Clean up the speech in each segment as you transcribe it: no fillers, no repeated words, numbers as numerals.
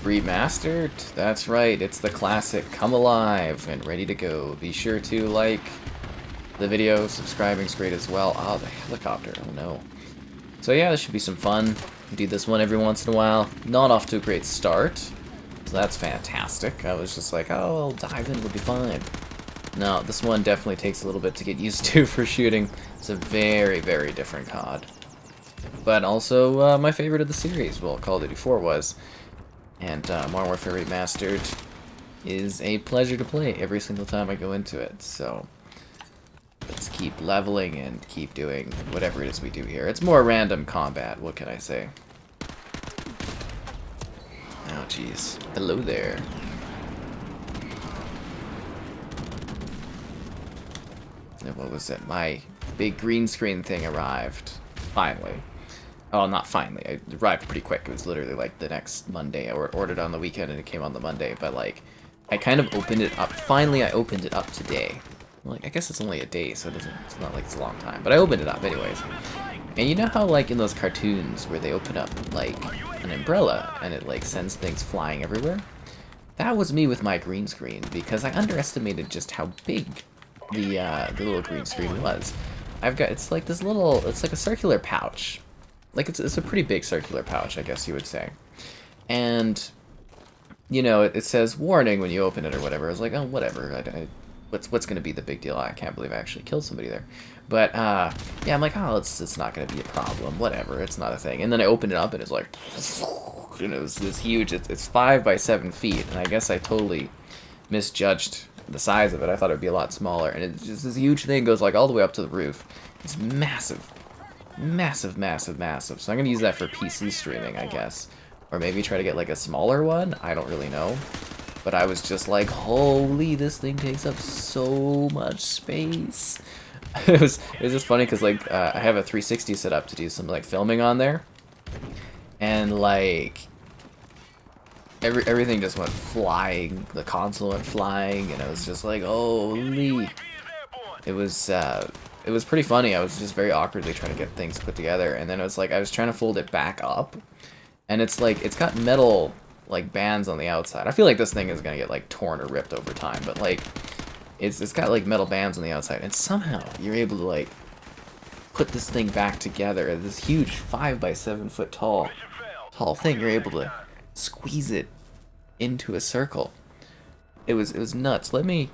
Remastered? That's right, it's the classic Come Alive and ready to go. Be sure to like the video, subscribing's great as well. Oh, the helicopter, oh no. So yeah, this should be some fun. Do this one every once in a while. Not off to a great start, so that's fantastic. I was just like, oh, I'll dive in, it'll be fine. No, this one definitely takes a little bit to get used to for shooting. It's a very, very different COD. But also my favorite of the series, well, Call of Duty 4 was. And Modern Warfare Remastered is a pleasure to play every single time I go into it. So let's keep leveling and keep doing whatever it is we do here. It's more random combat, what can I say? Oh jeez. Hello there. And what was it? My big green screen thing arrived. Finally. Oh, not finally. It arrived pretty quick. It was literally like the next Monday. I ordered on the weekend and it came on the Monday. But like, I kind of opened it up. Finally, I opened it up today. Like, I guess it's only a day, so it's not like it's a long time. But I opened it up anyways. And you know how like in those cartoons where they open up like an umbrella and it like sends things flying everywhere? That was me with my green screen because I underestimated just how big the little green screen was. It's like this little, it's like a circular pouch. Like, it's a pretty big circular pouch, I guess you would say. And, you know, it says warning when you open it or whatever. I was like, oh, whatever. What's going to be the big deal? I can't believe I actually killed somebody there. But, yeah, I'm like, oh, it's not going to be a problem. Whatever, it's not a thing. And then I opened it up and it's like, you know, it's this huge, it's 5 by 7 feet. And I guess I totally misjudged the size of it. I thought it would be a lot smaller. And it's just this huge thing goes like all the way up to the roof. It's massive. Massive, massive, massive. So I'm going to use that for PC streaming, I guess. Or maybe try to get like a smaller one. I don't really know. But I was just like, holy, this thing takes up so much space. it was just funny because like I have a 360 set up to do some like filming on there. And like everything just went flying. The console went flying and I was just like, holy. It was pretty funny. I was just very awkwardly trying to get things put together, and then it was like I was trying to fold it back up, and it's like it's got metal like bands on the outside. I feel like this thing is gonna get like torn or ripped over time, but like it's got like metal bands on the outside, and somehow you're able to like put this thing back together. This huge 5 by 7 foot tall thing. You're able to squeeze it into a circle. It was nuts. Let me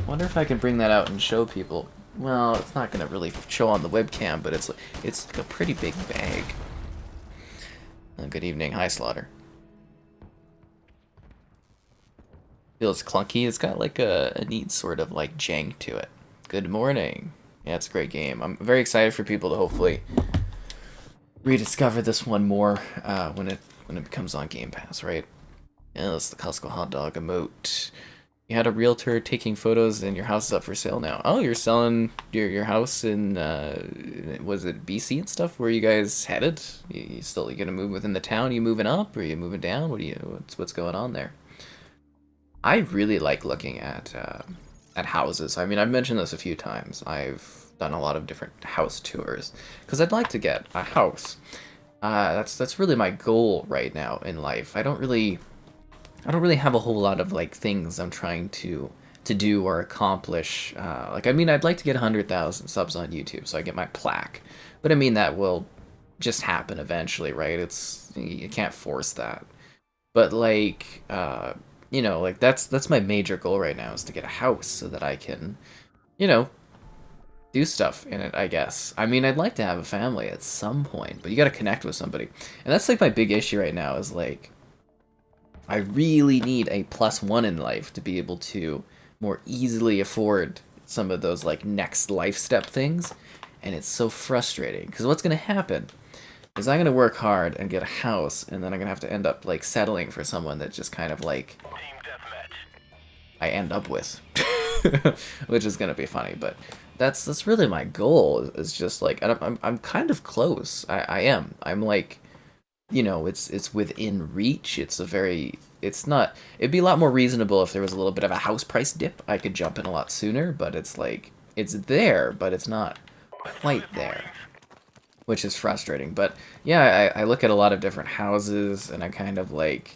wonder if I can bring that out and show people. Well, it's not going to really show on the webcam, but it's like a pretty big bag. Good evening. Hi, Slaughter. Feels clunky. It's got like a neat sort of like jank to it. Good morning. Yeah, it's a great game. I'm very excited for people to hopefully rediscover this one more when it becomes on Game Pass, right? Yeah, that's the Costco hot dog emote. You had a realtor taking photos and your house is up for sale now. Oh, you're selling your house in, was it BC and stuff? Where you guys headed? You gonna move within the town? You moving up or you moving down? What's going on there? I really like looking at houses. I mean, I've mentioned this a few times. I've done a lot of different house tours because I'd like to get a house. That's really my goal right now in life. I don't really have a whole lot of like things I'm trying to do or accomplish. Like, I mean, I'd like to get 100,000 subs on YouTube so I get my plaque, but I mean that will just happen eventually, right? You can't force that. But like, you know, like that's my major goal right now is to get a house so that I can, you know, do stuff in it, I guess. I mean, I'd like to have a family at some point, but you got to connect with somebody, and that's like my big issue right now is like, I really need a +1 in life to be able to more easily afford some of those like next life step things. And it's so frustrating because what's going to happen is I'm going to work hard and get a house, and then I'm going to have to end up like settling for someone that just kind of like I end up with, which is going to be funny. But that's really my goal is just like, I'm kind of close. I am. I'm like, you know, it's within reach. It's not, it'd be a lot more reasonable if there was a little bit of a house price dip. I could jump in a lot sooner, but it's like, it's there, but it's not quite there, which is frustrating. But yeah, I look at a lot of different houses and I kind of like,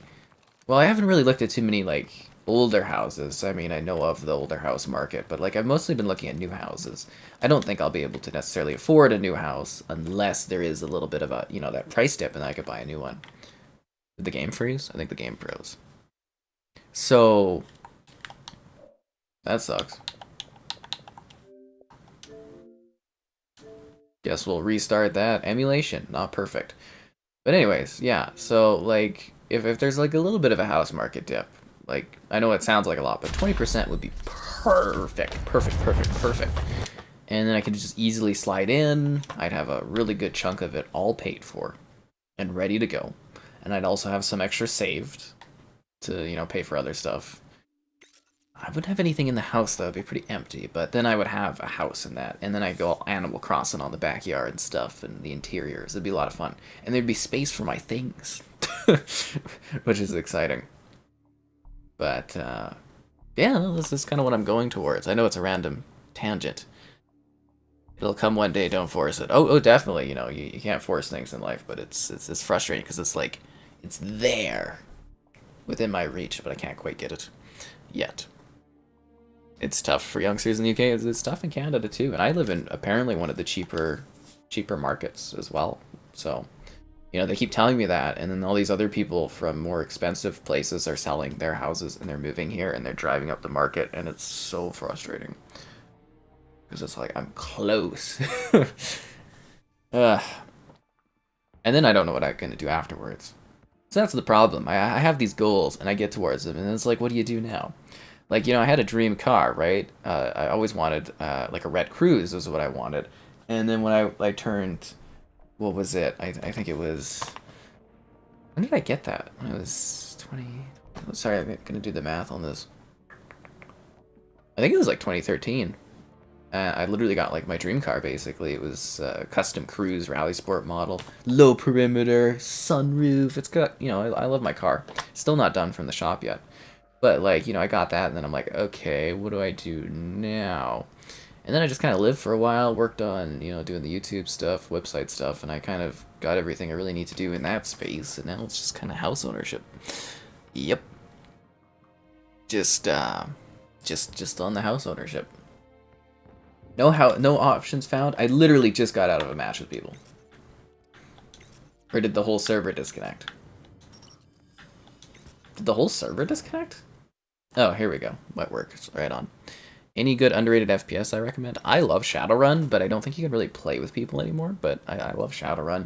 Well, I haven't really looked at too many like older houses. I mean, I know of the older house market, but like I've mostly been looking at new houses. I don't think I'll be able to necessarily afford a new house unless there is a little bit of a, that price dip and I could buy a new one. Did the game freeze? I think the game froze. So that sucks. Guess we'll restart that. Emulation, not perfect. But anyways, yeah, so like if there's like a little bit of a house market dip, like I know it sounds like a lot, but 20% would be perfect. Perfect, perfect, perfect. And then I could just easily slide in. I'd have a really good chunk of it all paid for and ready to go. And I'd also have some extra saved to, pay for other stuff. I wouldn't have anything in the house though, it'd be pretty empty, but then I would have a house in that, and then I'd go Animal Crossing on the backyard and stuff, and the interiors, it'd be a lot of fun. And there'd be space for my things, which is exciting. But, yeah, no, this is kind of what I'm going towards. I know it's a random tangent. It'll come one day, don't force it. Oh, definitely, you can't force things in life, but it's frustrating, because it's like, it's there, within my reach, but I can't quite get it yet. It's tough for youngsters in the UK. It's tough in Canada too, and I live in apparently one of the cheaper markets as well. So, they keep telling me that, and then all these other people from more expensive places are selling their houses and they're moving here and they're driving up the market, and it's so frustrating because it's like I'm close. And then I don't know what I'm gonna do afterwards. So that's the problem. I have these goals and I get towards them, and it's like, what do you do now? Like, I had a dream car, right? I always wanted, like, a red Cruise was what I wanted. And then when I turned, what was it? I think it was, when did I get that? When I was 20, sorry, I'm going to do the math on this. I think it was like 2013. I literally got, like, my dream car, basically. It was a custom Cruise Rally Sport model. Low perimeter, sunroof. It's got, I love my car. Still not done from the shop yet. But, like, I got that, and then I'm like, okay, what do I do now? And then I just kind of lived for a while, worked on, doing the YouTube stuff, website stuff, and I kind of got everything I really need to do in that space, and now it's just kind of house ownership. Yep. Just on the house ownership. No options found? I literally just got out of a match with people. Or did the whole server disconnect? Did the whole server disconnect? Oh, here we go. What works? Right on. Any good underrated FPS I recommend? I love Shadowrun, but I don't think you can really play with people anymore, but I love Shadowrun.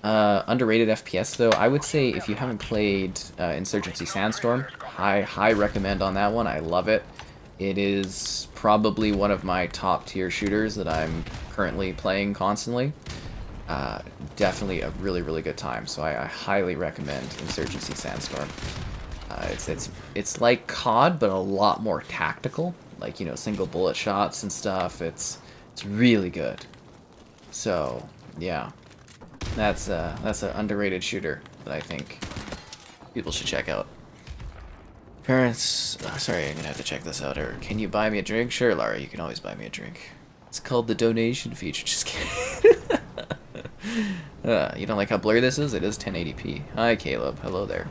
Underrated FPS, though, I would say if you haven't played Insurgency Sandstorm, high recommend on that one. I love it. It is probably one of my top tier shooters that I'm currently playing constantly. Definitely a really, really good time, so I highly recommend Insurgency Sandstorm. It's like COD, but a lot more tactical, like, single bullet shots and stuff. It's really good. So yeah, that's an underrated shooter that I think people should check out. Parents, sorry, I'm gonna have to check this out. Or can you buy me a drink? Sure, Laura, you can always buy me a drink. It's called the donation feature. Just kidding. You don't like how blurry this is? It is 1080p. Hi, Caleb. Hello there.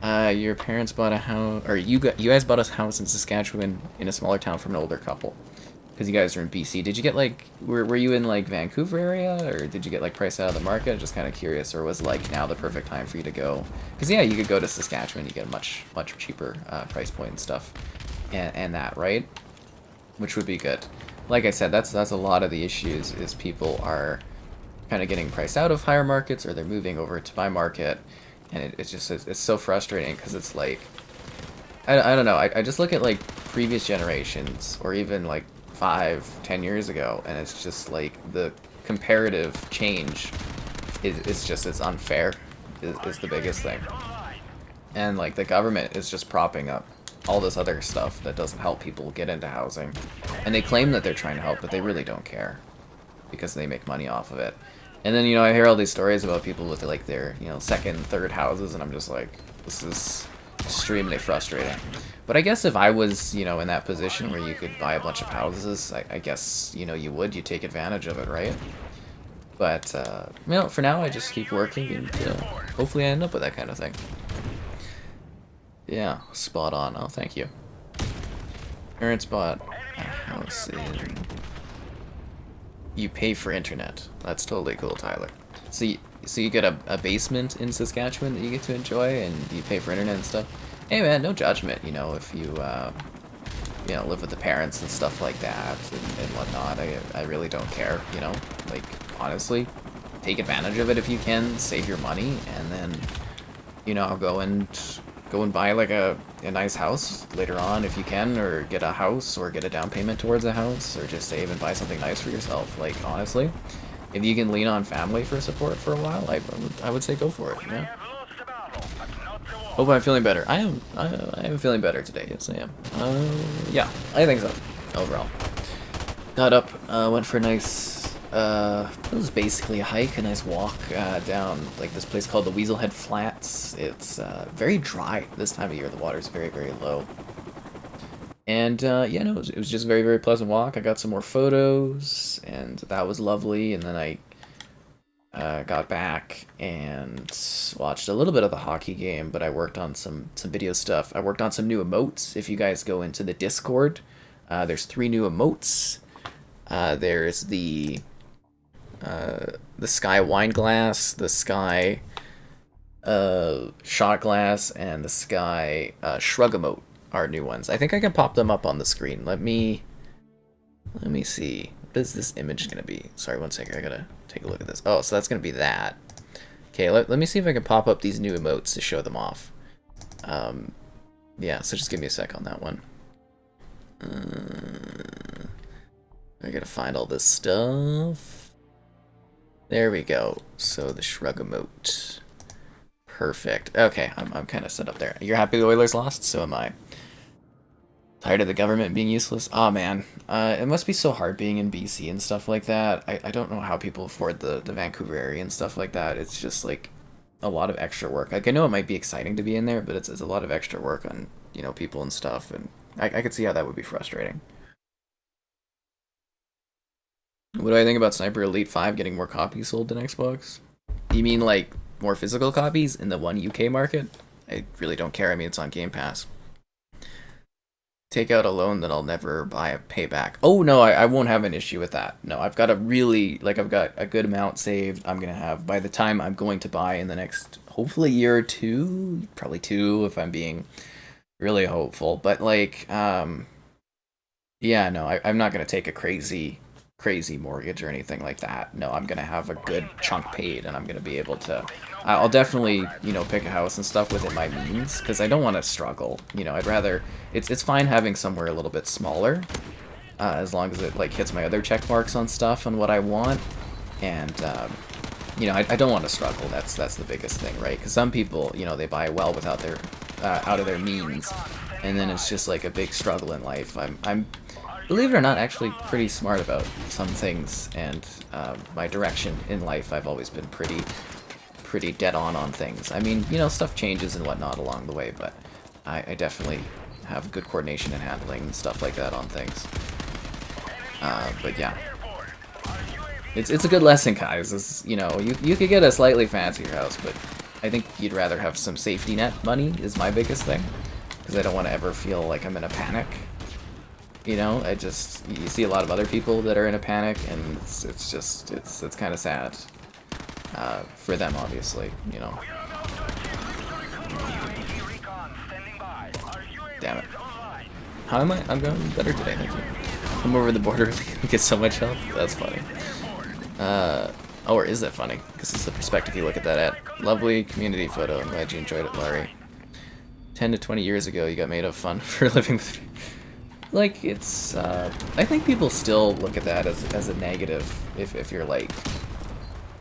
Your parents bought a house, or you guys bought a house in Saskatchewan in a smaller town from an older couple, because you guys are in BC. Did you get like, were you in like Vancouver area, or did you get like priced out of the market? Just kind of curious, or was like now the perfect time for you to go? Because yeah, you could go to Saskatchewan, you get a much cheaper price point and stuff, and that, right? Which would be good. Like I said, that's a lot of the issues is people are kind of getting priced out of higher markets, or they're moving over to my market. And it's so frustrating because it's like, I don't know, I just look at like previous generations or even like 5-10 years ago, and it's just like the comparative change it's unfair is the biggest thing. And like the government is just propping up all this other stuff that doesn't help people get into housing. And they claim that they're trying to help, but they really don't care because they make money off of it. And then, I hear all these stories about people with, like, their, second, third houses, and I'm just like, this is extremely frustrating. But I guess if I was, in that position where you could buy a bunch of houses, I guess, you'd take advantage of it, right? But, for now, I just keep working, and hopefully I end up with that kind of thing. Yeah, spot on. Oh, thank you. Parents bought a house in... You pay for internet. That's totally cool, Tyler. So you get a basement in Saskatchewan that you get to enjoy, and you pay for internet and stuff. Hey man, no judgment, you know, if you, you know, live with the parents and stuff like that and whatnot. I really don't care, you know? Like, honestly, take advantage of it if you can, save your money, and then, you know, go and buy like a nice house later on if you can, or get a house, or get a down payment towards a house, or just save and buy something nice for yourself. Like, honestly, if you can lean on family for support for a while, I would say go for it. Yeah. Hope I'm feeling better. I am feeling better today. Yes, I am. Yeah, I think so. Overall, got up, went for a nice. It was basically a hike, a nice walk down like this place called the Weaselhead Flats. It's very dry this time of year. The water's very, very low. And yeah, no, it was just a very, very pleasant walk. I got some more photos, and that was lovely. And then I got back and watched a little bit of the hockey game, but I worked on some video stuff. I worked on some new emotes. If you guys go into the Discord, there's 3 new emotes. There's the sky wine glass, the sky shot glass, and the sky shrug emote are new ones. I think I can pop them up on the screen. Let me see. What is this image gonna be? Sorry, one second. I gotta take a look at this. Oh, so that's gonna be that. Okay, let me see if I can pop up these new emotes to show them off. Yeah, so just give me a sec on that one. I gotta find all this stuff. There we go. So the shrug emote. Perfect. Okay, I'm kind of set up there. You're happy the Oilers lost? So am I. Tired of the government being useless? Aw, man. It must be so hard being in BC and stuff like that. I don't know how people afford the Vancouver area and stuff like that. It's just, like, a lot of extra work. Like, I know it might be exciting to be in there, but it's a lot of extra work on, you know, people and stuff. And I could see how that would be frustrating. What do I think about Sniper Elite 5 getting more copies sold than Xbox? You mean, like, more physical copies in the one UK market? I really don't care. I mean, it's on Game Pass. Take out a loan that I'll never buy a payback. Oh, no, I won't have an issue with that. No, I've got a really, like, I've got a good amount saved. I'm going to have, by the time I'm going to buy in the next, hopefully, year or 2, probably 2 if I'm being really hopeful. But, like, yeah, no, I'm not going to take a crazy mortgage or anything like that. No, I'm going to have a good chunk paid, and I'm going to be able to... I'll definitely, you know, pick a house and stuff within my means, because I don't want to struggle. You know, I'd rather... It's fine having somewhere a little bit smaller, as long as it, like, hits my other check marks on stuff and what I want. And, you know, I don't want to struggle. That's the biggest thing, right? Because some people, you know, they buy well without their... out of their means, and then it's just, like, a big struggle in life. I'm believe it or not, actually pretty smart about some things, and my direction in life, I've always been pretty dead on things. I mean, you know, stuff changes and whatnot along the way, but I definitely have good coordination and handling and stuff like that on things. But yeah, it's a good lesson, guys. It's, you know, you could get a slightly fancier house, but I think you'd rather have some safety net money is my biggest thing, because I don't want to ever feel like I'm in a panic. You know, you see a lot of other people that are in a panic, and it's kind of sad for them, obviously, you know. Damn it. How am I? I'm going better today, thank you. I'm over the border, get so much help. That's funny. Oh, or is that funny? Because it's the perspective you look at that at. Lovely community photo. I'm glad you enjoyed it, Larry. 10 to 20 years ago, you got made of fun for living with... Like, it's, I think people still look at that as a negative if you're, like,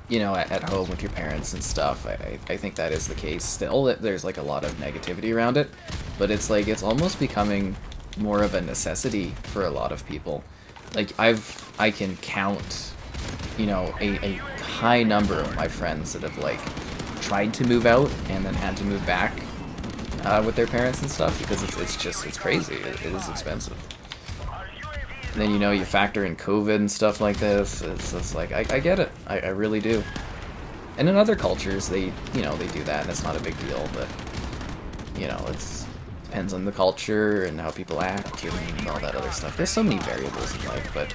you know, at home with your parents and stuff. I think that is the case still, that there's, like, a lot of negativity around it. But it's, like, it's almost becoming more of a necessity for a lot of people. Like, I can count, you know, a high number of my friends that have, like, tried to move out and then had to move back with their parents and stuff, because it's crazy. It is expensive. And then, you know, you factor in COVID and stuff like this. It's like, I get it. I really do. And in other cultures, they, you know, they do that, and it's not a big deal. But, you know, depends on the culture and how people act and all that other stuff. There's so many variables in life, but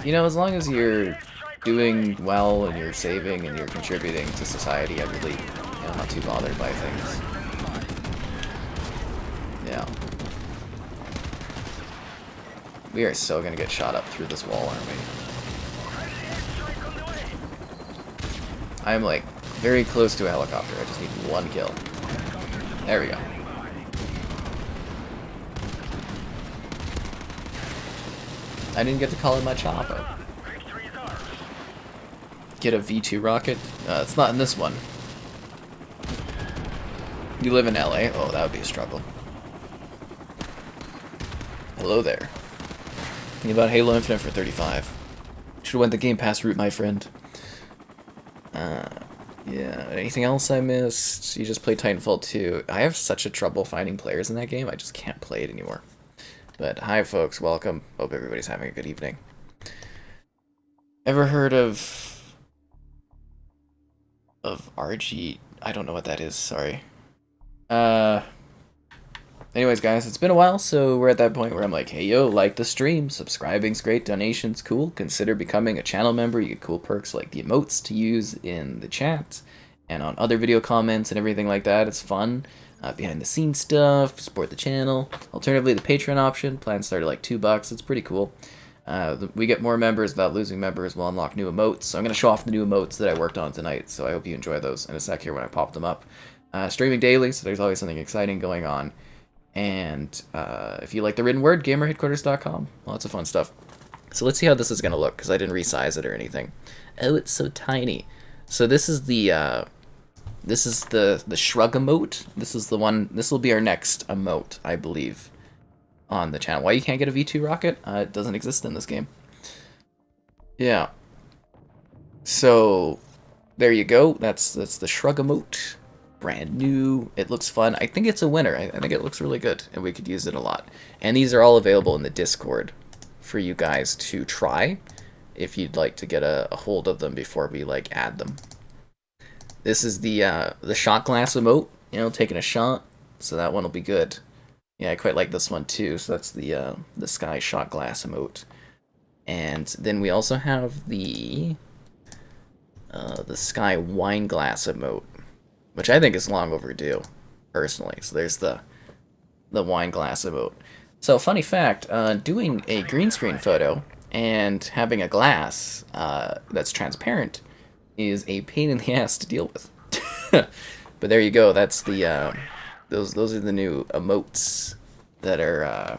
you know, as long as you're doing well and you're saving and you're contributing to society, I'm really, I'm not too bothered by things. Yeah. We are so gonna get shot up through this wall, aren't we? I'm like very close to a helicopter. I just need one kill. There we go. I didn't get to call it my chopper. Get a V2 rocket? It's not in this one. You live in LA? Oh, that would be a struggle. Hello there. Think about Halo Infinite for 35. Should've went the Game Pass route, my friend. Yeah, anything else I missed? You just played Titanfall 2. I have such a trouble finding players in that game, I just can't play it anymore. But hi folks, welcome. Hope everybody's having a good evening. Ever heard of RG? I don't know what that is, sorry. Anyways, guys, it's been a while, so we're at that point where I'm like, hey, yo, like the stream, subscribing's great, donations cool, consider becoming a channel member. You get cool perks like the emotes to use in the chat and on other video comments and everything like that. It's fun. Behind the scenes stuff, support the channel. Alternatively, the Patreon option, plans start at like $2. It's pretty cool. We get more members without losing members. We'll unlock new emotes. So I'm going to show off the new emotes that I worked on tonight, so I hope you enjoy those in a sec here when I pop them up. Streaming daily, so there's always something exciting going on. And if you like the written word, gamerheadquarters.com. Lots of fun stuff. So let's see how this is going to look, because I didn't resize it or anything. Oh, it's so tiny. So this is the shrug emote. This is the one, this will be our next emote, I believe, on the channel. Why you can't get a V2 rocket? It doesn't exist in this game. Yeah. So, there you go. That's the shrug emote. Brand new. It looks fun. I think it's a winner. I think it looks really good, and we could use it a lot. And these are all available in the Discord for you guys to try if you'd like to get a hold of them before we like add them. This is the shot glass emote, you know, taking a shot, so that one will be good. Yeah, I quite like this one too, so that's the sky shot glass emote. And then we also have the sky wine glass emote, which I think is long overdue, personally. So there's the wine glass emote. So funny fact, doing a green screen photo and having a glass that's transparent is a pain in the ass to deal with. But there you go. That's the those are the new emotes that are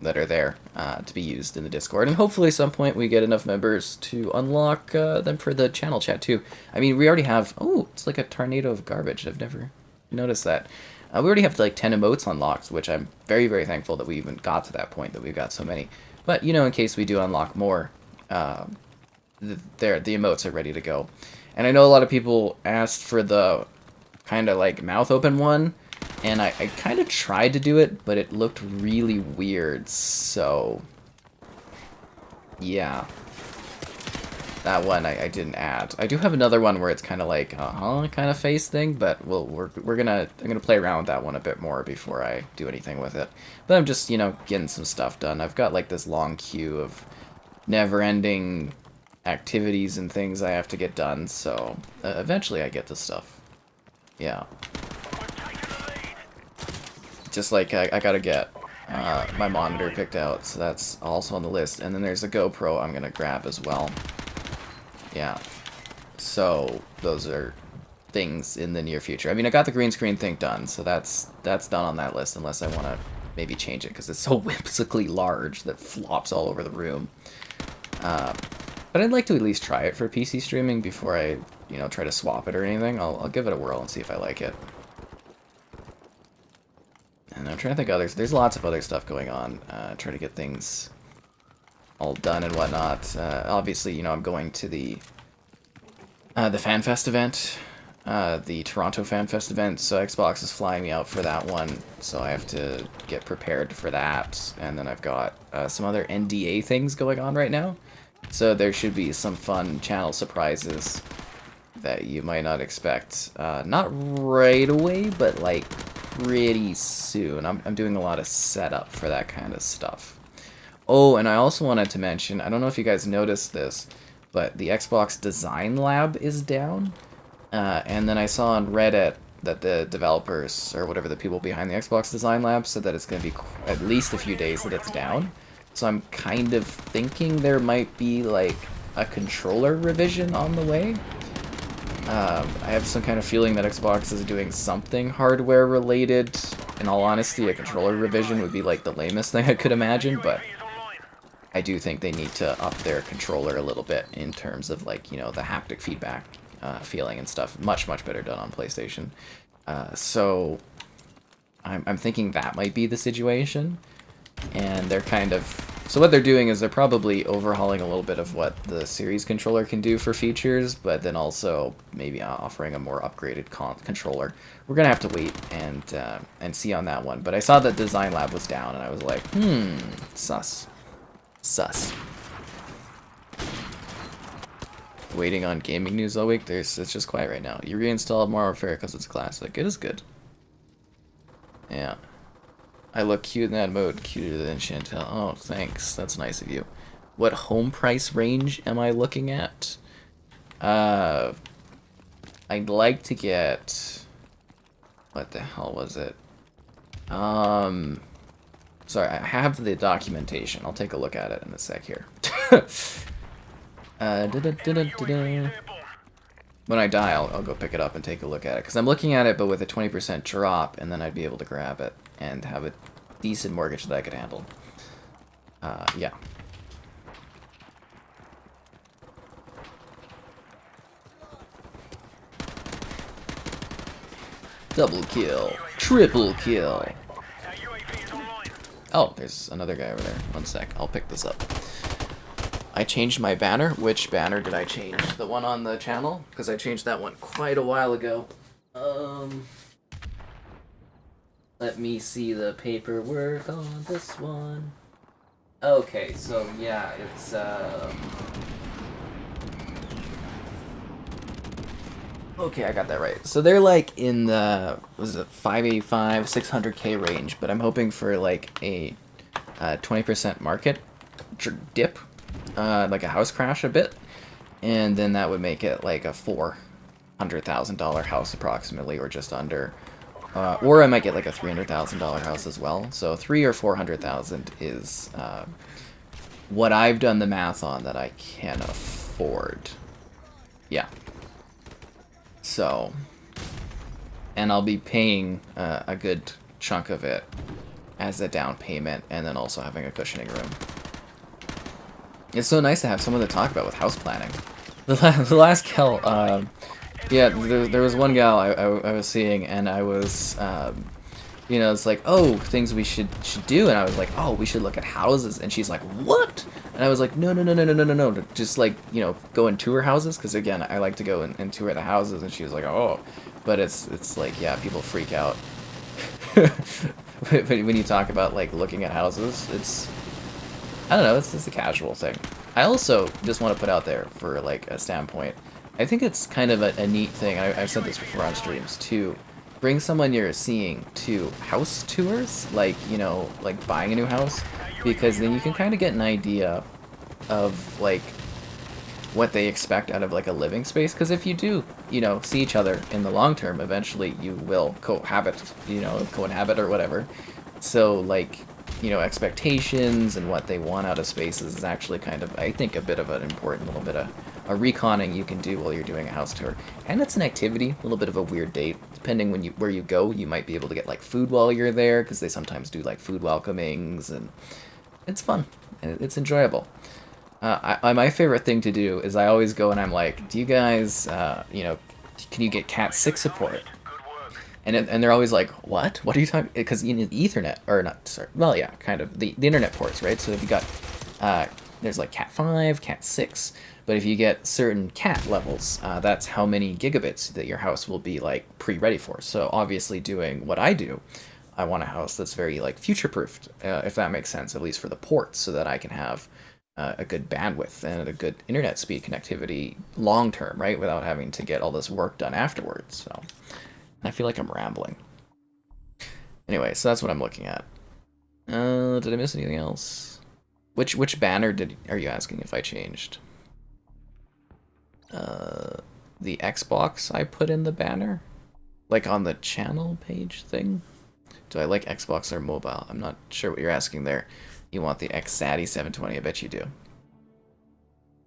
there to be used in the Discord, and hopefully at some point we get enough members to unlock them for the channel chat too. I mean, we already have. Oh, it's like a tornado of garbage. I've never noticed that. We already have like 10 emotes unlocked, which I'm very, very thankful that we even got to that point, that we've got so many. But you know, in case we do unlock more, the emotes are ready to go. And I know a lot of people asked for the kind of like mouth open one, and I kind of tried to do it, but it looked really weird, so yeah, that one I didn't add. I do have another one where it's kind of like kind of face thing, but I'm gonna play around with that one a bit more before I do anything with it. But I'm just, you know, getting some stuff done. I've got like this long queue of never-ending activities and things I have to get done, so eventually I get this stuff. Yeah. Just like I gotta get my monitor picked out, so that's also on the list. And then there's a GoPro I'm gonna grab as well. Yeah. So those are things in the near future. I mean, I got the green screen thing done, so that's done on that list, unless I want to maybe change it, because it's so whimsically large that flops all over the room. But I'd like to at least try it for PC streaming before I, you know, try to swap it or anything. I'll give it a whirl and see if I like it. And I'm trying to think of others. There's lots of other stuff going on. Trying to get things all done and whatnot. Obviously, you know, I'm going to the FanFest event, the Toronto FanFest event, so Xbox is flying me out for that one, so I have to get prepared for that. And then I've got some other NDA things going on right now. So there should be some fun channel surprises that you might not expect. Not right away, but like pretty soon. I'm doing a lot of setup for that kind of stuff. Oh, and I also wanted to mention, I don't know if you guys noticed this, but the Xbox Design Lab is down. And then I saw on Reddit that the developers, or whatever the people behind the Xbox Design Lab, said that it's going to be at least a few days that it's down. So I'm kind of thinking there might be, like, a controller revision on the way. I have some kind of feeling that Xbox is doing something hardware related. In all honesty, a controller revision would be, like, the lamest thing I could imagine, but I do think they need to up their controller a little bit in terms of, like, you know, the haptic feedback feeling and stuff. Much better done on PlayStation. So I'm thinking that might be the situation. And they're kind of... So what they're doing is they're probably overhauling a little bit of what the Series controller can do for features, but then also maybe offering a more upgraded controller. We're going to have to wait and see on that one. But I saw that Design Lab was down, and I was like, sus. Sus. Waiting on gaming news all week. It's just quiet right now. You reinstalled Modern Warfare because it's classic. It is good. Yeah. I look cute in that mode. Cuter than Chantel. Oh, thanks. That's nice of you. What home price range am I looking at? I'd like to get... What the hell was it? Sorry, I have the documentation. I'll take a look at it in a sec here. When I die, I'll go pick it up and take a look at it. Because I'm looking at it, but with a 20% drop, and then I'd be able to grab it and have a decent mortgage that I could handle. Yeah. Double kill. Triple kill. Oh, there's another guy over there. One sec. I'll pick this up. I changed my banner. Which banner did I change? The one on the channel? Because I changed that one quite a while ago. Let me see the paperwork on this one. Okay, so yeah, it's okay, I got that right. So they're like in the, was it 585, 600k range, but I'm hoping for like a 20% market dip, like a house crash a bit, and then that would make it like a $400,000 house approximately, or just under. Or I might get like a $300,000 house as well. So 300,000 or 400,000 is what I've done the math on that I can afford. Yeah. So, and I'll be paying a good chunk of it as a down payment, and then also having a cushioning room. It's so nice to have someone to talk about with house planning. The last gal, yeah, there was one gal I was seeing, and I was, you know, it's like, oh, things we should do, and I was like, oh, we should look at houses, and she's like, what? And I was like, no, just like, you know, go and tour houses, because again, I like to go and tour the houses, and she was like, oh, but it's like, yeah, people freak out. But when you talk about like looking at houses, it's, I don't know, it's just a casual thing. I also just want to put out there for like a standpoint, I think it's kind of a neat thing, I've said this before on streams, to bring someone you're seeing to house tours, like, you know, like buying a new house, because then you can kind of get an idea of, like, what they expect out of, like, a living space, because if you do, you know, see each other in the long term, eventually you will cohabit, you know, coinhabit or whatever. So, like, you know, expectations and what they want out of spaces is actually kind of, I think, a bit of an important little bit of a reconning you can do while you're doing a house tour. And it's an activity, a little bit of a weird date. Depending where you go, you might be able to get like food while you're there, because they sometimes do like food welcomings, and it's fun and it's enjoyable. My favorite thing to do is I always go and I'm like, do you guys, you know, can you get Cat 6 support? And they're always like, what? What are you talking? Because you need Ethernet, or not? Sorry. Well, yeah, kind of the internet ports, right? So if you got, there's like Cat 5, Cat 6. But if you get certain cat levels, that's how many gigabits that your house will be like pre-ready for. So obviously doing what I do, I want a house that's very like future-proofed, if that makes sense, at least for the ports, so that I can have a good bandwidth and a good internet speed connectivity long-term, right? Without having to get all this work done afterwards. So I feel like I'm rambling. Anyway, so that's what I'm looking at. Did I miss anything else? Which banner are you asking if I changed? The Xbox I put in the banner? Like on the channel page thing? Do I like Xbox or mobile? I'm not sure what you're asking there. You want the Xsaddy 720? I bet you do.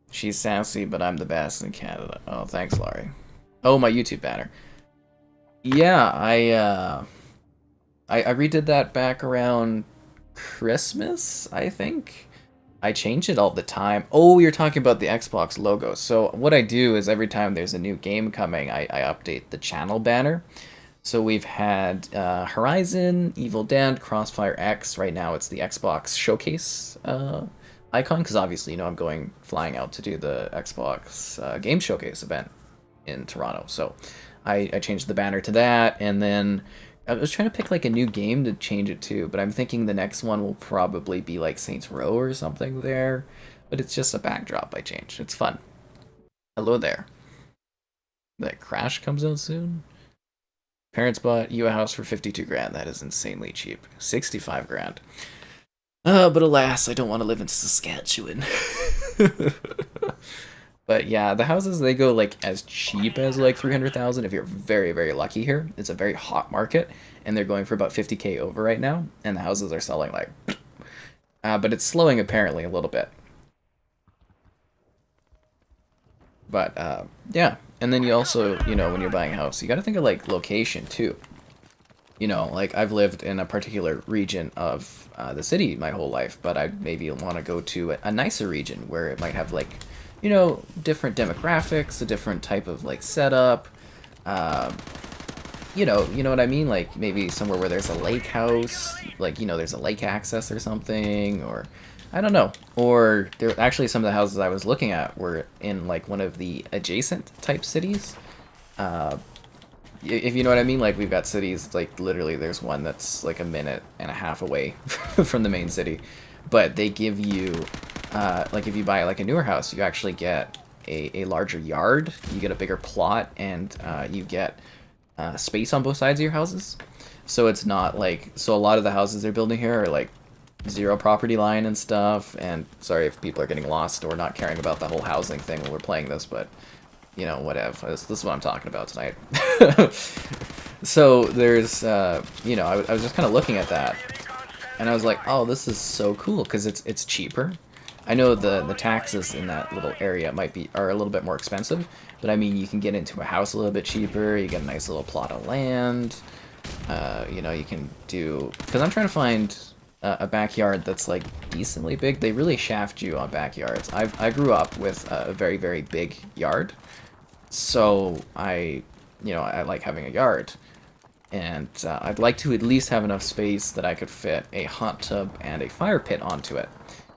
She's sassy, but I'm the best in Canada. Oh, thanks, Laurie. Oh, my YouTube banner. Yeah, I redid that back around Christmas, I think. I change it all the time. Oh, you're talking about the Xbox logo. So what I do is every time there's a new game coming, I update the channel banner. So we've had Horizon, Evil Dead, Crossfire X. Right now it's the Xbox Showcase icon, because obviously, you know, I'm flying out to do the Xbox Game Showcase event in Toronto. So I changed the banner to that, and then I was trying to pick like a new game to change it to, but I'm thinking the next one will probably be like Saints Row or something there. But it's just a backdrop I changed. It's fun. Hello there. That Crash comes out soon? Parents bought you a house for 52 grand. That is insanely cheap. 65 grand. But alas, I don't want to live in Saskatchewan. But yeah, the houses, they go like as cheap as like 300,000 if you're very, very lucky here. It's a very hot market, and they're going for about 50K over right now, and the houses are selling like... but it's slowing apparently a little bit. But yeah, and then you also, you know, when you're buying a house, you got to think of like location too. You know, like I've lived in a particular region of the city my whole life, but I maybe want to go to a nicer region where it might have like, you know, different demographics, a different type of like setup. You know what I mean? Like maybe somewhere where there's a lake house, like, you know, there's a lake access or something, or I don't know. Or there actually some of the houses I was looking at were in like one of the adjacent type cities. If you know what I mean, like we've got cities like literally there's one that's like a minute and a half away from the main city, but they give you like if you buy like a newer house, you actually get a larger yard, you get a bigger plot, and you get space on both sides of your houses. So it's not like, so a lot of the houses they're building here are like zero property line and stuff. And sorry if people are getting lost or not caring about the whole housing thing when we're playing this, but you know, whatever. This is what I'm talking about tonight. So there's, you know, I was just kind of looking at that, and I was like, oh, this is so cool because it's cheaper. I know the taxes in that little area are a little bit more expensive, but I mean, you can get into a house a little bit cheaper. You get a nice little plot of land. You know, you can do, because I'm trying to find a backyard that's like decently big. They really shaft you on backyards. I grew up with a very, very big yard. So I like having a yard, and I'd like to at least have enough space that I could fit a hot tub and a fire pit onto it.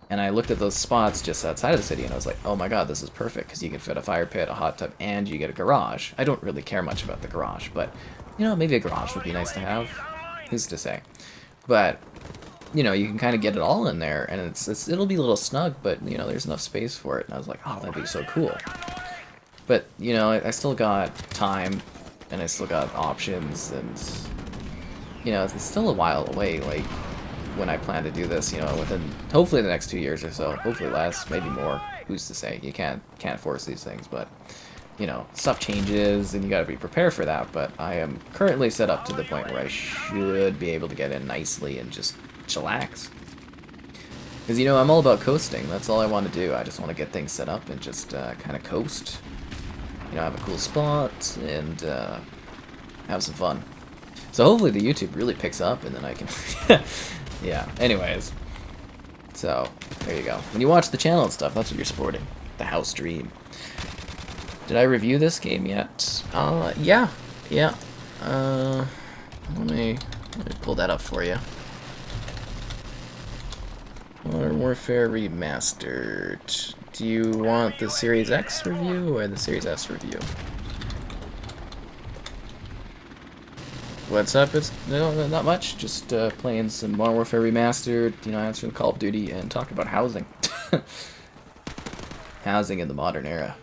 And I looked at those spots just outside of the city, and I was like, oh my god, this is perfect, because you can fit a fire pit, a hot tub, and you get a garage. I don't really care much about the garage, but, you know, maybe a garage would be nice to have. Who's to say? But, you know, you can kind of get it all in there, and it'll be a little snug, but, you know, there's enough space for it. And I was like, oh, that'd be so cool. But, you know, I still got time, and I still got options, and, you know, it's still a while away, like, when I plan to do this, you know, within, hopefully the next 2 years or so, hopefully less, maybe more, who's to say, you can't force these things, but, you know, stuff changes, and you gotta be prepared for that, but I am currently set up to the point where I should be able to get in nicely and just chillax. Because, you know, I'm all about coasting, that's all I want to do, I just want to get things set up and just kind of coast. You know, have a cool spot, and have some fun. So hopefully the YouTube really picks up, and then I can... Yeah, anyways. So, there you go. When you watch the channel and stuff, that's what you're supporting. The house dream. Did I review this game yet? Yeah. Let me pull that up for you. Modern Warfare Remastered. Do you want the Series X review or the Series S review? What's up? It's not much. Just playing some Modern Warfare Remastered, you know, answering Call of Duty, and talking about housing. Housing in the modern era.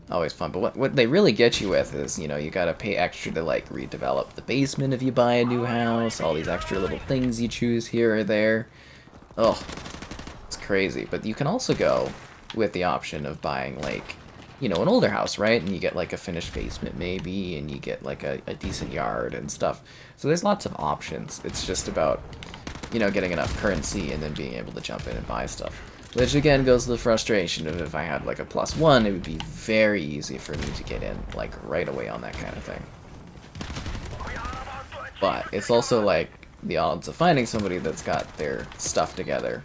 Always fun. But what they really get you with is, you know, you gotta pay extra to, like, redevelop the basement if you buy a new house, all these extra little things you choose here or there. Oh, it's crazy. But you can also go with the option of buying, like, you know, an older house, right? And you get, like, a finished basement, maybe, and you get, like, a decent yard and stuff. So there's lots of options. It's just about, you know, getting enough currency and then being able to jump in and buy stuff. Which, again, goes to the frustration of if I had, like, a +1, it would be very easy for me to get in, like, right away on that kind of thing. But it's also, like, the odds of finding somebody that's got their stuff together,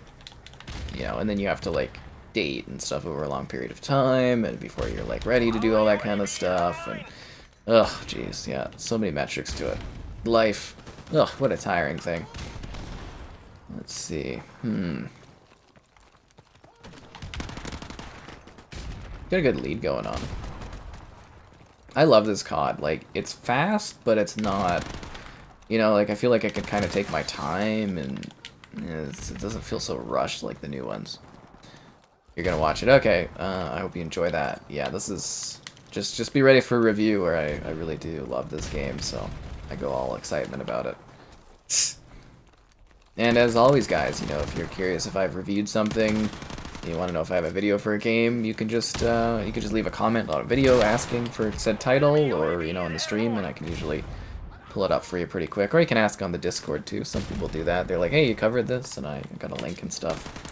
you know, and then you have to, like, date and stuff over a long period of time, and before you're, like, ready to do all that kind of stuff, and, ugh, jeez, yeah, so many metrics to it. Life, ugh, what a tiring thing. Let's see, got a good lead going on. I love this COD. Like, it's fast, but it's not, you know, like, I feel like I can kind of take my time, and it doesn't feel so rushed like the new ones. You're gonna watch it. Okay, I hope you enjoy that. Yeah, this is, just be ready for a review where I really do love this game, so I go all excitement about it. And as always, guys, you know, if you're curious if I've reviewed something, you want to know if I have a video for a game, you can just leave a comment on a video asking for said title, or, you know, in the stream, and I can usually pull it up for you pretty quick. Or you can ask on the Discord too. Some people do that. They're like, hey, you covered this, and I got a link and stuff.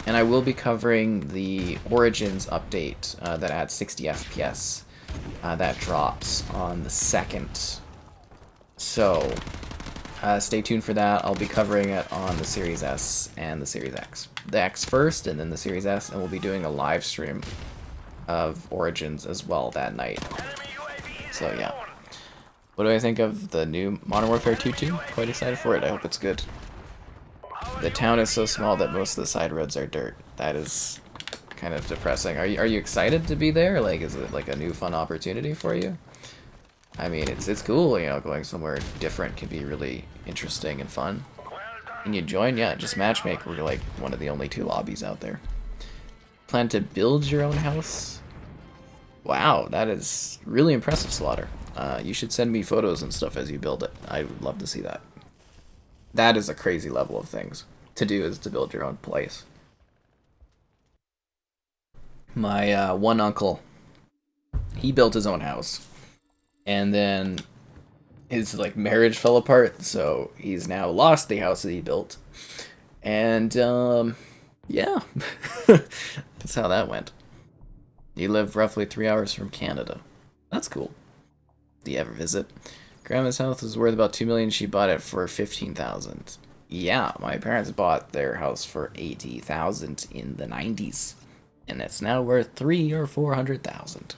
And I will be covering the Origins update that adds 60 FPS. That drops on the 2nd. So stay tuned for that. I'll be covering it on the Series S and the Series X. The X first, and then the Series S, and we'll be doing a live stream of Origins as well that night. So yeah. What do I think of the new Modern Warfare 2 Quite excited for it. I hope it's good. The town is so small that most of the side roads are dirt. That is kind of depressing. Are you excited to be there? Like, is it like a new fun opportunity for you? I mean, it's cool, you know, going somewhere different can be really interesting and fun. And you join, yeah, just matchmake. We're like one of the only 2 lobbies out there. Plan to build your own house? Wow, that is really impressive, Slaughter. You should send me photos and stuff as you build it. I would love to see that. That is a crazy level of things to do, is to build your own place. My one uncle, he built his own house. And then his, like, marriage fell apart, so he's now lost the house that he built. And, yeah. That's how that went. He lived roughly 3 hours from Canada. That's cool. Do you ever visit? Grandma's house was worth about $2 million. She bought it for $15,000. Yeah, my parents bought their house for $80,000 in the 90s. And it's now worth $300,000 or $400,000.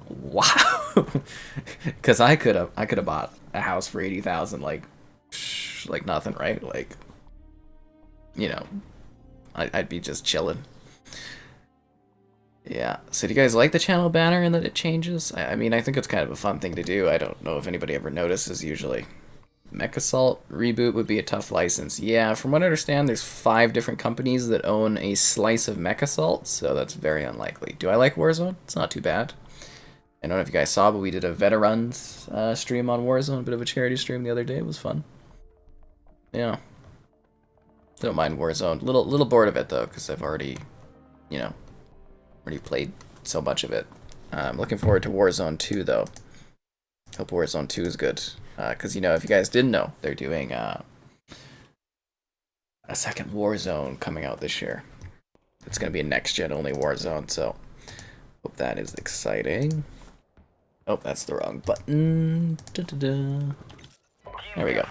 Wow. Because I could have bought a house for $80,000 like nothing, right? Like, you know, I'd be just chilling. Yeah. So do you guys like the channel banner and that it changes? I mean, I think it's kind of a fun thing to do. I don't know if anybody ever notices usually. MechAssault reboot would be a tough license. Yeah, from what I understand, there's 5 different companies that own a slice of MechAssault, so that's very unlikely. Do I like Warzone? It's not too bad. I don't know if you guys saw, but we did a veterans stream on Warzone, a bit of a charity stream the other day. It was fun. Yeah. Don't mind Warzone. Little bored of it, though, because I've already, you know, played so much of it. I'm looking forward to Warzone 2, though. Hope Warzone 2 is good. Because, you know, if you guys didn't know, they're doing a second Warzone coming out this year. It's going to be a next-gen only Warzone, so hope that is exciting. Oh, that's the wrong button. Da-da-da. There we go.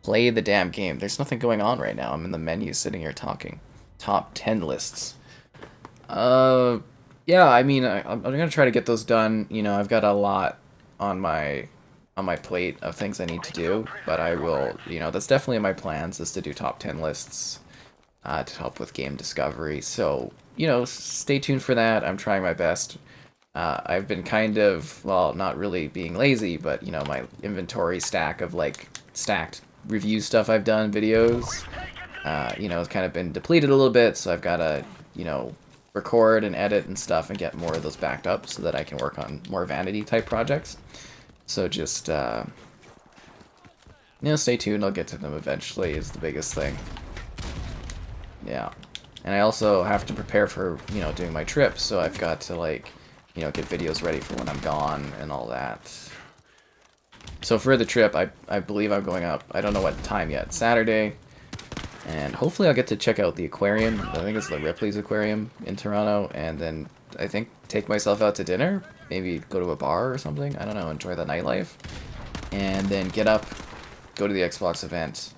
Play the damn game. There's nothing going on right now. I'm in the menu sitting here talking. Top 10 lists. Yeah, I mean, I'm gonna try to get those done. You know, I've got a lot on my plate of things I need to do, but I will, you know, that's definitely in my plans, is to do top 10 lists to help with game discovery. So, you know, stay tuned for that. I'm trying my best. I've been kind of, well, not really being lazy, but, you know, my inventory stack of, like, stacked review stuff I've done, videos, you know, has kind of been depleted a little bit, so I've got to, you know, record and edit and stuff and get more of those backed up so that I can work on more vanity type projects. So just, stay tuned. I'll get to them eventually is the biggest thing. Yeah. And I also have to prepare for, doing my trip. So I've got to, like, get videos ready for when I'm gone and all that. So for the trip, I believe I'm going up. I don't know what time yet. Saturday. And hopefully I'll get to check out the aquarium. I think it's the Ripley's Aquarium in Toronto. And then I think take myself out to dinner. Maybe go to a bar or something. I don't know. Enjoy the nightlife. And then get up, go to the Xbox event.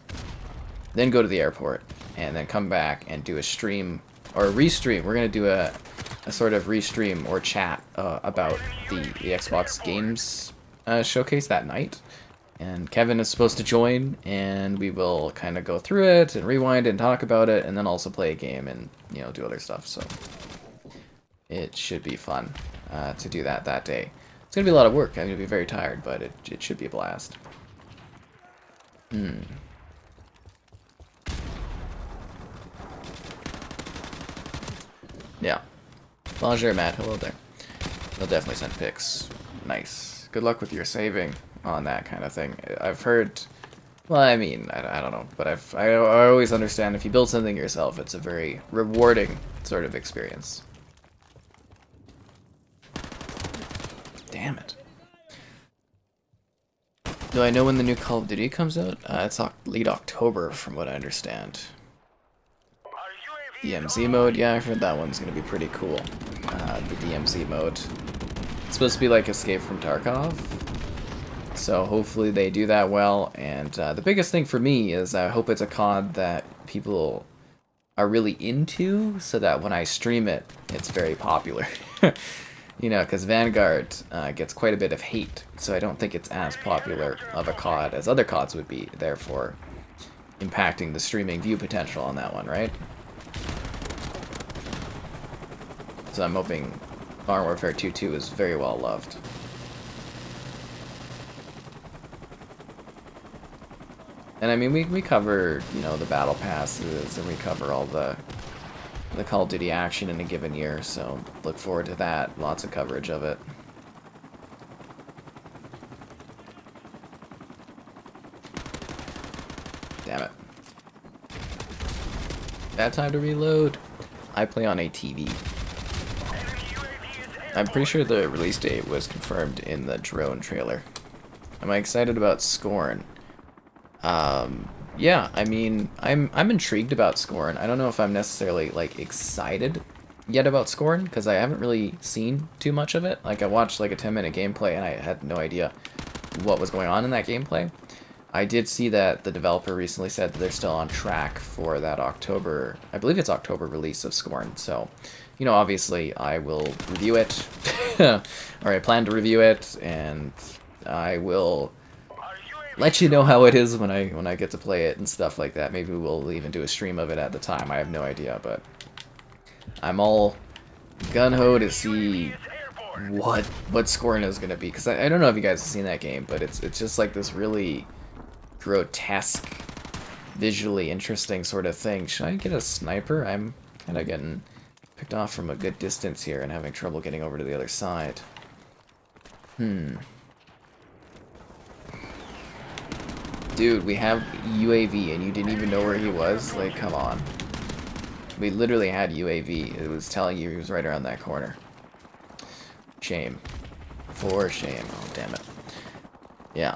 Then go to the airport. And then come back and do a stream or a restream. We're going to do a sort of restream or chat about the Xbox games showcase that night. And Kevin is supposed to join, and we will kind of go through it and rewind and talk about it, and then also play a game and, do other stuff. So it should be fun to do that day. It's going to be a lot of work. I'm going to be very tired, but it should be a blast. Yeah. Bonjour, Matt. Hello there. They'll definitely send pics. Nice. Good luck with your saving on that kind of thing. I've heard... Well, I mean, I don't know. But I always understand if you build something yourself, it's a very rewarding sort of experience. Damn it. Do I know when the new Call of Duty comes out? It's late October, from what I understand. DMZ mode, yeah, I've heard that one's gonna be pretty cool. The DMZ mode. It's supposed to be like Escape from Tarkov. So hopefully they do that well. And the biggest thing for me is I hope it's a COD that people are really into, so that when I stream it, it's very popular. Because Vanguard gets quite a bit of hate, so I don't think it's as popular of a COD as other CODs would be, therefore impacting the streaming view potential on that one, right? So I'm hoping Modern Warfare 2 is very well loved. And I mean, we cover, the battle passes, and we cover all the Call of Duty action in a given year, so look forward to that. Lots of coverage of it. Damn it. Bad time to reload. I play on a TV. I'm pretty sure the release date was confirmed in the drone trailer. Am I excited about Scorn? Yeah, I mean, I'm intrigued about Scorn. I don't know if I'm necessarily, like, excited yet about Scorn, because I haven't really seen too much of it. Like, I watched, like, a 10-minute gameplay, and I had no idea what was going on in that gameplay. I did see that the developer recently said that they're still on track for that October, I believe it's October release of Scorn, so... obviously I will review it, or I plan to review it, and I will let you know how it is when I get to play it and stuff like that. Maybe we'll even do a stream of it at the time. I have no idea, but I'm all gun-ho to see what Scorn is going to be, because I don't know if you guys have seen that game, but it's just like this really grotesque, visually interesting sort of thing. Should I get a sniper? I'm kind of getting picked off from a good distance here and having trouble getting over to the other side. Dude, we have UAV and you didn't even know where he was? Like, come on. We literally had UAV. It was telling you he was right around that corner. Shame. For shame. Oh, damn it. Yeah.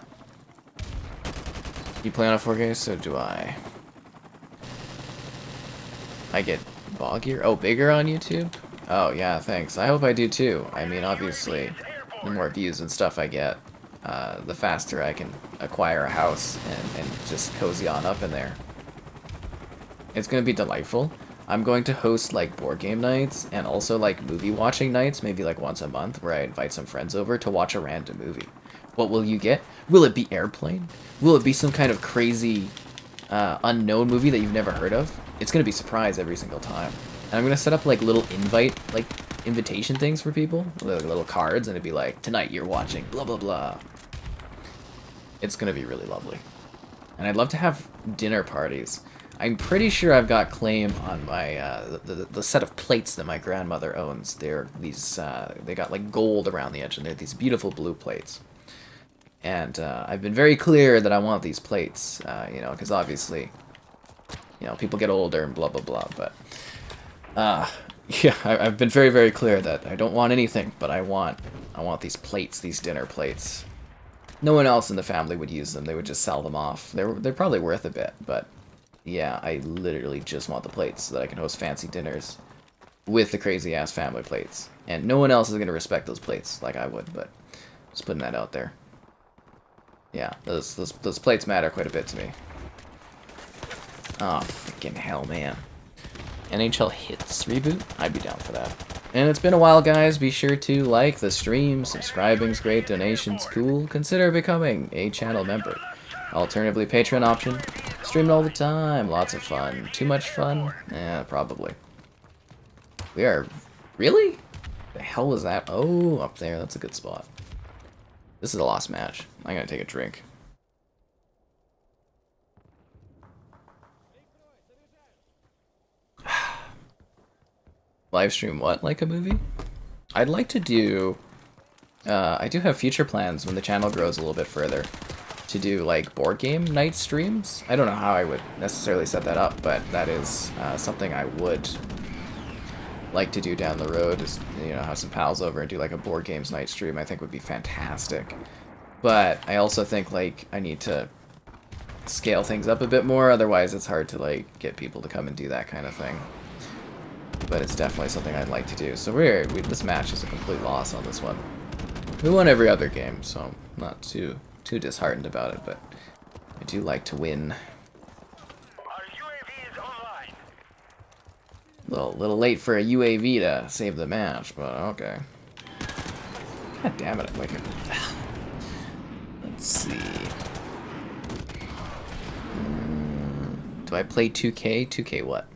You play on a 4K? So do I. I get boggier? Oh, bigger on YouTube? Oh, yeah, thanks. I hope I do too. I mean, obviously, the more views and stuff I get, the faster I can acquire a house and just cozy on up in there. It's going to be delightful. I'm going to host, like, board game nights and also, like, movie watching nights, maybe, like, once a month, where I invite some friends over to watch a random movie. What will you get? Will it be Airplane? Will it be some kind of crazy, unknown movie that you've never heard of? It's going to be a surprise every single time. And I'm going to set up, like, little invitation things for people. Like, little cards, and it'd be like, tonight you're watching blah, blah, blah. It's going to be really lovely. And I'd love to have dinner parties. I'm pretty sure I've got claim on my the set of plates that my grandmother owns. They're these they got like gold around the edge, and they're these beautiful blue plates. And I've been very clear that I want these plates, you know, because obviously, you know, people get older and blah blah blah. But yeah, I've been very very clear that I don't want anything, but I want these plates, these dinner plates. No one else in the family would use them. They would just sell them off. They're probably worth a bit, but yeah, I literally just want the plates so that I can host fancy dinners with the crazy ass family plates. And no one else is gonna respect those plates like I would, but just putting that out there. Yeah, those plates matter quite a bit to me. Oh, freaking hell, man. NHL Hits reboot? I'd be down for that. And it's been a while, guys. Be sure to like the stream, subscribing's great, donations cool. Consider becoming a channel member. Alternatively, Patreon option. Streaming all the time. Lots of fun. Too much fun? Yeah, probably. We are... Really? The hell was that? Oh, up there. That's a good spot. This is a lost match. I'm gonna take a drink. Livestream what? Like a movie? I'd like to do... I do have future plans when the channel grows a little bit further to do like board game night streams. I don't know how I would necessarily set that up, but that is something I would like to do down the road, is, you know, have some pals over and do like a board games night stream. I think would be fantastic. But I also think like I need to scale things up a bit more, otherwise it's hard to like get people to come and do that kind of thing. But it's definitely something I'd like to do. So this match is a complete loss on this one. We won every other game, so I'm not too disheartened about it, but I do like to win. Little late for a UAV to save the match, but okay. God damn it, like it. Let's see. Do I play 2K? 2K what?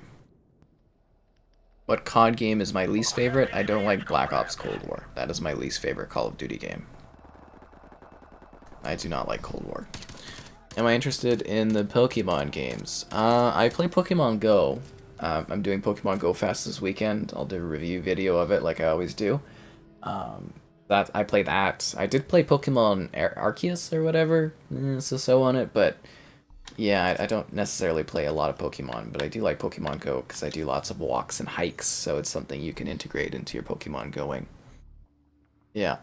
What COD game is my least favorite? I don't like Black Ops Cold War. That is my least favorite Call of Duty game. I do not like Cold War. Am I interested in the Pokemon games? I play Pokemon Go. I'm doing Pokemon Go Fest this weekend. I'll do a review video of it like I always do. I play that. I did play Pokemon Arceus or whatever, so on it, but yeah, I don't necessarily play a lot of Pokemon, but I do like Pokemon Go because I do lots of walks and hikes, so it's something you can integrate into your Pokemon going. Yeah.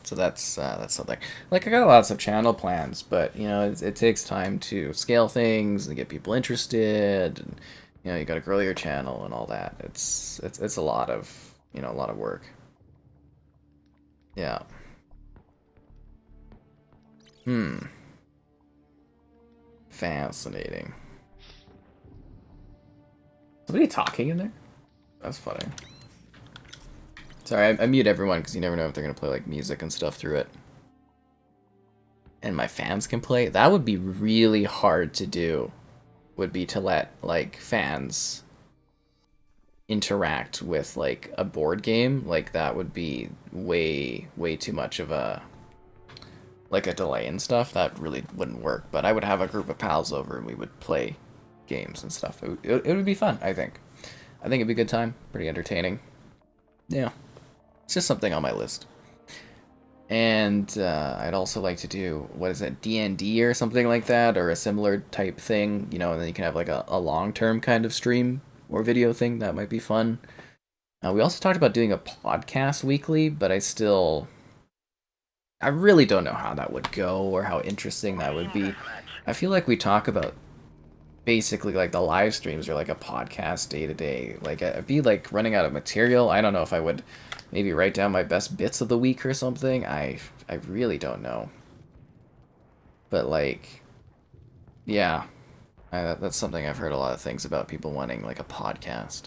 So that's something. Like, I got lots of channel plans, but, you know, it takes time to scale things and get people interested, and, you know, you gotta grow your channel and all that. It's a lot of, you know, a lot of work. Yeah. Fascinating. Somebody talking in there? That's funny. Sorry, I mute everyone because you never know if they're going to play like music and stuff through it. And my fans can play? That would be really hard to do. Would be to let like fans interact with like a board game. Like that would be way too much of a like a delay and stuff. That really wouldn't work. But I would have a group of pals over and we would play games and stuff. It would be fun, I think. I think it'd be a good time. Pretty entertaining. Yeah. It's just something on my list. And I'd also like to do, what is it, D&D or something like that, or a similar type thing, you know, and then you can have like a long-term kind of stream or video thing. That might be fun. We also talked about doing a podcast weekly, but I really don't know how that would go or how interesting that would be. I feel like we talk about basically like the live streams are like a podcast day to day. Like I'd be like running out of material. I don't know if I would maybe write down my best bits of the week or something. I really don't know. But like, yeah, that's something I've heard a lot of things about, people wanting like a podcast.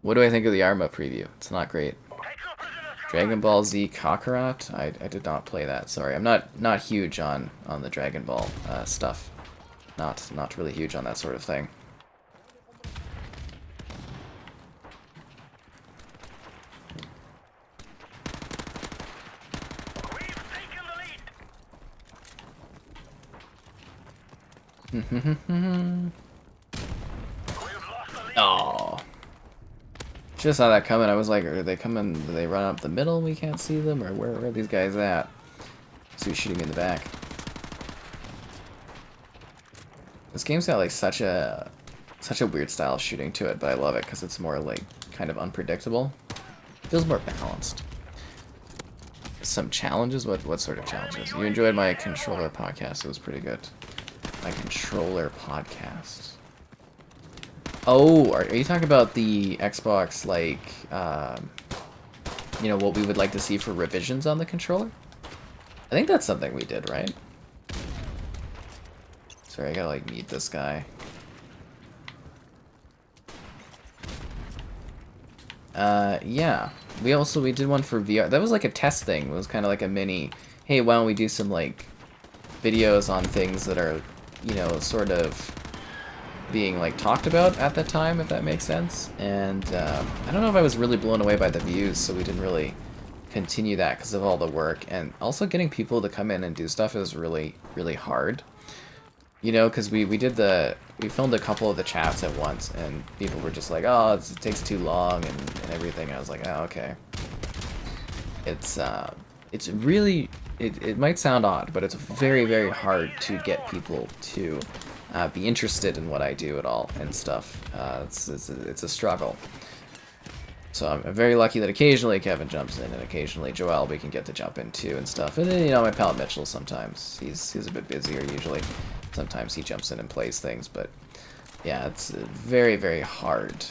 What do I think of the Arma preview? It's not great. Dragon Ball Z Kakarot? I did not play that. Sorry, I'm not huge on the Dragon Ball stuff. Not really huge on that sort of thing. Oh. Just saw that coming. I was like, are they coming? Do they run up the middle and we can't see them? Or where are these guys at? So he's shooting me in the back. This game's got like such a weird style of shooting to it, but I love it because it's more like kind of unpredictable. Feels more balanced. Some challenges? What sort of challenges? You enjoyed my controller podcast. It was pretty good. My controller podcast. Oh, are you talking about the Xbox, like, you know, what we would like to see for revisions on the controller? I think that's something we did, right? Sorry, I gotta, like, meet this guy. Yeah. We did one for VR. That was like a test thing. It was kind of like a mini, hey, why don't we do some, like, videos on things that are, you know, sort of being like talked about at the time, if that makes sense. And I don't know if I was really blown away by the views, so we didn't really continue that because of all the work. And also getting people to come in and do stuff is really, really hard. You know, because we filmed a couple of the chats at once, and people were just like, oh, it takes too long and everything. And I was like, oh, okay. It's really, it might sound odd, but it's very, very hard to get people to be interested in what I do at all and stuff. It's a struggle. So I'm very lucky that occasionally Kevin jumps in, and occasionally Joel we can get to jump in too and stuff. And then, you know, my pal Mitchell sometimes. He's a bit busier usually. Sometimes he jumps in and plays things, but yeah, it's very, very hard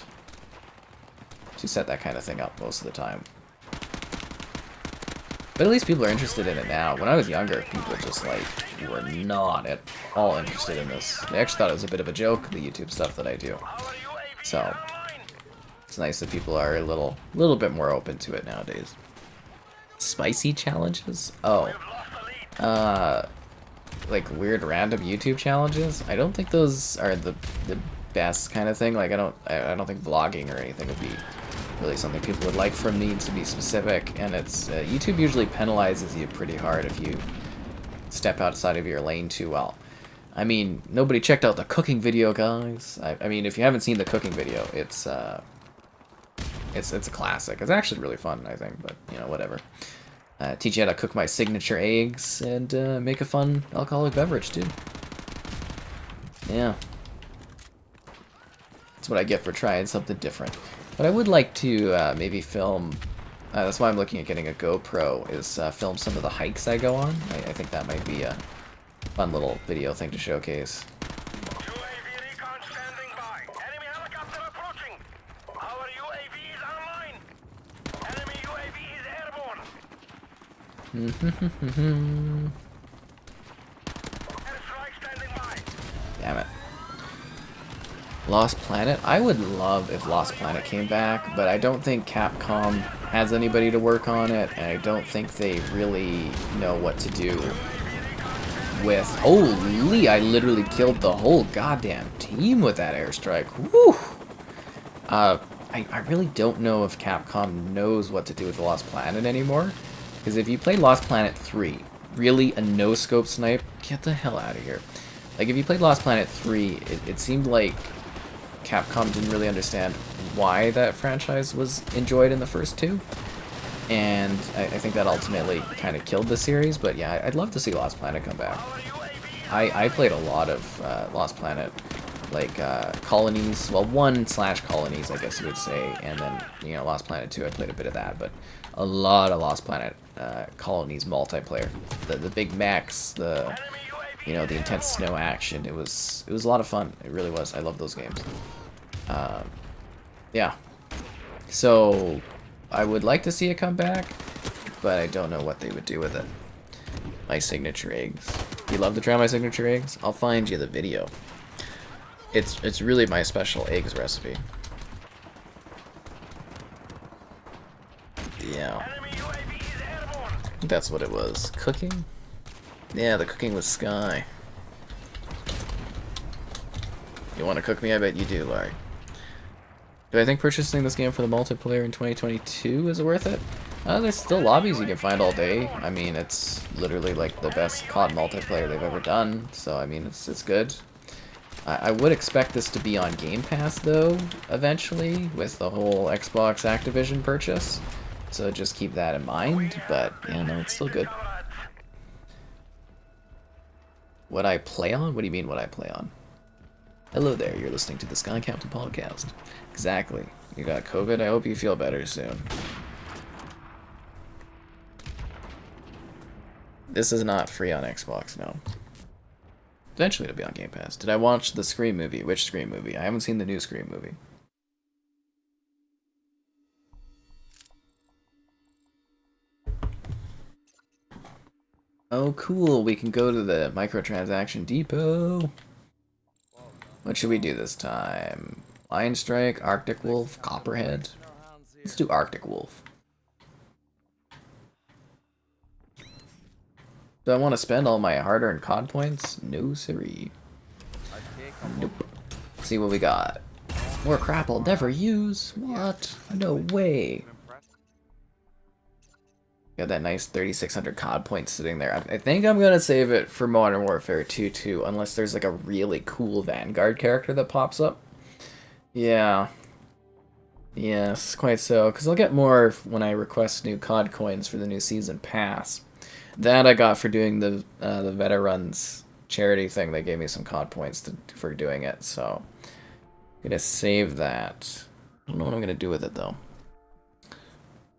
to set that kind of thing up most of the time. But at least people are interested in it now. When I was younger, people just, like, were not at all interested in this. They actually thought it was a bit of a joke, the YouTube stuff that I do. So, it's nice that people are a little bit more open to it nowadays. Spicy challenges? Oh. Like, weird random YouTube challenges? I don't think those are the best kind of thing. Like, I don't think vlogging or anything would be really something people would like from me, to be specific. And it's YouTube usually penalizes you pretty hard if you step outside of your lane too well. I mean, nobody checked out the cooking video, guys. I mean, if you haven't seen the cooking video, it's a classic. It's actually really fun, I think, but you know, whatever. Teach you how to cook my signature eggs and make a fun alcoholic beverage too. Yeah. That's what I get for trying something different. But I would like to maybe film, that's why I'm looking at getting a GoPro, is film some of the hikes I go on. I think that might be a fun little video thing to showcase. Damn it. Lost Planet? I would love if Lost Planet came back, but I don't think Capcom has anybody to work on it, and I don't think they really know what to do with... Holy, I literally killed the whole goddamn team with that airstrike. Woo! I really don't know if Capcom knows what to do with the Lost Planet anymore. Because if you played Lost Planet 3, really a no-scope snipe, get the hell out of here. Like, if you played Lost Planet 3, it seemed like Capcom didn't really understand why that franchise was enjoyed in the first two. And I think that ultimately kind of killed the series, but yeah, I'd love to see Lost Planet come back. I played a lot of Lost Planet, like Colonies, well, 1/Colonies, I guess you would say, and then, you know, Lost Planet 2, I played a bit of that, but a lot of Lost Planet Colonies multiplayer. The big mechs, the, you know, the intense snow action, it was a lot of fun. It really was. I love those games. Yeah. So, I would like to see it come back, but I don't know what they would do with it. My signature eggs. You love to try my signature eggs? I'll find you the video. It's really my special eggs recipe. Yeah. That's what it was. Cooking? Yeah, the cooking with Sky. You want to cook me? I bet you do, Larry. Do I think purchasing this game for the multiplayer in 2022 is worth it? There's still lobbies you can find all day. I mean, it's literally like the best COD multiplayer they've ever done. So, I mean, it's good. I would expect this to be on Game Pass, though, eventually, with the whole Xbox Activision purchase. So just keep that in mind, but, yeah, no, it's still good. What I play on? What do you mean, what I play on? Hello there, you're listening to the Sky Captain Podcast. Exactly. You got COVID, I hope you feel better soon. This is not free on Xbox, no. Eventually it'll be on Game Pass. Did I watch the Scream movie? Which Scream movie? I haven't seen the new Scream movie. Oh, cool. We can go to the microtransaction depot. What should we do this time? Lion Strike, Arctic Wolf, Copperhead. Let's do Arctic Wolf. Do I want to spend all my hard-earned COD points? No, siree. Nope. Let's see what we got. More crap I'll never use. What? No way. Got that nice 3,600 COD points sitting there. I think I'm going to save it for Modern Warfare 2 too, unless there's like a really cool Vanguard character that pops up. Yeah. Yes, quite so. Because I'll get more when I request new COD coins for the new season pass. That I got for doing the Veterans charity thing. They gave me some COD points for doing it, so I'm going to save that. I don't know what I'm going to do with it, though.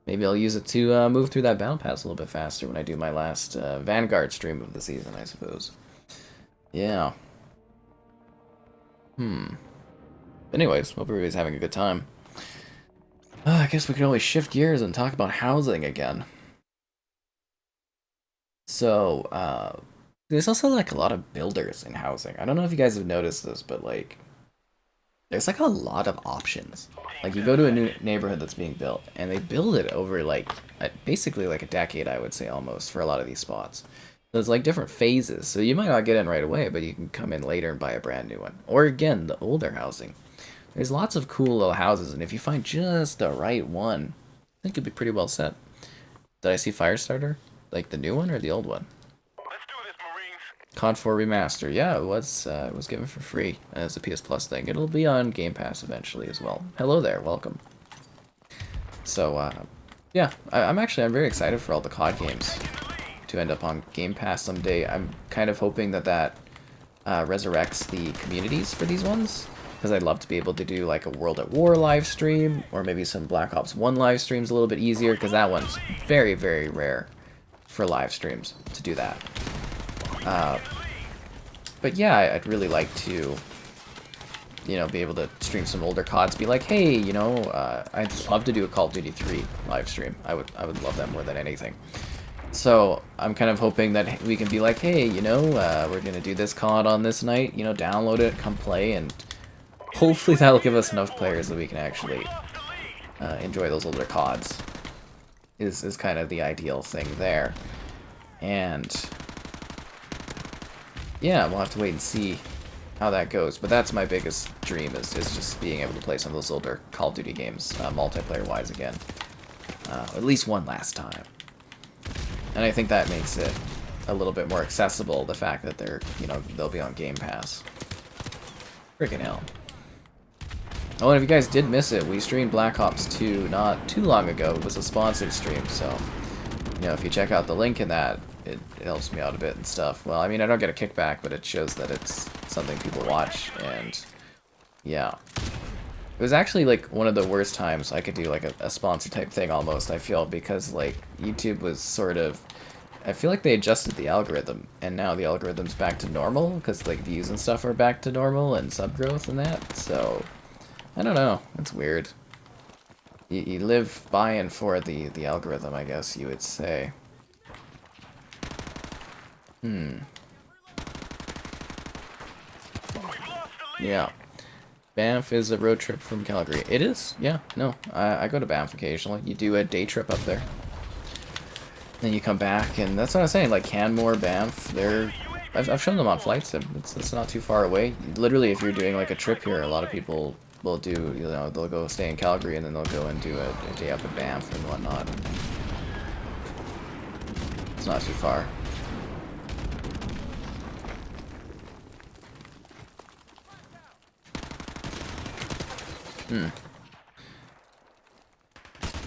Maybe I'll use it to move through that battle pass a little bit faster when I do my last Vanguard stream of the season, I suppose. Yeah. Anyways, hope everybody's having a good time. I guess we can always shift gears and talk about housing again. So, there's also like a lot of builders in housing. I don't know if you guys have noticed this, but like, there's like a lot of options. Like you go to a new neighborhood that's being built, and they build it over like basically like a decade, I would say, almost, for a lot of these spots. So it's like different phases. So you might not get in right away, but you can come in later and buy a brand new one. Or again, the older housing. There's lots of cool little houses, and if you find just the right one, I think you'll be pretty well set. Did I see Firestarter? Like the new one or the old one? Let's do this, Marines. COD 4 Remastered. Yeah, it was given for free as a PS Plus thing. It'll be on Game Pass eventually as well. Hello there, welcome. So, yeah, I'm very excited for all the COD games to end up on Game Pass someday. I'm kind of hoping that resurrects the communities for these ones, because I'd love to be able to do like a World at War live stream, or maybe some Black Ops 1 live streams a little bit easier, because that one's very, very rare for live streams to do that. But yeah, I'd really like to, you know, be able to stream some older CODs, be like, hey, you know, I'd love to do a Call of Duty 3 live stream. I would love that more than anything. So I'm kind of hoping that we can be like, hey, you know, we're gonna do this COD on this night, you know, download it, come play, and hopefully that'll give us enough players that we can actually enjoy those older CODs. Is kind of the ideal thing there. And yeah, we'll have to wait and see how that goes. But that's my biggest dream, is just being able to play some of those older Call of Duty games, multiplayer-wise again. At least one last time. And I think that makes it a little bit more accessible, the fact that they'll be on Game Pass. Freaking hell. Oh, and if you guys did miss it, we streamed Black Ops 2 not too long ago. It was a sponsored stream, so, you know, if you check out the link in that, it helps me out a bit and stuff. Well, I mean, I don't get a kickback, but it shows that it's something people watch, and yeah. It was actually, like, one of the worst times I could do, like, a sponsor type thing, almost, I feel, because, like, YouTube was sort of... I feel like they adjusted the algorithm, and now the algorithm's back to normal, because, like, views and stuff are back to normal, and sub growth and that, so... I don't know. It's weird. You live by and for the algorithm, I guess you would say. Yeah. Banff is a road trip from Calgary. It is? Yeah. No. I go to Banff occasionally. You do a day trip up there. Then you come back, and that's what I'm saying. Like, Canmore, Banff, I've shown them on flights. It's not too far away. Literally, if you're doing, like, a trip here, a lot of people... will do, you know, they'll go stay in Calgary and then they'll go and do a day up in Banff and whatnot. It's not too far.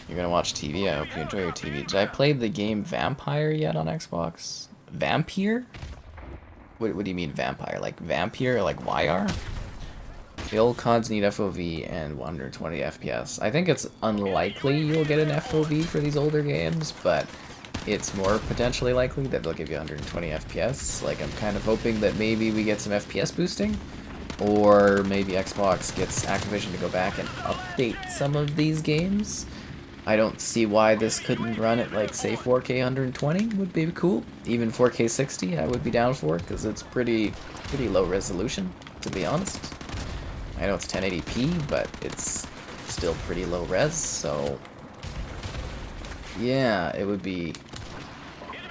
You're gonna watch TV. I hope you enjoy your TV. Did I play the game Vampire yet on Xbox? Vampire? What do you mean vampire? Like vampire? Like YR? The old CODs need FOV and 120 FPS. I think it's unlikely you'll get an FOV for these older games, but it's more potentially likely that they'll give you 120 FPS. Like, I'm kind of hoping that maybe we get some FPS boosting, or maybe Xbox gets Activision to go back and update some of these games. I don't see why this couldn't run at, like, say 4K 120 would be cool. Even 4K 60 I would be down for, because it's pretty low resolution, to be honest. I know it's 1080p, but it's still pretty low res, so yeah, it'd be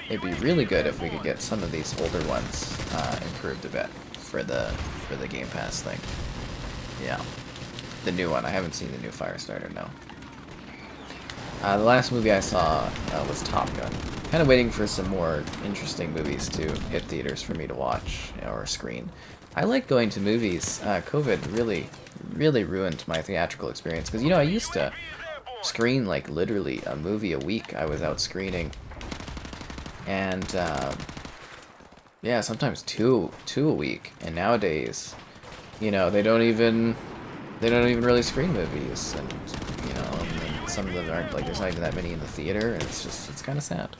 really good if we could get some of these older ones improved a bit for the Game Pass thing. Yeah, the new one. I haven't seen the new Firestarter, no. The last movie I saw was Top Gun. Kind of waiting for some more interesting movies to hit theaters for me to watch or screen. I like going to movies. COVID really ruined my theatrical experience, because, you know, I used to screen, like, literally a movie a week. I was out screening, and yeah, sometimes two a week. And nowadays, you know, they don't even really screen movies, and you know, and some of them aren't, like, there's not even that many in the theater, and it's kind of sad.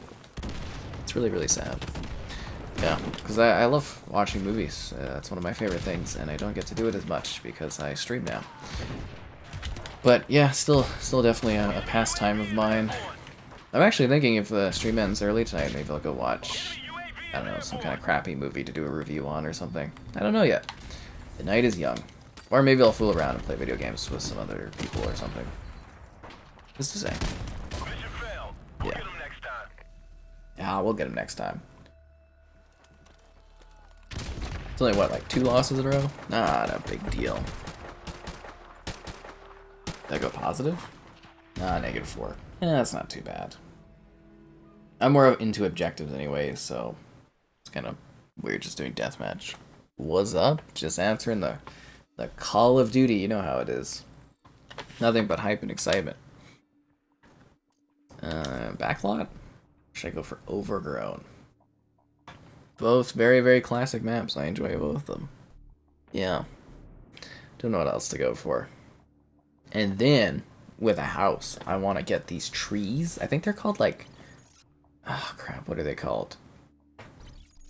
It's really sad. Yeah, because I love watching movies. That's one of my favorite things, and I don't get to do it as much because I stream now. But yeah, still definitely a pastime of mine. I'm actually thinking if the stream ends early tonight, maybe I'll go watch, I don't know, some kind of crappy movie to do a review on or something. I don't know yet. The night is young. Or maybe I'll fool around and play video games with some other people or something. Just to say. Yeah. Yeah, we'll get him next time. It's only, what, like 2 losses in a row? Not a big deal. Did I go positive? Nah, -4. Yeah, that's not too bad. I'm more into objectives anyway, so it's kind of weird just doing deathmatch. What's up? Just answering the Call of Duty. You know how it is. Nothing but hype and excitement. Backlot? Should I go for Overgrown? Both very classic maps. I enjoy both of them. Yeah. Don't know what else to go for. And then, with a house, I want to get these trees. I think they're called, like... Oh, crap. What are they called?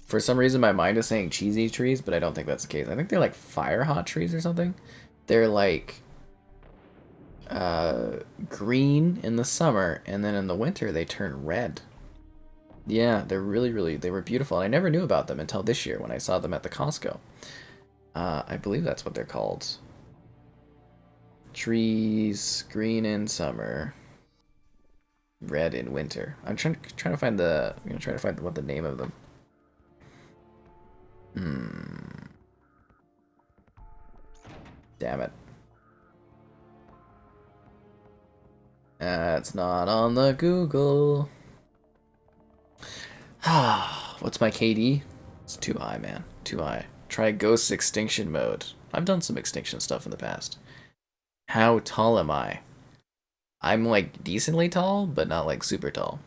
For some reason, my mind is saying cheesy trees, but I don't think that's the case. I think they're, like, fire hot trees or something. They're, like... green in the summer, and then in the winter, they turn red. Yeah, they're really, they were beautiful. And I never knew about them until this year when I saw them at the Costco. I believe that's what they're called. Trees, green in summer, red in winter. I'm trying to find the, I'm gonna try to find what the name of them. Damn it. It's not on the Google. What's my KD? It's too high, man. Too high. Try Ghost Extinction mode. I've done some extinction stuff in the past. How tall am I? I'm, like, decently tall, but not, like, super tall.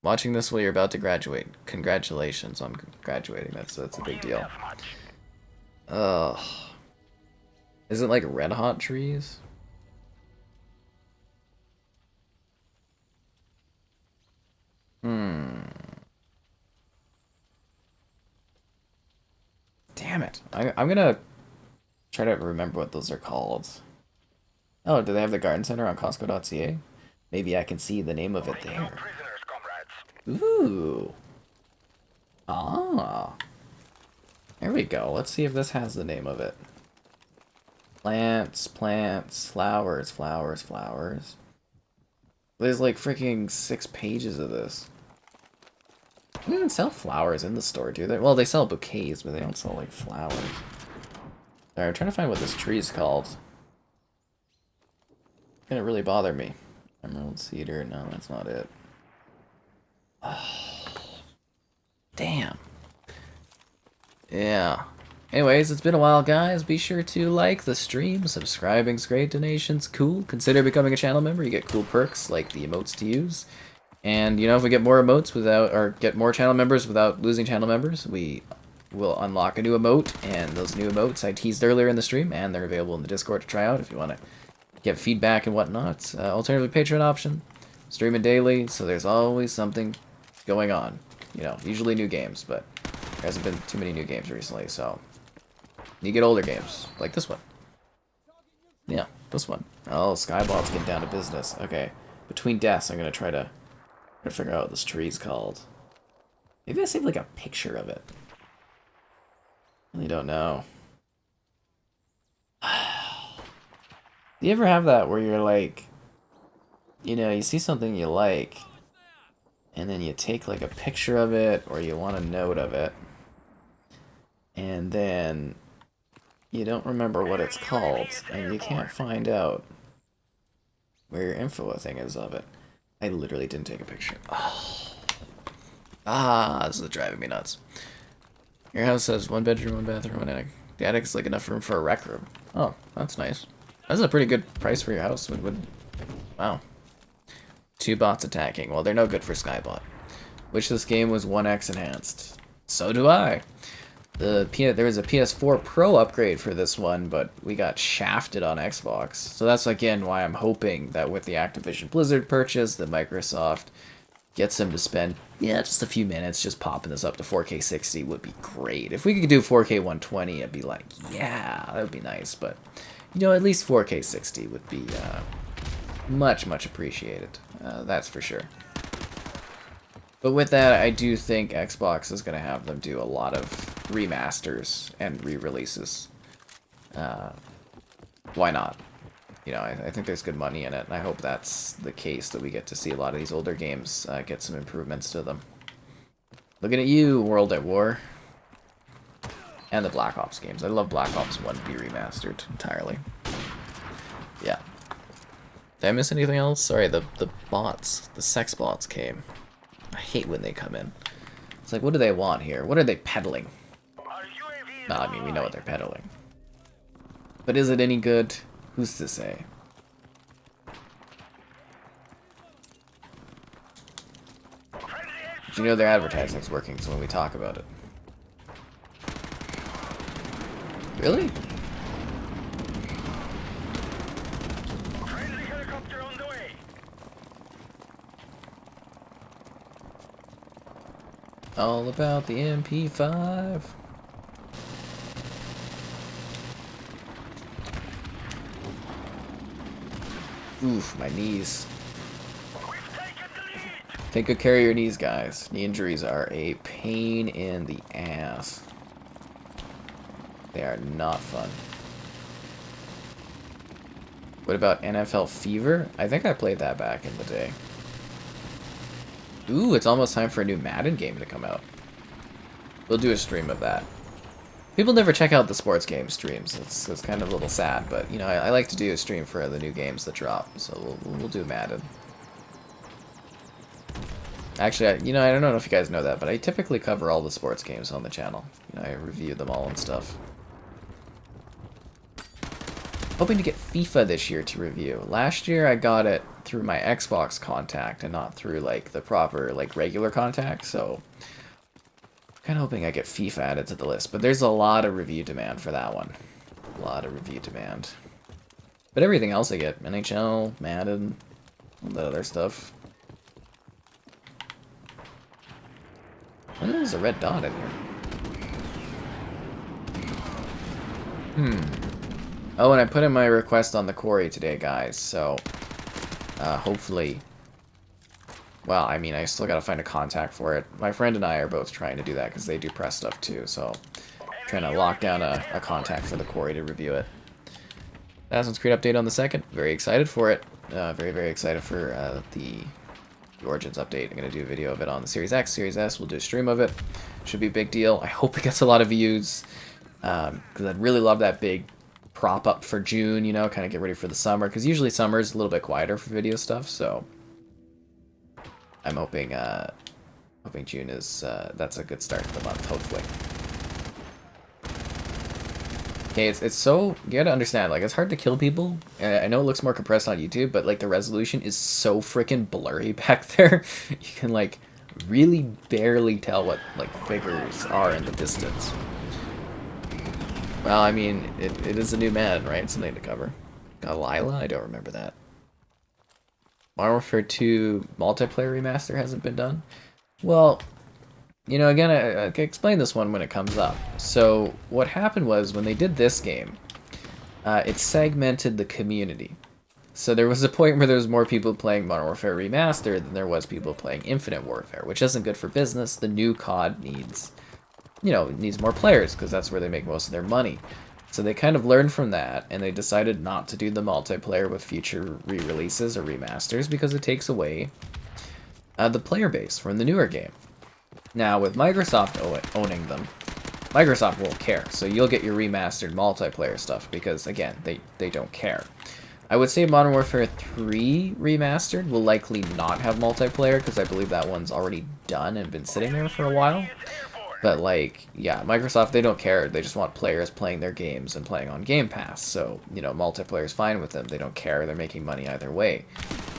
Watching this while you're about to graduate. Congratulations on graduating. That's a big deal. Ugh. Is it, like, red hot trees? Damn it. I'm gonna try to remember what those are called. Oh, do they have the garden center on Costco.ca? Maybe I can see the name of it there. Ooh. Ah. There we go. Let's see if this has the name of it. Plants, flowers. There's like freaking 6 pages of this. They don't even sell flowers in the store, do they? Well, they sell bouquets, but they don't sell, like, flowers. Alright, I'm trying to find what this tree is called. It's gonna really bother me. Emerald cedar. No, that's not it. Oh. Damn. Yeah. Anyways, it's been a while, guys. Be sure to like the stream. Subscribing's great. Donations, cool. Consider becoming a channel member. You get cool perks like the emotes to use. And, you know, if we get more emotes without, or get more channel members without losing channel members, we will unlock a new emote. And those new emotes I teased earlier in the stream, and they're available in the Discord to try out if you want to get feedback and whatnot. Alternative Patreon option. Streaming daily, so there's always something going on. You know, usually new games, but there hasn't been too many new games recently, so you get older games, like this one. Yeah, this one. Oh, Skybot's getting down to business. Okay, between deaths, I'm gonna try to figure out what this tree's called. Maybe I saved like a picture of it. I really don't know. Do you ever have that where you're like, you know, you see something you like, and then you take like a picture of it, or you want a note of it, and then you don't remember what it's called, and you can't find out where your info thing is of it. I literally didn't take a picture. Oh. Ah, this is driving me nuts. Your house has 1 bedroom, 1 bathroom, 1 attic. The attic is like enough room for a rec room. Oh, that's nice. That's a pretty good price for your house. Wow. 2 bots attacking. Well, they're no good for Skybot. Wish this game was 1x enhanced. So do I. There was a PS4 Pro upgrade for this one, but we got shafted on Xbox. So that's again why I'm hoping that with the Activision Blizzard purchase, that Microsoft gets them to spend, just a few minutes just popping this up to 4K 60 would be great. If we could do 4K 120, I'd be like, yeah, that would be nice. But, you know, at least 4K 60 would be much, much appreciated. That's for sure. But with that, I do think Xbox is going to have them do a lot of remasters and re-releases. Why not? You know, I think there's good money in it, and I hope that's the case, that we get to see a lot of these older games get some improvements to them. Looking at you, World at War. And the Black Ops games. I love Black Ops 1 to be remastered entirely. Yeah. Did I miss anything else? Sorry, the bots, the sex bots came. I hate when they come in. It's like, what do they want here? What are they peddling? No, I mean, we know what they're peddling. But is it any good? Who's to say? But you know their advertising's working, so when we talk about it. Really? All about the MP5. Oof, my knees. Take good care of your knees, guys. Knee injuries are a pain in the ass. They are not fun. What about NFL Fever? I think I played that back in the day. Ooh, it's almost time for a new Madden game to come out. We'll do a stream of that. People never check out the sports game streams. It's kind of a little sad, but you know, I like to do a stream for the new games that drop, so we'll do Madden. Actually, I don't know if you guys know that, but I typically cover all the sports games on the channel. You know, I review them all and stuff. Hoping to get FIFA this year to review. Last year I got it through my Xbox contact and not through like the proper like regular contact, so kind of hoping I get FIFA added to the list. But there's a lot of review demand for that one. A lot of review demand. But everything else I get, NHL, Madden, all the other stuff. Oh, there's a red dot in here. Oh, and I put in my request on the quarry today, guys, so hopefully, well, I mean, I still gotta find a contact for it. My friend and I are both trying to do that because they do press stuff too, so I'm trying to lock down a contact for the quarry to review it. Assassin's Creed update on the 2nd. Very excited for it. Very, very excited for the Origins update. I'm going to do a video of it on the Series X, Series S. We'll do a stream of it. Should be a big deal. I hope it gets a lot of views because I'd really love that big prop up for June, you know, kind of get ready for the summer, because usually summer is a little bit quieter for video stuff, so I'm hoping June is that's a good start to the month, hopefully. Okay, it's so you gotta understand, like it's hard to kill people. I know it looks more compressed on YouTube, but like the resolution is so freaking blurry back there. You can like really barely tell what like figures are in the distance. Well, I mean, it is a new man, right? Something to cover. Got Lila? I don't remember that. Modern Warfare 2 multiplayer remaster hasn't been done. Well, you know, again, I can explain this one when it comes up. So, what happened was, when they did this game, it segmented the community. So there was a point where there was more people playing Modern Warfare Remastered than there was people playing Infinite Warfare, which isn't good for business. The new COD needs, you know, needs more players, because that's where they make most of their money. So they kind of learned from that, and they decided not to do the multiplayer with future re-releases or remasters, because it takes away the player base from the newer game. Now, with Microsoft owning them, Microsoft won't care, so you'll get your remastered multiplayer stuff, because, again, they don't care. I would say Modern Warfare 3 Remastered will likely not have multiplayer, because I believe that one's already done and been sitting there for a while. But, like, yeah, Microsoft, they don't care. They just want players playing their games and playing on Game Pass. So, you know, multiplayer's fine with them. They don't care. They're making money either way.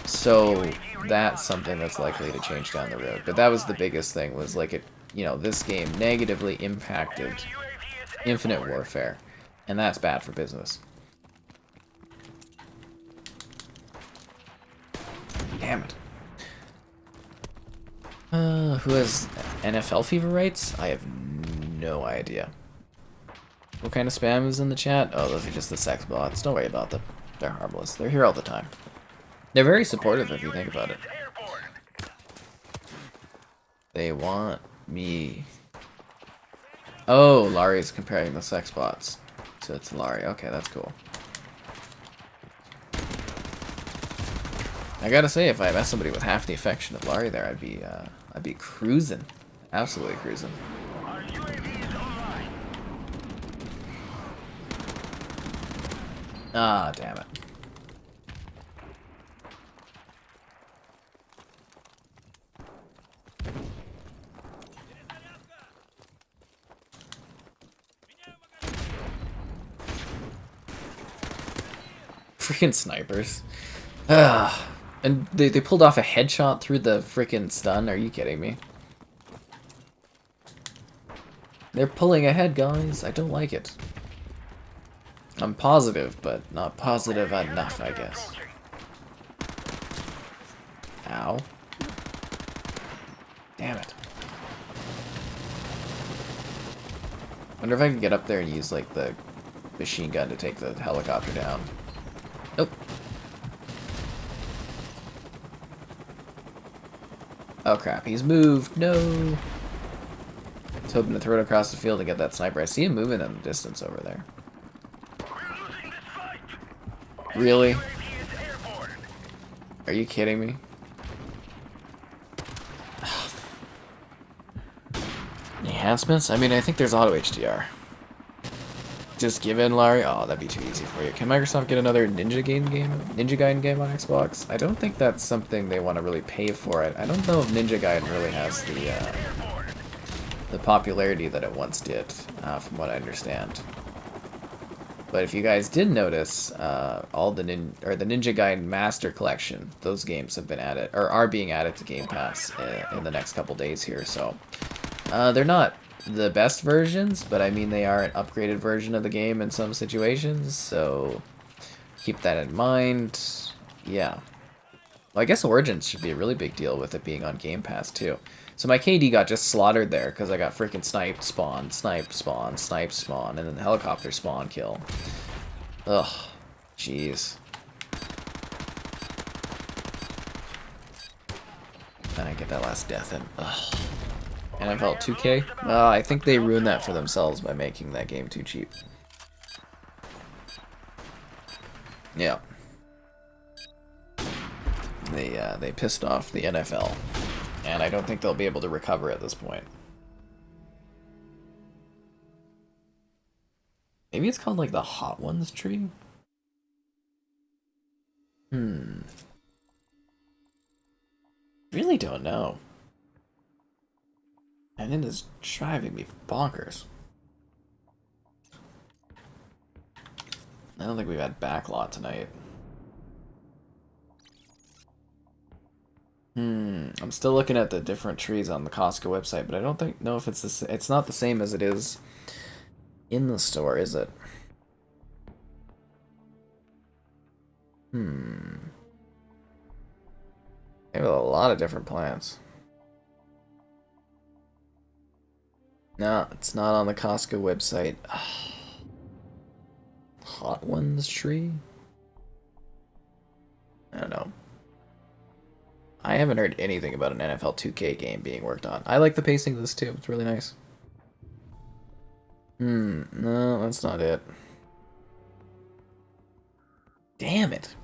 So, that's something that's likely to change down the road. But that was the biggest thing, was, like, it, you know, this game negatively impacted Infinite Warfare. And that's bad for business. Damn it. Who has NFL fever rights? I have no idea. What kind of spam is in the chat? Oh, those are just the sex bots. Don't worry about them. They're harmless. They're here all the time. They're very supportive if you think about it. They want me. Oh, Larry's comparing the sex bots. So it's Larry. Okay, that's cool. I gotta say, if I met somebody with half the affection of Larry there, I'd be cruising. Absolutely cruising. Ah, damn it. Freaking snipers. Ah. And they pulled off a headshot through the freaking stun. Are you kidding me? They're pulling ahead, guys. I don't like it. I'm positive, but not positive enough, I guess. Ow. Damn it. Wonder if I can get up there and use, like, the machine gun to take the helicopter down. Nope. Oh crap, he's moved. No. I was hoping to throw it across the field and get that sniper. I see him moving in the distance over there. Really? Are you kidding me? Enhancements? I mean, I think there's auto HDR. Just give in, Larry. Oh, that'd be too easy for you. Can Microsoft get another Ninja Gaiden game on Xbox? I don't think that's something they want to really pay for it. I don't know if Ninja Gaiden really has the popularity that it once did, from what I understand. But if you guys did notice, all the Ninja Gaiden Master Collection, those games have been added, or are being added to Game Pass in the next couple days here. So they're not the best versions, but I mean they are an upgraded version of the game in some situations, so keep that in mind. Yeah. Well, I guess Origins should be a really big deal with it being on Game Pass too. So my KD got just slaughtered there because I got freaking sniped, spawn, snipe, spawn, snipe, spawn, and then the helicopter spawn kill. Ugh. Jeez. And I get that last death in. Ugh. NFL 2K? I think they ruined that for themselves by making that game too cheap. Yeah. They pissed off the NFL. And I don't think they'll be able to recover at this point. Maybe it's called like the Hot Ones tree? Really don't know. And it is driving me bonkers. I don't think we've had backlot tonight. I'm still looking at the different trees on the Costco website, but I don't know if it's not the same as it is in the store, is it? They have a lot of different plants. No, it's not on the Costco website. Hot Ones tree? I don't know. I haven't heard anything about an NFL 2K game being worked on. I like the pacing of this too. It's really nice. No, that's not it. Damn it.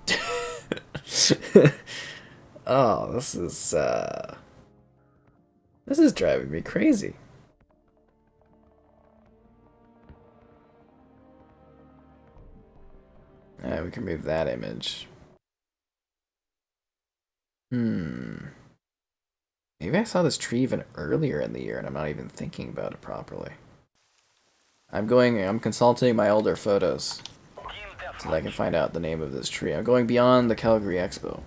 Oh, this is driving me crazy. Alright, we can move that image. Maybe I saw this tree even earlier in the year and I'm not even thinking about it properly. I'm consulting my older photos so that I can find out the name of this tree. I'm going beyond the Calgary Expo.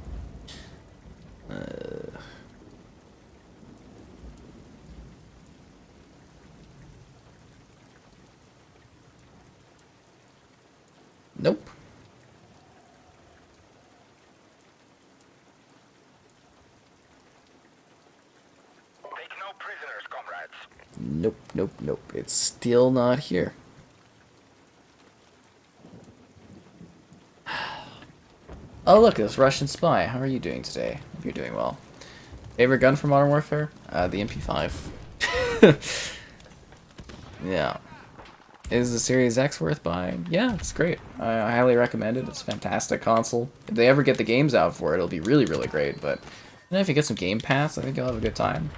Nope. Take no prisoners, comrades. Nope, nope, nope. It's still not here. Oh look, it's Russian spy. How are you doing today? Hope you're doing well. Favorite gun for Modern Warfare? The MP5. Yeah. Is the Series X worth buying? Yeah, it's great. I highly recommend it. It's a fantastic console. If they ever get the games out for it, it'll be really, really great. But if you get some Game Pass, I think you'll have a good time.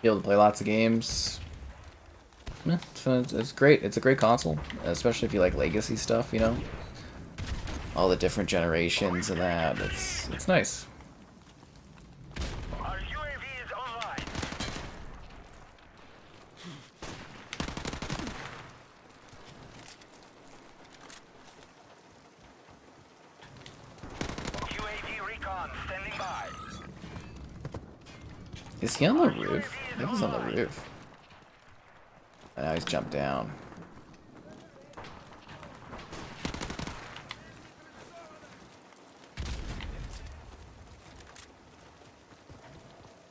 Be able to play lots of games. Yeah, it's great. It's a great console, especially if you like legacy stuff, you know? All the different generations and that. It's nice. Our UAV is online. UAV recon standing by. Is he on the roof? I think he's on the roof. And now he's jumped down.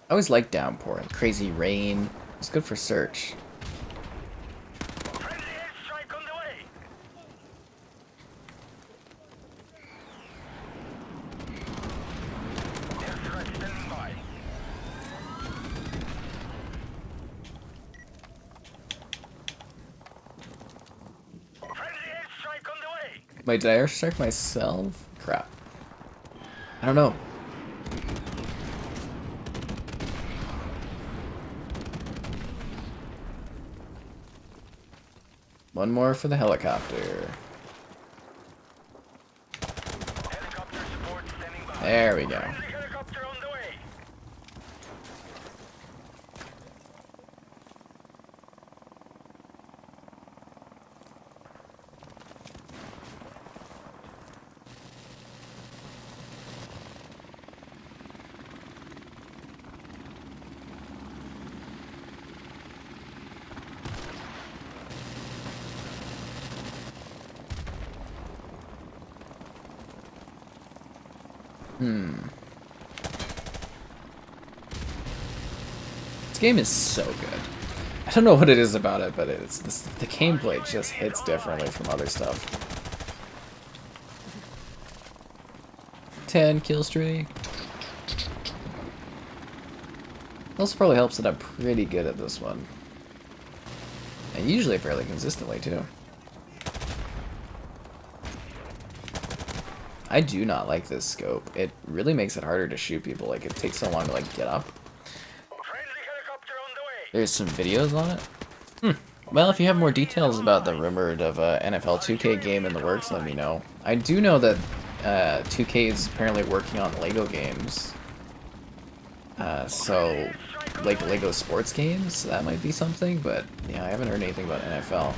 I always like downpouring. Crazy rain. It's good for search. Friendly airstrike on the way. Airstrike standing by. Friendly airstrike on the way. Wait, did I airstrike myself? Crap. I don't know. One more for the helicopter. Helicopter support standing by. There we go. Friendly helicopter on the way. This game is so good. I don't know what it is about it, but the gameplay just hits differently from other stuff. 10 kill streak. Also probably helps that I'm pretty good at this one. And usually fairly consistently too. I do not like this scope. It really makes it harder to shoot people. Like, it takes so long to like get up. Friendly helicopter on the way. There's some videos on it. Well, if you have more details about the rumored of a NFL 2K game in the works, let me know. I do know that 2K is apparently working on Lego games. So, like Lego sports games, that might be something, but yeah, I haven't heard anything about NFL.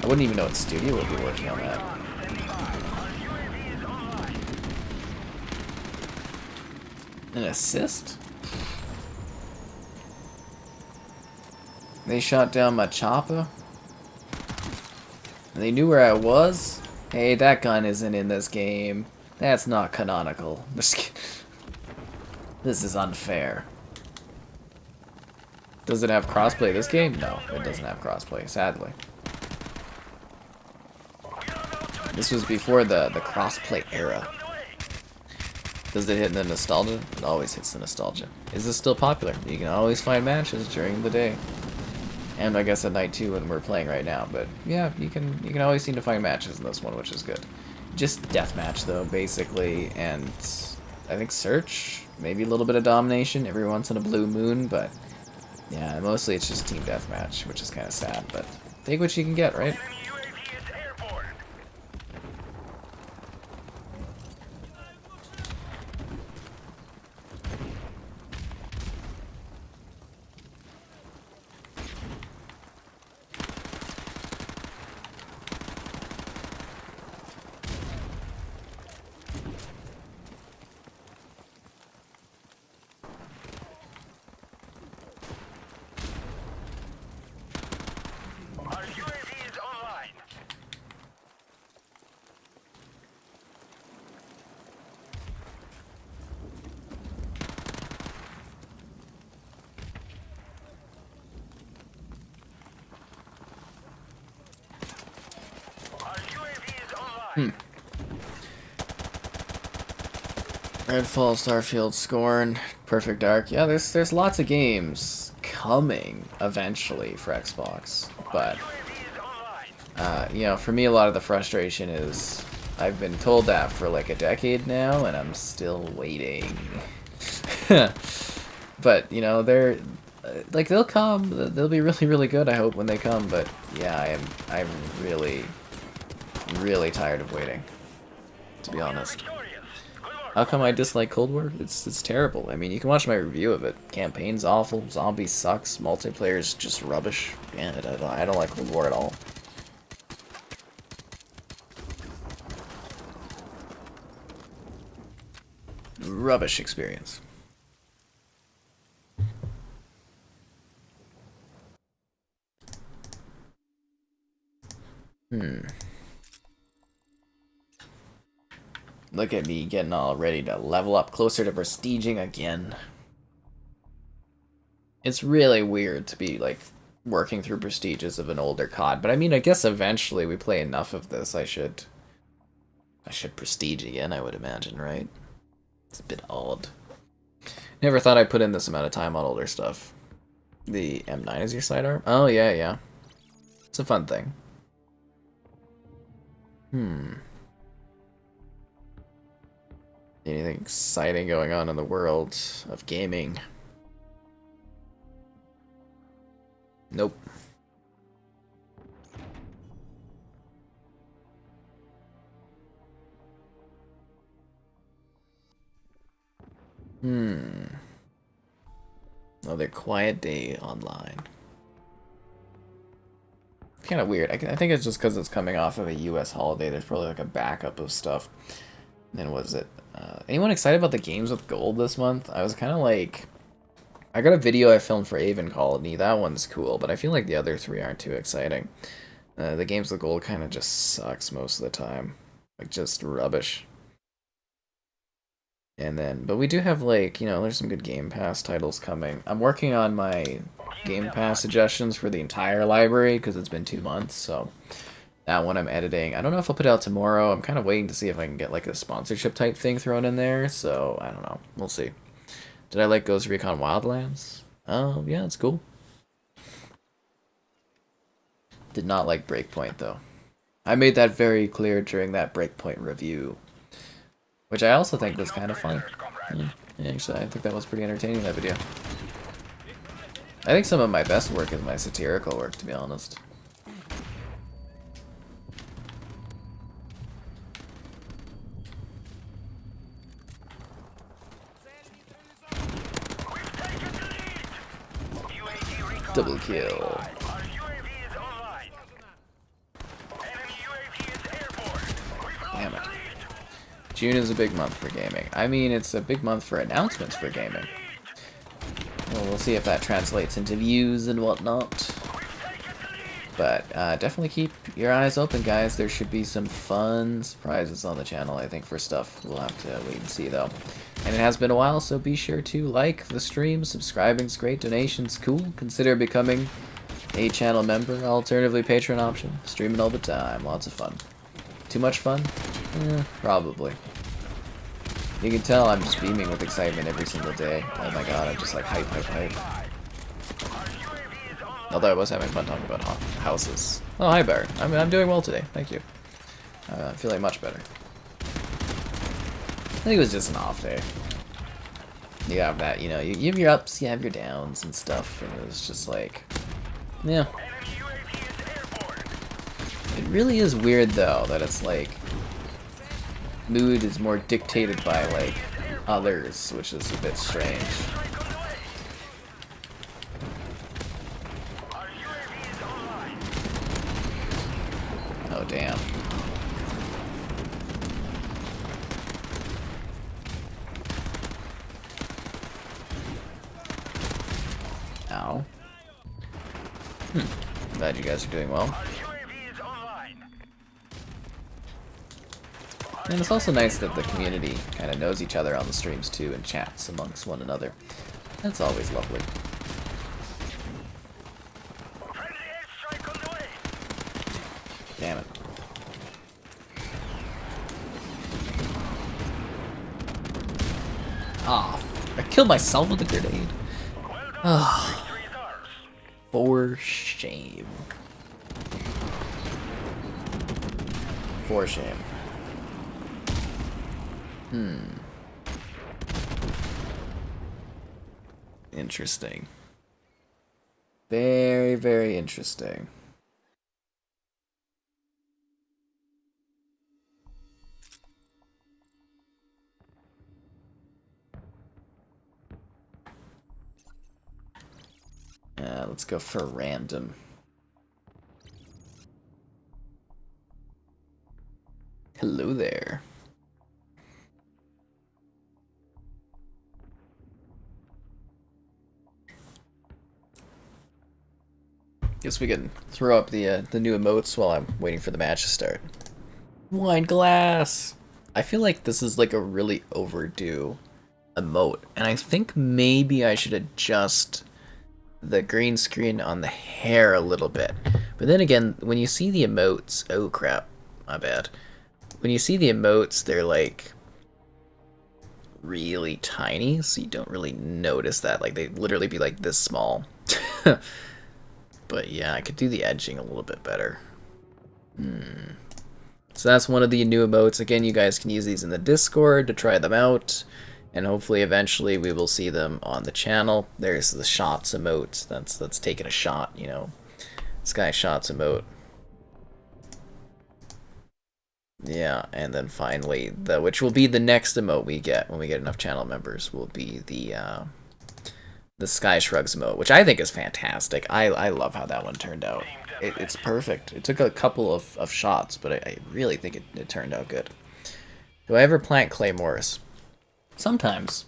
I wouldn't even know what studio would be working on that. An assist? They shot down my chopper? They knew where I was? Hey, that gun isn't in this game. That's not canonical. This is unfair. Does it have crossplay this game? No, it doesn't have crossplay, sadly. This was before the crossplay era. Does it hit the nostalgia? It always hits the nostalgia. Is this still popular? You can always find matches during the day. And I guess at night too when we're playing right now. But yeah, you can always seem to find matches in this one, which is good. Just deathmatch though, basically, and I think search, maybe a little bit of domination every once in a blue moon, but yeah, mostly it's just team deathmatch, which is kind of sad, but take what you can get, right? Redfall, Starfield, Scorn, Perfect Dark. Yeah, there's lots of games coming eventually for Xbox, but you know, for me, a lot of the frustration is I've been told that for like a decade now, and I'm still waiting. But you know, they'll come. They'll be really, really good. I hope when they come. But yeah, I'm really, really tired of waiting. To be honest. How come I dislike Cold War? It's terrible. I mean, you can watch my review of it. Campaign's awful. Zombies sucks. Multiplayer's just rubbish. Yeah, I don't like Cold War at all. Rubbish experience. Look at me getting all ready to level up closer to prestiging again. It's really weird to be, like, working through prestiges of an older COD. But I mean, I guess eventually we play enough of this, I should prestige again, I would imagine, right? It's a bit odd. Never thought I'd put in this amount of time on older stuff. The M9 is your sidearm? Oh, yeah, yeah. It's a fun thing. Anything exciting going on in the world of gaming? Nope. Another quiet day online. Kind of weird. I think it's just because it's coming off of a US holiday. There's probably like a backup of stuff. And then was it? Anyone excited about the games with gold this month? I was kind of like... I got a video I filmed for Avon Colony. That one's cool, but I feel like the other three aren't too exciting. The games with gold kind of just sucks most of the time. Like, just rubbish. And then, but we do have, like, you know, there's some good Game Pass titles coming. I'm working on my Game Pass suggestions for the entire library, because it's been 2 months, so... That one I'm editing. I don't know if I'll put it out tomorrow. I'm kind of waiting to see if I can get like a sponsorship type thing thrown in there. So, I don't know. We'll see. Did I like Ghost Recon Wildlands? Oh, yeah, it's cool. Did not like Breakpoint, though. I made that very clear during that Breakpoint review. Which I also think was kind of fun. Yeah, actually, I think that was pretty entertaining, that video. I think some of my best work is my satirical work, to be honest. Double kill. Damn it. June is a big month for gaming. I mean, it's a big month for announcements for gaming. Well, we'll see if that translates into views and whatnot. But definitely keep your eyes open, guys. There should be some fun surprises on the channel, I think, for stuff. We'll have to wait and see, though. And it has been a while, so be sure to like the stream. Subscribing's great. Donations, cool. Consider becoming a channel member. Alternatively, Patreon option. Streaming all the time. Lots of fun. Too much fun? Probably. You can tell I'm just beaming with excitement every single day. Oh my god, I'm just like hype, hype, hype. Although I was having fun talking about houses. Oh, hi, Barrett. I'm doing well today. Thank you. I'm feeling much better. I think it was just an off day. You have that, you know, you have your ups, you have your downs and stuff, and it was just like, yeah. It really is weird, though, that it's like, mood is more dictated by, like, others, which is a bit strange. Oh, damn. Ow. Glad you guys are doing well. And it's also nice that the community kind of knows each other on the streams too and chats amongst one another. That's always lovely. Damn it. Ah, I killed myself with a grenade. Ah, for shame. For shame. Interesting. Very, very interesting. Let's go for random. Hello there. Guess we can throw up the new emotes while I'm waiting for the match to start. Wine glass! I feel like this is like a really overdue emote, and I think maybe I should adjust the green screen on the hair a little bit. But then again, when you see the emotes, oh crap, my bad. When you see the emotes, they're like really tiny, so you don't really notice that. Like, they literally be like this small. But yeah, I could do the edging a little bit better. So that's one of the new emotes. Again, you guys can use these in the Discord to try them out. And hopefully eventually we will see them on the channel. There's the shots emote. That's taking a shot, you know. Sky shots emote. Yeah, and then finally, which will be the next emote we get when we get enough channel members, will be the Sky Shrugs emote, which I think is fantastic. I love how that one turned out. It's perfect. It took a couple of shots, but I really think it turned out good. Do I ever plant claymores? Sometimes.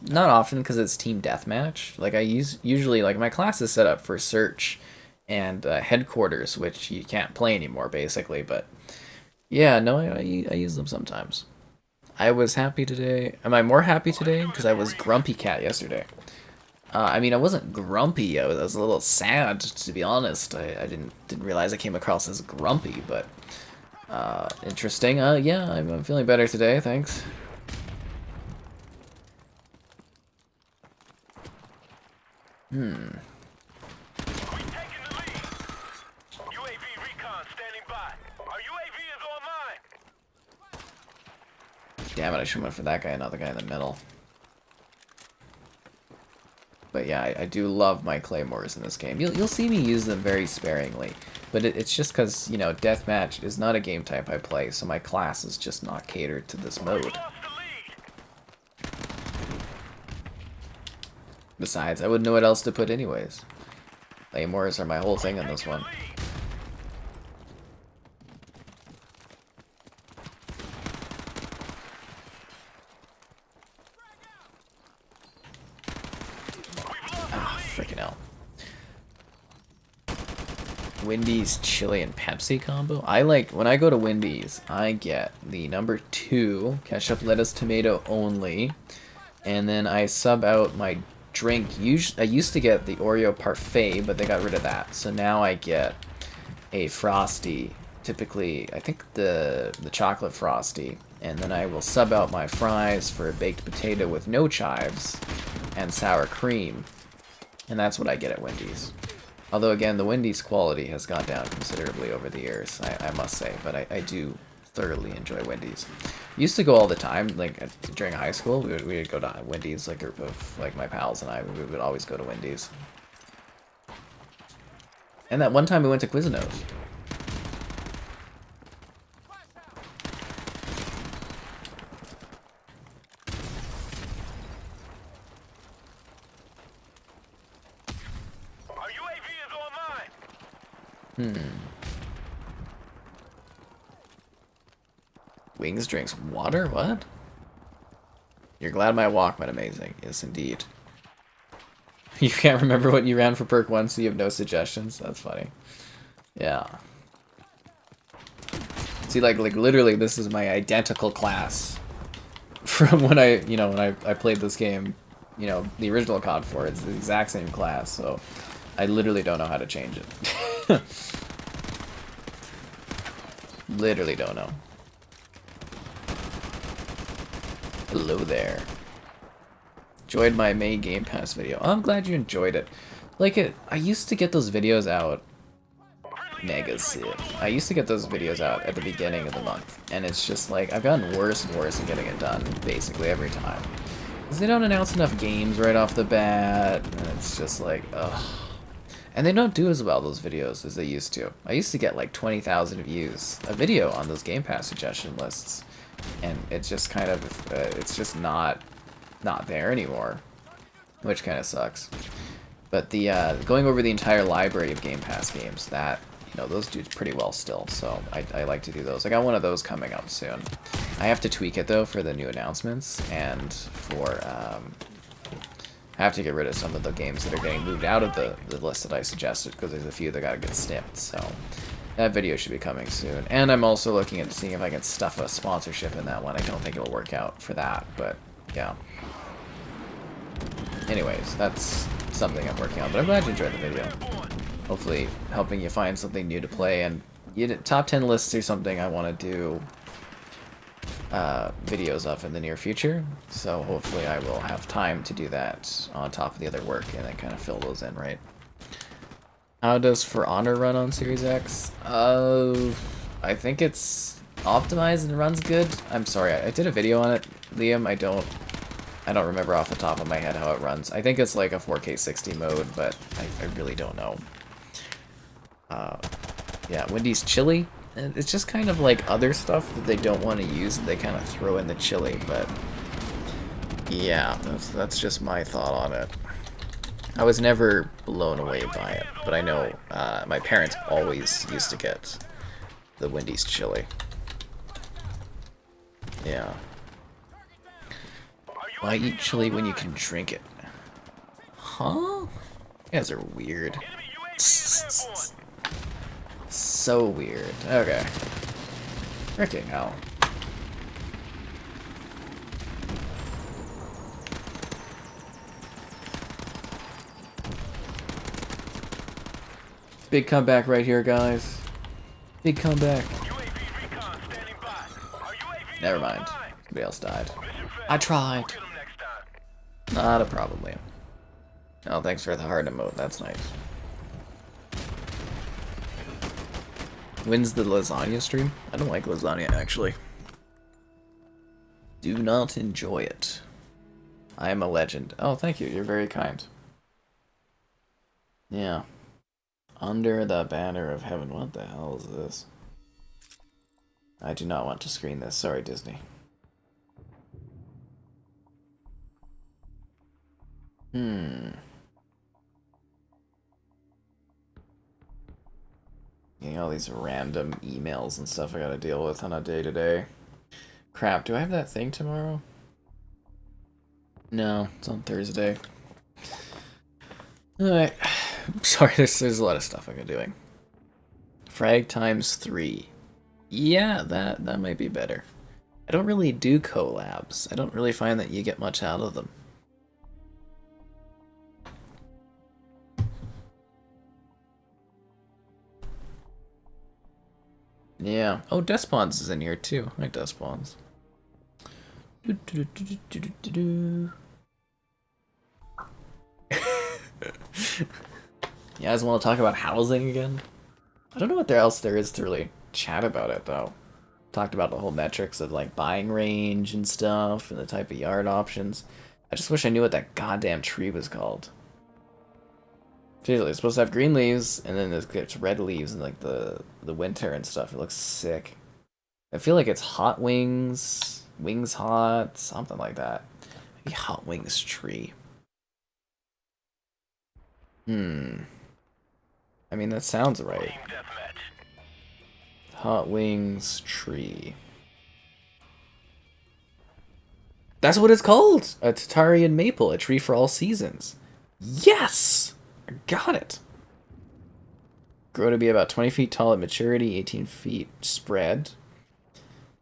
Not often, because it's team deathmatch. Like, I usually, like, my class is set up for search and headquarters, which you can't play anymore, basically, but yeah, no, I use them sometimes. I was happy today. Am I more happy today? Because I was grumpy cat yesterday. I mean, I wasn't grumpy. I was a little sad, to be honest. I didn't realize I came across as grumpy, but interesting. Yeah, I'm feeling better today, thanks. Damn it, I should have went for that guy, not the guy in the middle. But yeah, I do love my claymores in this game. You'll see me use them very sparingly, but it's just because, you know, deathmatch is not a game type I play, so my class is just not catered to this mode. Besides, I wouldn't know what else to put anyways. Claymores are my whole thing on this one. Wendy's chili and Pepsi combo. I like when I go to Wendy's, I get the number 2 ketchup, lettuce, tomato only, and then I sub out my drink. I used to get the Oreo parfait, but they got rid of that. So now I get a frosty, typically I think the chocolate frosty, and then I will sub out my fries for a baked potato with no chives and sour cream, and that's what I get at Wendy's. Although, again, the Wendy's quality has gone down considerably over the years, I must say. But I do thoroughly enjoy Wendy's. Used to go all the time, like, during high school. We would go to Wendy's, like, a group of, like, my pals and I. We would always go to Wendy's. And that one time we went to Quiznos. Wings drinks water? What? You're glad my walk went amazing. Yes, indeed. You can't remember what you ran for perk 1, so you have no suggestions? That's funny. Yeah. See, like literally, this is my identical class from when when I played this game, the original COD 4. It's the exact same class, so I literally don't know how to change it. Literally don't know. Hello there. Enjoyed my May Game Pass video. Oh, I'm glad you enjoyed it. I used to get those videos out. Mega sick. I used to get those videos out at the beginning of the month, and it's just like I've gotten worse and worse at getting it done basically every time. Because they don't announce enough games right off the bat, and it's just like, ugh. And they don't do as well, those videos, as they used to. I used to get like 20,000 views a video on those Game Pass suggestion lists. And it's just kind of, it's just not there anymore, which kind of sucks. But the going over the entire library of Game Pass games, that, those do pretty well still, so I like to do those. I got one of those coming up soon. I have to tweak it, though, for the new announcements, and for, I have to get rid of some of the games that are getting moved out of the list that I suggested, because there's a few that gotta get snipped, so that video should be coming soon. And I'm also looking at seeing if I can stuff a sponsorship in that one. I don't think it'll work out for that, but yeah. Anyways, that's something I'm working on, but I'm glad you enjoyed the video. Hopefully helping you find something new to play, and top 10 lists or something I want to do videos of in the near future, so hopefully I will have time to do that on top of the other work and then kind of fill those in, right? How does For Honor run on Series X? I think it's optimized and runs good. I'm sorry, I did a video on it, Liam. I don't remember off the top of my head how it runs. I think it's like a 4K 60 mode, but I really don't know. Yeah, Wendy's chili. It's just kind of like other stuff that they don't want to use that they kind of throw in the chili, but yeah, that's just my thought on it. I was never blown away by it, but I know my parents always used to get the Wendy's chili. Yeah. Why eat chili when you can drink it? Huh? You guys are weird. So weird. Okay. Freaking hell. Big comeback right here, guys. Big comeback. Never mind. Somebody else died. I tried. Not a problem, Liam. Oh, thanks for the hard emote. That's nice. When's the lasagna stream? I don't like lasagna, actually. Do not enjoy it. I am a legend. Oh, thank you. You're very kind. Yeah. Under the banner of heaven. What the hell is this? I do not want to screen this. Sorry, Disney. Getting all these random emails and stuff I gotta deal with on a day-to-day. Crap, do I have that thing tomorrow? No, it's on Thursday. Alright. Sorry, there's a lot of stuff I'm doing. Frag times 3. Yeah, that might be better. I don't really do collabs. I don't really find that you get much out of them. Yeah. Oh, Despawns is in here too. I like Despawns. You guys want to talk about housing again? I don't know what else there is to really chat about it though. Talked about the whole metrics of like buying range and stuff and the type of yard options. I just wish I knew what that goddamn tree was called. Seriously, it's supposed to have green leaves and then it's red leaves in like the winter and stuff. It looks sick. I feel like it's Hot Wings, Wings Hot, something like that. Maybe Hot Wings tree. I mean, that sounds right. Hot Wings tree. That's what it's called! A Tatarian maple, a tree for all seasons. Yes! I got it! Grow to be about 20 feet tall at maturity, 18 feet spread.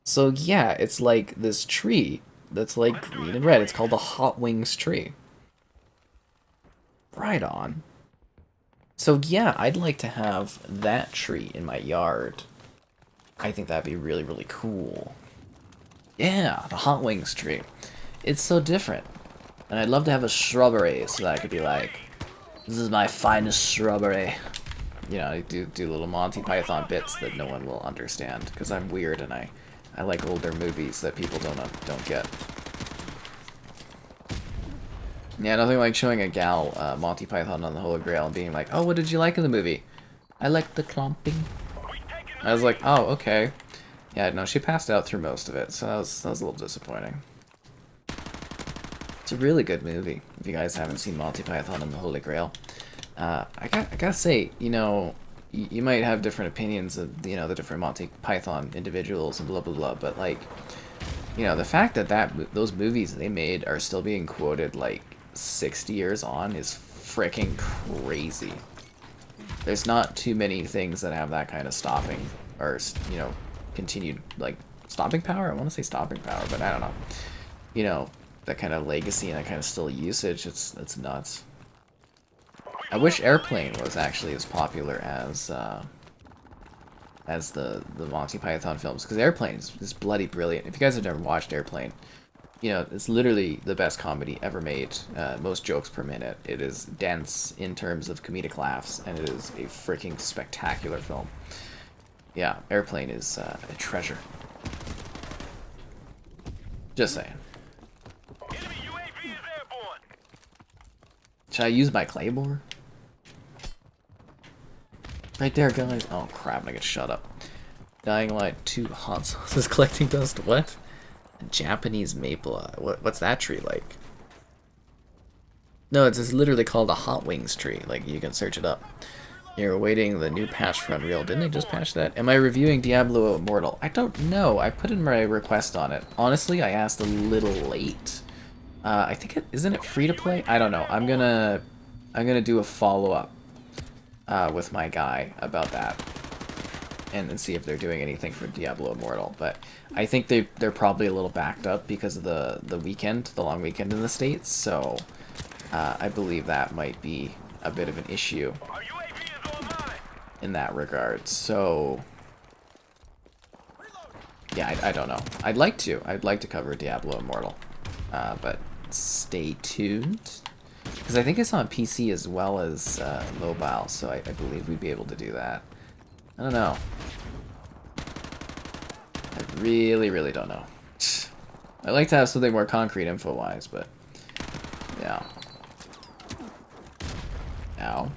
So yeah, it's like this tree that's like green and red. It's called the Hot Wings tree. Right on. So yeah, I'd like to have that tree in my yard. I think that'd be really, really cool. Yeah, the Hot Wings tree. It's so different. And I'd love to have a shrubbery so that I could be like, this is my finest shrubbery. You know, do little Monty Python bits that no one will understand because I'm weird and I like older movies that people don't get. Yeah, nothing like showing a gal Monty Python on the Holy Grail and being like, oh, what did you like in the movie? I liked the clomping. I was like, oh, okay. Yeah, no, she passed out through most of it, so that was a little disappointing. It's a really good movie, if you guys haven't seen Monty Python and the Holy Grail. I gotta say, you know, you might have different opinions of, you know, the different Monty Python individuals and blah, blah, blah, but, like, you know, the fact that those movies they made are still being quoted, like, 60 years on is freaking crazy. There's not too many things that have that kind of stopping, or, you know, continued, like, stopping power? I want to say stopping power, but I don't know. You know, that kind of legacy and that kind of still usage, it's nuts. I wish Airplane was actually as popular as the Monty Python films, because Airplane is bloody brilliant. If you guys have never watched Airplane, you know, it's literally the best comedy ever made. Most jokes per minute. It is dense in terms of comedic laughs, and it is a freaking spectacular film. Yeah, Airplane is a treasure. Just saying. Should I use my Claymore? Right there, guys. Oh crap, I get shut up. Dying Light 2 hot sauces collecting dust. What? A Japanese maple. What's that tree like? No, it's literally called a Hot Wings tree. Like, you can search it up. You're awaiting the new patch for Unreal. Didn't they just patch that? Am I reviewing Diablo Immortal? I don't know. I put in my request on it. Honestly, I asked a little late. I think isn't it free to play? I don't know. I'm gonna do a follow-up with my guy about that, and see if they're doing anything for Diablo Immortal. But I think they're probably a little backed up because of the weekend, the long weekend in the States. So I believe that might be a bit of an issue in that regard. So yeah, I don't know. I'd like to cover Diablo Immortal, but stay tuned. Because I think it's on PC as well as mobile, so I believe we'd be able to do that. I don't know. I really don't know. I'd like to have something more concrete info-wise, but yeah. Ow.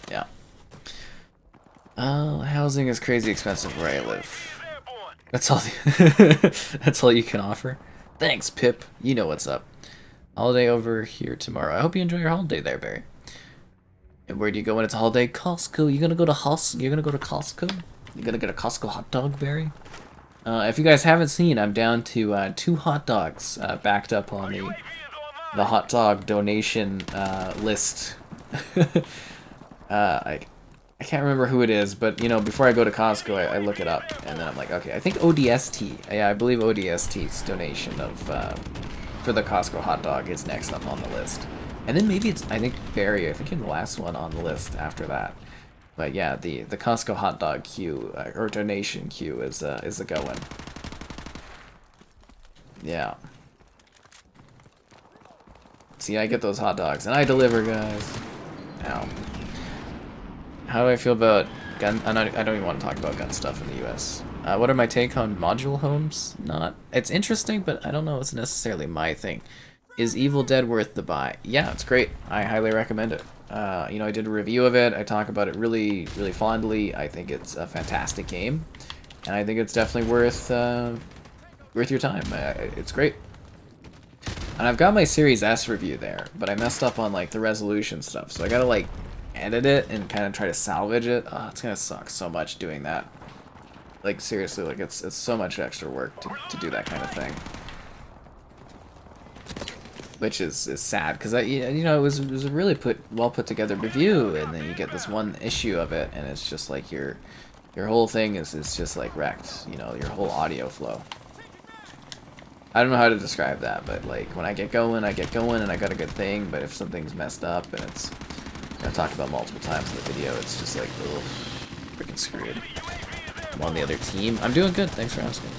Yeah. Oh, housing is crazy expensive where I live. That's all. That's all you can offer. Thanks, Pip. You know what's up. Holiday over here tomorrow. I hope you enjoy your holiday there, Barry. And where do you go when it's a holiday? Costco. You're gonna go to Costco? You're gonna get a Costco hot dog, Barry? If you guys haven't seen, I'm down to 2 hot dogs backed up on the hot dog donation list. I can't remember who it is, but you know, before I go to Costco, I look it up, and then I'm like, okay, I think ODST. Yeah, I believe ODST's donation of for the Costco hot dog is next up on the list, and then maybe it's I think Barry. I think in the last one on the list after that. But yeah, the Costco hot dog queue or donation queue is a going. Yeah. See, I get those hot dogs and I deliver, guys. Ow. How do I feel about gun? I don't even want to talk about gun stuff in the U.S. What are my take on module homes? Not. It's interesting, but I don't know. It's necessarily my thing. Is Evil Dead worth the buy? Yeah, it's great. I highly recommend it. You know, I did a review of it. I talk about it really, really fondly. I think it's a fantastic game, and I think it's definitely worth your time. It's great. And I've got my Series S review there, but I messed up on like the resolution stuff, so I gotta like edit it and kind of try to salvage it. Oh, it's gonna suck so much doing that. Like seriously, like it's so much extra work to do that kind of thing. Which is sad because you know it was a really well put together review, and then you get this one issue of it, and it's just like your whole thing is just like wrecked. You know, your whole audio flow. I don't know how to describe that, but like when I get going, and I got a good thing. But if something's messed up and it's I've talked about multiple times in the video, it's just like, ugh, freaking screwed. I'm on the other team. I'm doing good. Thanks for asking.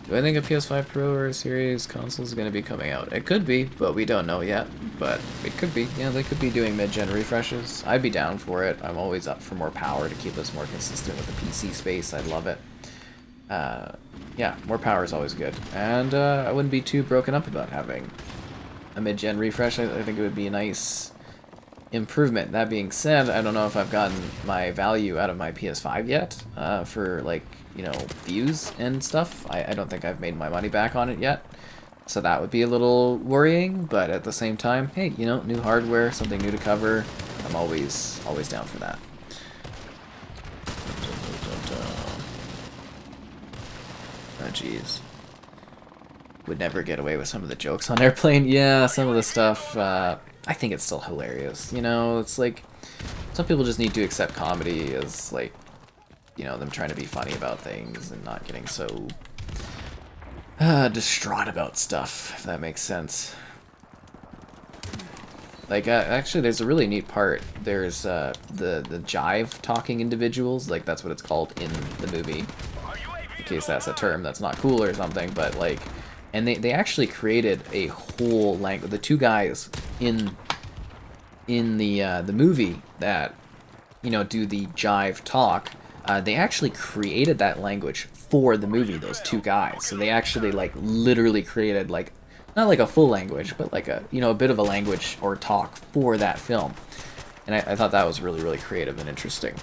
Do I think a PS5 Pro or a Series console is going to be coming out? It could be, but we don't know yet. But it could be. Yeah, they could be doing mid-gen refreshes. I'd be down for it. I'm always up for more power to keep us more consistent with the PC space. I'd love it. Yeah, more power is always good. And I wouldn't be too broken up about having a mid-gen refresh. I think it would be a nice improvement. That being said, I don't know if I've gotten my value out of my PS5 yet for like, you know, views and stuff. I don't think I've made my money back on it yet. So that would be a little worrying, but at the same time, hey, you know, new hardware, something new to cover. I'm always down for that. Oh jeez. Would never get away with some of the jokes on Airplane. Yeah, some of the stuff, I think it's still hilarious. You know, it's like, some people just need to accept comedy as, like, you know, them trying to be funny about things and not getting so distraught about stuff, if that makes sense. Like, actually, there's a really neat part. There's the jive talking individuals, like that's what it's called in the movie. In case that's a term that's not cool or something, but like, and they actually created a whole language. The two guys in the movie that, you know, do the jive talk, they actually created that language for the movie, those two guys. So they actually like literally created like, not like a full language, but like a, you know, a bit of a language or talk for that film. And I thought that was really, really creative and interesting.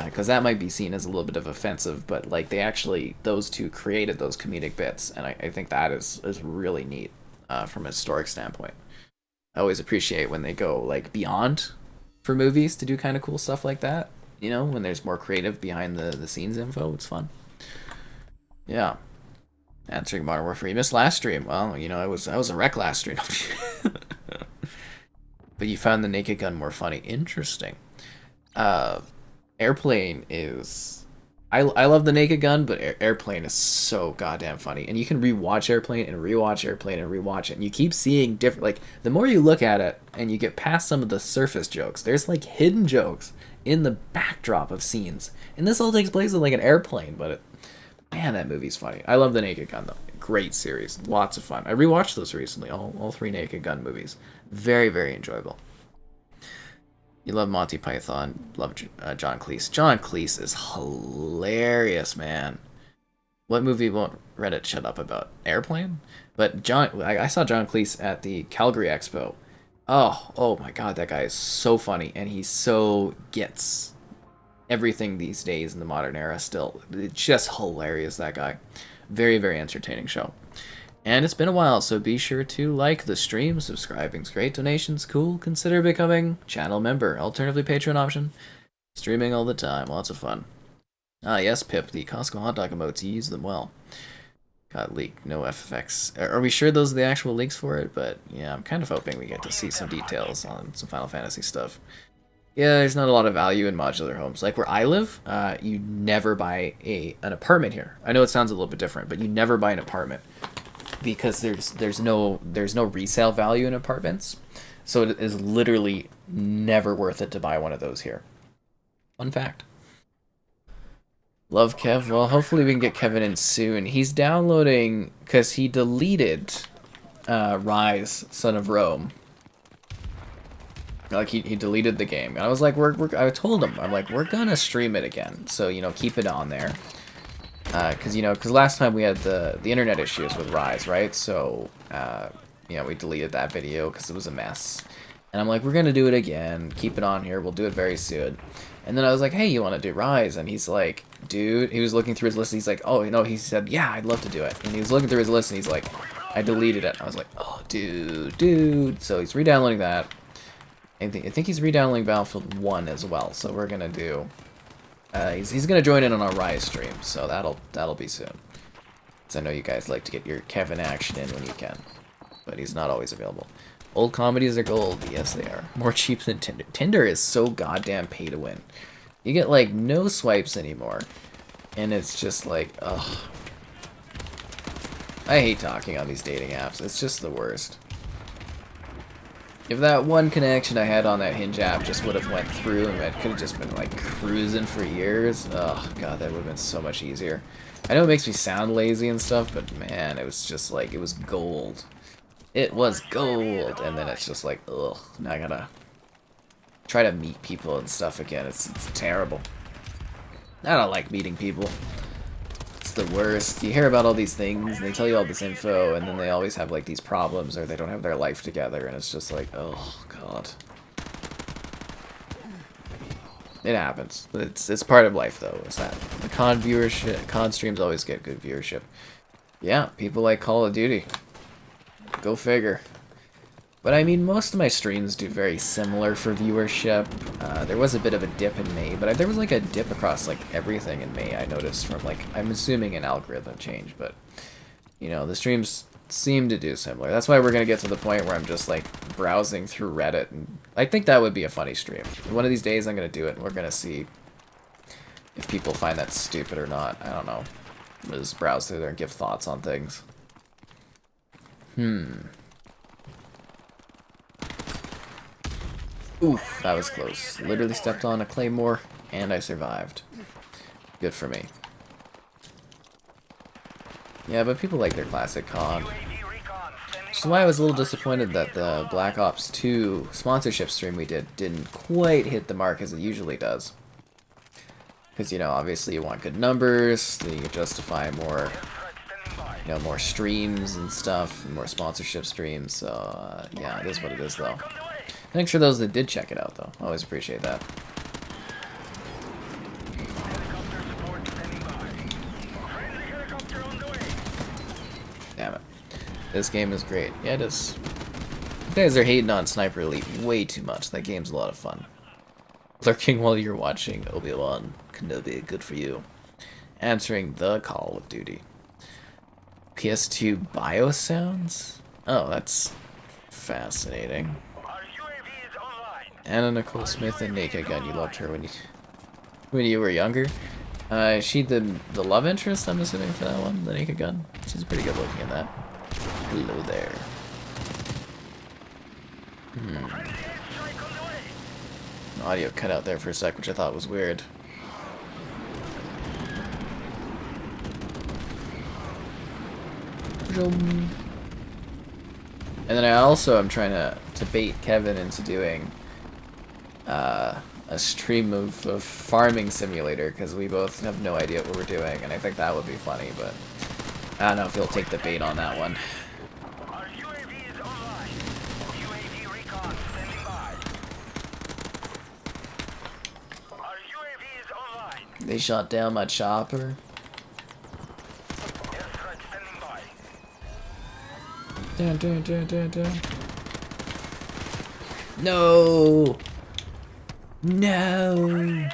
Because that might be seen as a little bit of offensive, but like they actually, those two created those comedic bits, and I think that is really neat from a historic standpoint. I always appreciate when they go like beyond for movies to do kind of cool stuff like that. You know, when there's more creative behind the scenes info, it's fun. Yeah. Answering Modern Warfare. You missed last stream. Well, you know, I was a wreck last stream. But you found the naked gun more funny. Interesting. Airplane is... I love the naked gun, but Airplane is so goddamn funny. And you can rewatch Airplane and rewatch Airplane and rewatch it. And you keep seeing different... Like, the more you look at it and you get past some of the surface jokes, there's, like, hidden jokes in the backdrop of scenes. And this all takes place in, like, an airplane, but it... Man, that movie's funny. I love the Naked Gun, though. Great series. Lots of fun. I rewatched those recently, all three Naked Gun movies. Very, very enjoyable. You love Monty Python. Love John Cleese. John Cleese is hilarious, man. What movie won't Reddit shut up about? Airplane? But I saw John Cleese at the Calgary Expo. Oh my god, that guy is so funny, and he so gets everything these days in the modern era still. It's just hilarious, that guy. Very, very entertaining show. And it's been a while, so be sure to like the stream. Subscribing's great. Donations cool. Consider becoming channel member. Alternatively, Patreon option. Streaming all the time. Lots of fun. Ah, yes, Pip. The Costco hot dog emotes. You use them well. Got leaked. No FFX. Are we sure those are the actual leaks for it? But yeah, I'm kind of hoping we get to see some details on some Final Fantasy stuff. Yeah, there's not a lot of value in modular homes. Like where I live, you never buy an apartment here. I know it sounds a little bit different, but you never buy an apartment because there's no resale value in apartments. So it is literally never worth it to buy one of those here. Fun fact. Love Kev. Well, hopefully we can get Kevin in soon. He's downloading because he deleted Rise, Son of Rome. Like he deleted the game, and I was like, I told him, I'm like, we're gonna stream it again, so keep it on there, because last time we had the internet issues with Rise, right? So we deleted that video because it was a mess, and I'm like, we're gonna do it again, keep it on here, we'll do it very soon. And then I was like, hey, you want to do Rise? And he's like, dude, he was looking through his list, and he's like, oh, he said, yeah, I'd love to do it. And he was looking through his list, and he's like, I deleted it. And I was like, oh, dude. So he's re-downloading that. I think he's re-downloading Battlefield 1 as well. So we're gonna do. He's gonna join in on our Rise stream. So that'll be soon. Because I know you guys like to get your Kevin action in when you can, but he's not always available. Old comedies are gold. Yes, they are. More cheap than Tinder. Tinder is so goddamn pay to win. You get like no swipes anymore, and it's just like, ugh. I hate talking on these dating apps. It's just the worst. If that one connection I had on that Hinge app just would have went through and it could have just been like cruising for years, oh god, that would have been so much easier. I know it makes me sound lazy and stuff, but man, it was just like, it was gold. It was gold, and then it's just like, ugh, now I gotta try to meet people and stuff again. It's terrible. I don't like meeting people. It's the worst. You hear about all these things, and they tell you all this info, and then they always have like these problems, or they don't have their life together, and it's just like, oh god. It happens. It's part of life, though. Is that the COD viewership? COD streams always get good viewership. Yeah, people like Call of Duty. Go figure. But I mean, most of my streams do very similar for viewership. There was a bit of a dip in May, but there was like a dip across like everything in May, I noticed, from like, I'm assuming an algorithm change, but the streams seem to do similar. That's why we're gonna get to the point where I'm just like browsing through Reddit, and I think that would be a funny stream. One of these days I'm gonna do it, and we're gonna see if people find that stupid or not. I don't know. We'll just browse through there and give thoughts on things. Oof, that was close. Literally stepped on a claymore, and I survived. Good for me. Yeah, but people like their classic COD. Which is why I was a little disappointed that the Black Ops 2 sponsorship stream we didn't quite hit the mark as it usually does. Because, obviously you want good numbers, so you can justify more, more streams and stuff, and more sponsorship streams, so, yeah, it is what it is, though. Thanks for those that did check it out, though. I always appreciate that. Damn it. This game is great. Yeah, it is. You guys are hating on Sniper Elite way too much. That game's a lot of fun. Lurking while you're watching Obi-Wan Kenobi, good for you. Answering the Call of Duty. PS2 BIOS sounds? Oh, that's fascinating. Anna Nicole Smith and Naked Gun. You loved her when you were younger. She the love interest, I'm assuming, for that one, the Naked Gun. She's pretty good looking in that. Hello there. Audio cut out there for a sec, which I thought was weird. And then I also am trying to bait Kevin into doing a stream of Farming Simulator, because we both have no idea what we're doing, and I think that would be funny, but I don't know if he'll take the bait on that one. They shot down my chopper. Dun, dun, dun, dun, dun. No! No!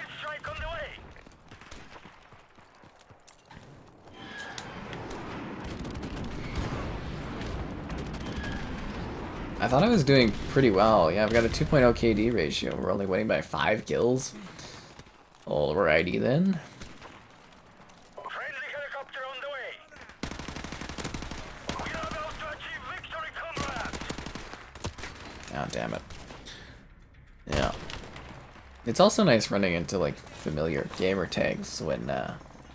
I thought I was doing pretty well. Yeah, I've got a 2.0 KD ratio. We're only winning by 5 kills. Alrighty then. Friendly helicopter on the way. We are about to achieve victory, comrades. God damn it. Yeah. It's also nice running into like familiar gamer tags when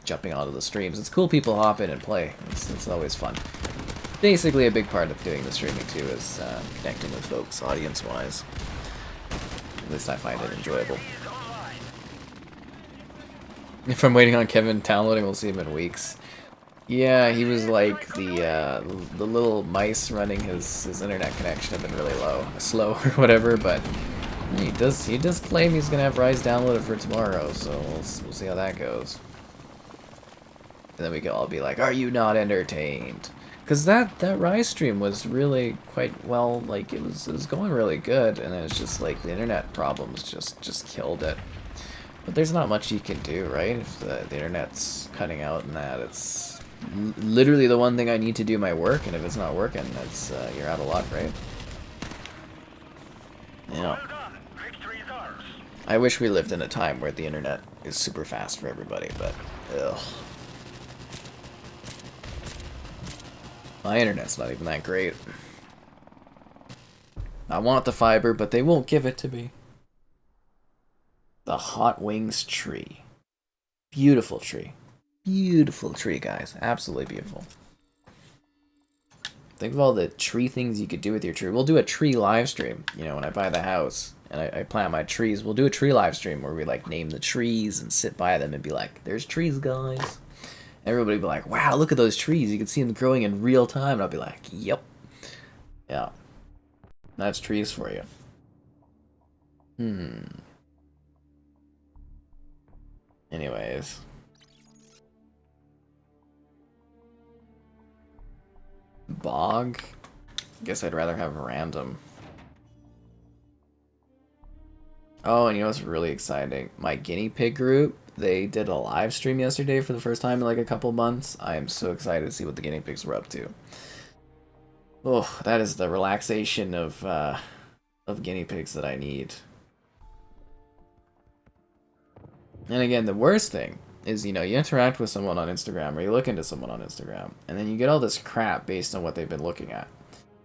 jumping onto the streams. It's cool people hop in and play. It's always fun. Basically a big part of doing the streaming too is connecting with folks audience-wise. At least I find it enjoyable. If I'm waiting on Kevin downloading, we'll see him in weeks. Yeah, he was like the little mice running his internet connection have been really slow or whatever, but he does claim he's gonna have Rise downloaded for tomorrow, so we'll see how that goes. And then we can all be like, "Are you not entertained?" Because that Rise stream was really quite well, like it was going really good, and then it's just like the internet problems just killed it. But there's not much you can do, right? If the internet's cutting out and that, it's literally the one thing I need to do my work, and if it's not working, that's you're out of luck, right? Yeah. I wish we lived in a time where the internet is super fast for everybody, but ugh. My internet's not even that great. I want the fiber, but they won't give it to me. The Hot Wings tree. Beautiful tree. Beautiful tree, guys. Absolutely beautiful. Think of all the tree things you could do with your tree. We'll do a tree live stream. You know, when I buy the house and I plant my trees, we'll do a tree live stream where we like name the trees and sit by them and be like, "There's trees, guys." Everybody will be like, "Wow, look at those trees. You can see them growing in real time." And I'll be like, "Yep." Yeah. That's trees for you. Anyways. Bog? Guess I'd rather have random. Oh, and you know what's really exciting? My guinea pig group, they did a live stream yesterday for the first time in like a couple months. I am so excited to see what the guinea pigs were up to. Oh, that is the relaxation of guinea pigs that I need. And again, the worst thing is, you know, you interact with someone on Instagram or you look into someone on Instagram, and then you get all this crap based on what they've been looking at.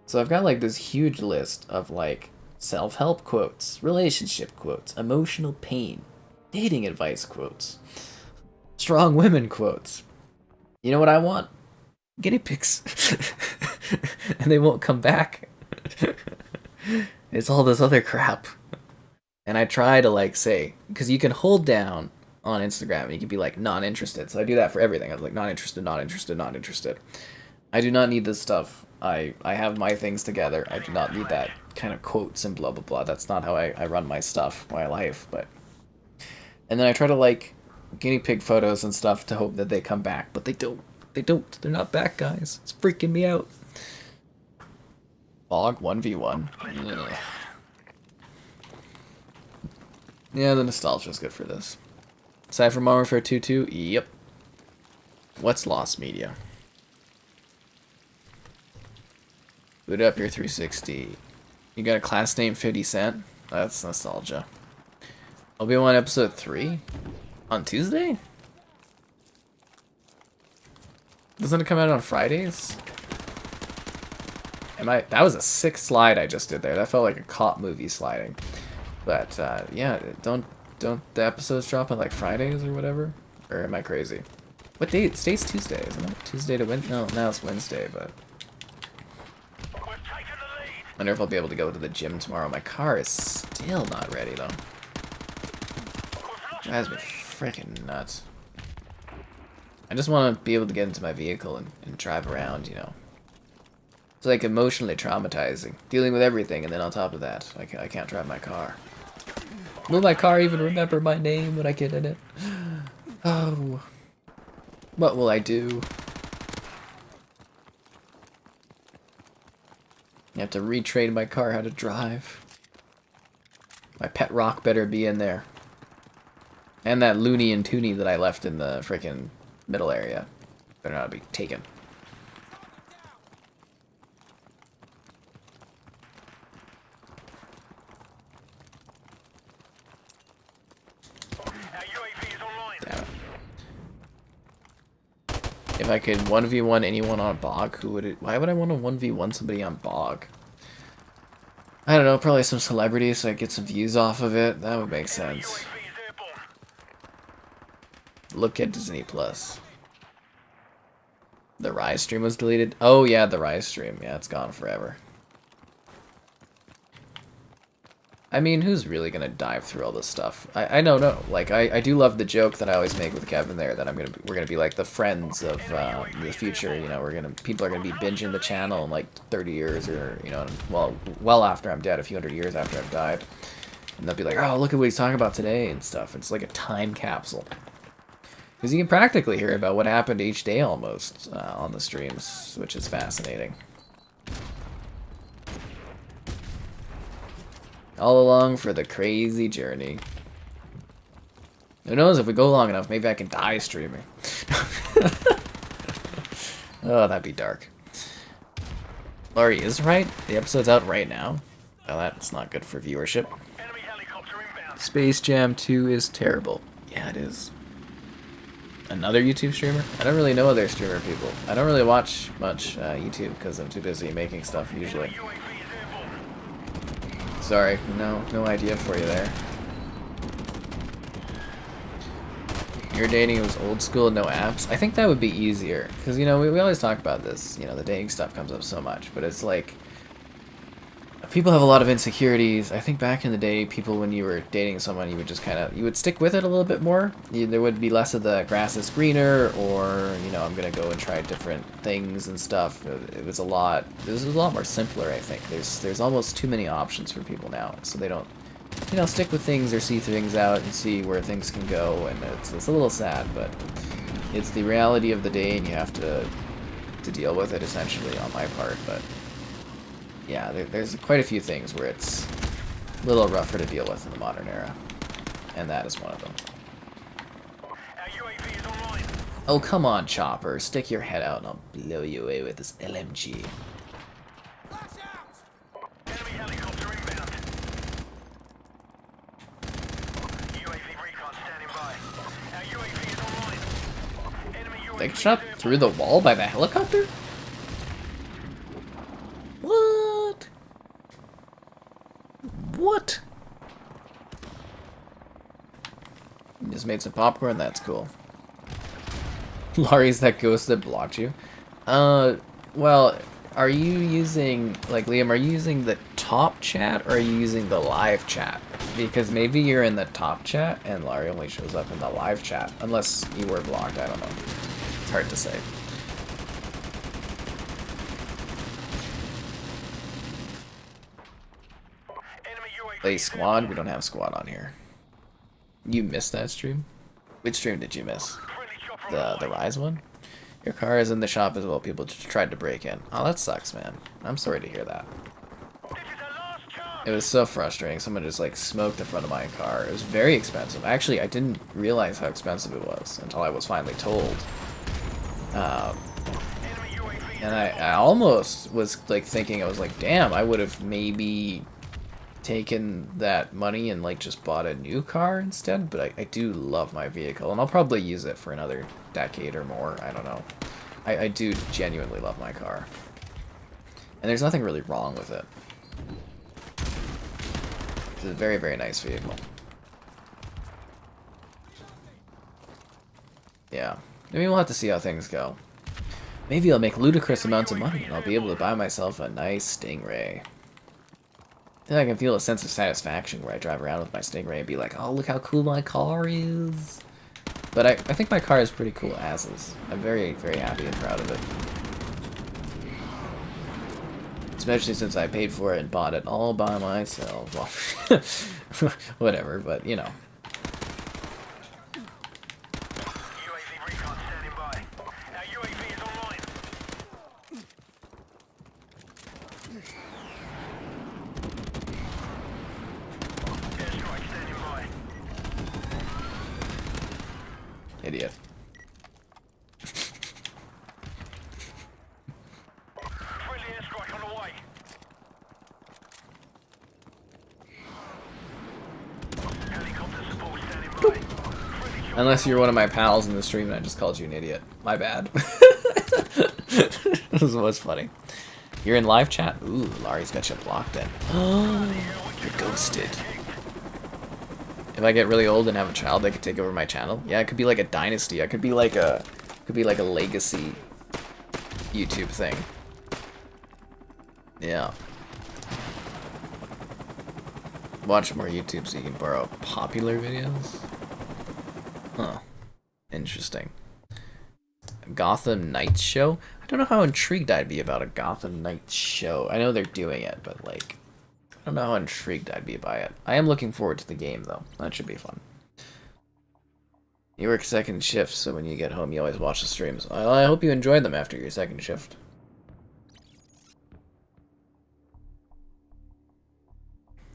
So I've got like this huge list of like self-help quotes, relationship quotes, emotional pain, dating advice quotes, strong women quotes. You know what I want? Guinea pigs. And they won't come back. It's all this other crap. And I try to like say, because you can hold down on Instagram and you can be like not interested. So I do that for everything. I'm like not interested, not interested, not interested. I do not need this stuff. I have my things together. I do not need that kind of quotes and blah blah blah. That's not how I run my stuff, my life. But and then I try to like guinea pig photos and stuff to hope that they come back, but they don't. They don't. They're not back, guys. It's freaking me out. Bog 1v1. Ugh. Yeah, the nostalgia's good for this. Aside from Modern Warfare 2, yep. What's lost media? Boot up your 360. You got a class name 50 Cent? That's nostalgia. Obi-Wan episode 3? On Tuesday? Doesn't it come out on Fridays? That was a sick slide I just did there. That felt like a cop movie sliding. But yeah, don't the episodes drop on like Fridays or whatever? Or am I crazy? What day? Today's Tuesday, isn't it? Tuesday to Wednesday? No, now it's Wednesday, but I wonder if I'll be able to go to the gym tomorrow. My car is still not ready though. Drives me freaking nuts. I just want to be able to get into my vehicle and drive around, you know. It's like emotionally traumatizing. Dealing with everything, and then on top of that, I can't drive my car. Will my car even remember my name when I get in it? Oh. What will I do? I have to retrain my car how to drive. My pet rock better be in there. And that loony and toony that I left in the freaking middle area better not be taken. If I could 1v1 anyone on Bog, who would it... Why would I want to 1v1 somebody on Bog? I don't know, probably some celebrity so I get some views off of it. That would make sense. Look at Disney Plus. The Rise stream was deleted? Oh yeah, the Rise stream. Yeah, it's gone forever. I mean, who's really gonna dive through all this stuff? I don't know. Like, I do love the joke that I always make with Kevin there that we're gonna be like the friends of the future. You know, people are gonna be binging the channel in like 30 years or well after I'm dead, a few hundred years after I've died, and they'll be like, oh, look at what he's talking about today and stuff. It's like a time capsule. Because you can practically hear about what happened each day almost on the streams, which is fascinating. All along for the crazy journey. Who knows, if we go long enough, maybe I can die streaming. Oh, that'd be dark. Laurie is right? The episode's out right now? Well, that's not good for viewership. Space Jam 2 is terrible. Yeah, it is. Another YouTube streamer? I don't really know other streamer people. I don't really watch much YouTube because I'm too busy making stuff usually. Sorry, no idea for you there. Your dating was old school, no apps? I think that would be easier. Because, we always talk about this. The dating stuff comes up so much. But it's like, people have a lot of insecurities. I think back in the day, people, when you were dating someone, you would just you would stick with it a little bit more. There would be less of the grass is greener, or, I'm going to go and try different things and stuff. It was a lot more simpler, I think. There's almost too many options for people now, so they don't, stick with things or see things out and see where things can go, and it's a little sad, but it's the reality of the day, and you have to deal with it, essentially, on my part, but... Yeah, there's quite a few things where it's a little rougher to deal with in the modern era. And that is one of them. Oh, come on, Chopper. Stick your head out and I'll blow you away with this LMG. They got shot through the wall by the helicopter? What? What? You just made some popcorn? That's cool. Laurie's that ghost that blocked you? Well, are you using, Liam, are you using the top chat or are you using the live chat? Because maybe you're in the top chat and Laurie only shows up in the live chat. Unless you were blocked, I don't know. It's hard to say. Play squad? We don't have squad on here. You missed that stream? Which stream did you miss? The Rise one? Your car is in the shop as well. People just tried to break in. Oh, that sucks, man. I'm sorry to hear that. It was so frustrating. Someone just smoked the front of my car. It was very expensive. Actually, I didn't realize how expensive it was until I was finally told. And I almost was thinking, I was like, damn, I would have maybe taken that money and just bought a new car instead, but I do love my vehicle and I'll probably use it for another decade or more. I don't know. I do genuinely love my car. And there's nothing really wrong with it. It's a very, very nice vehicle. Yeah. Maybe we'll have to see how things go. Maybe I'll make ludicrous amounts of money and I'll be able to buy myself a nice Stingray. Then I can feel a sense of satisfaction where I drive around with my Stingray and be like, oh, look how cool my car is. But I think my car is pretty cool as is. I'm very, very happy and proud of it. Especially since I paid for it and bought it all by myself. Well, whatever, but you know. Idiot. Unless you're one of my pals in the stream and I just called you an idiot. My bad. This was funny. You're in live chat? Ooh, Laurie's got you blocked in. You're ghosted. If I get really old and have a child, they could take over my channel. Yeah, it could be like a dynasty. I could be like a legacy YouTube thing. Yeah. Watch more YouTube so you can borrow popular videos. Huh. Interesting. Gotham Knights show? I don't know how intrigued I'd be about a Gotham Knights show. I know they're doing it, but like, I don't know how intrigued I'd be by it. I am looking forward to the game though. That should be fun. You work second shift, so when you get home you always watch the streams. Well, I hope you enjoyed them after your second shift.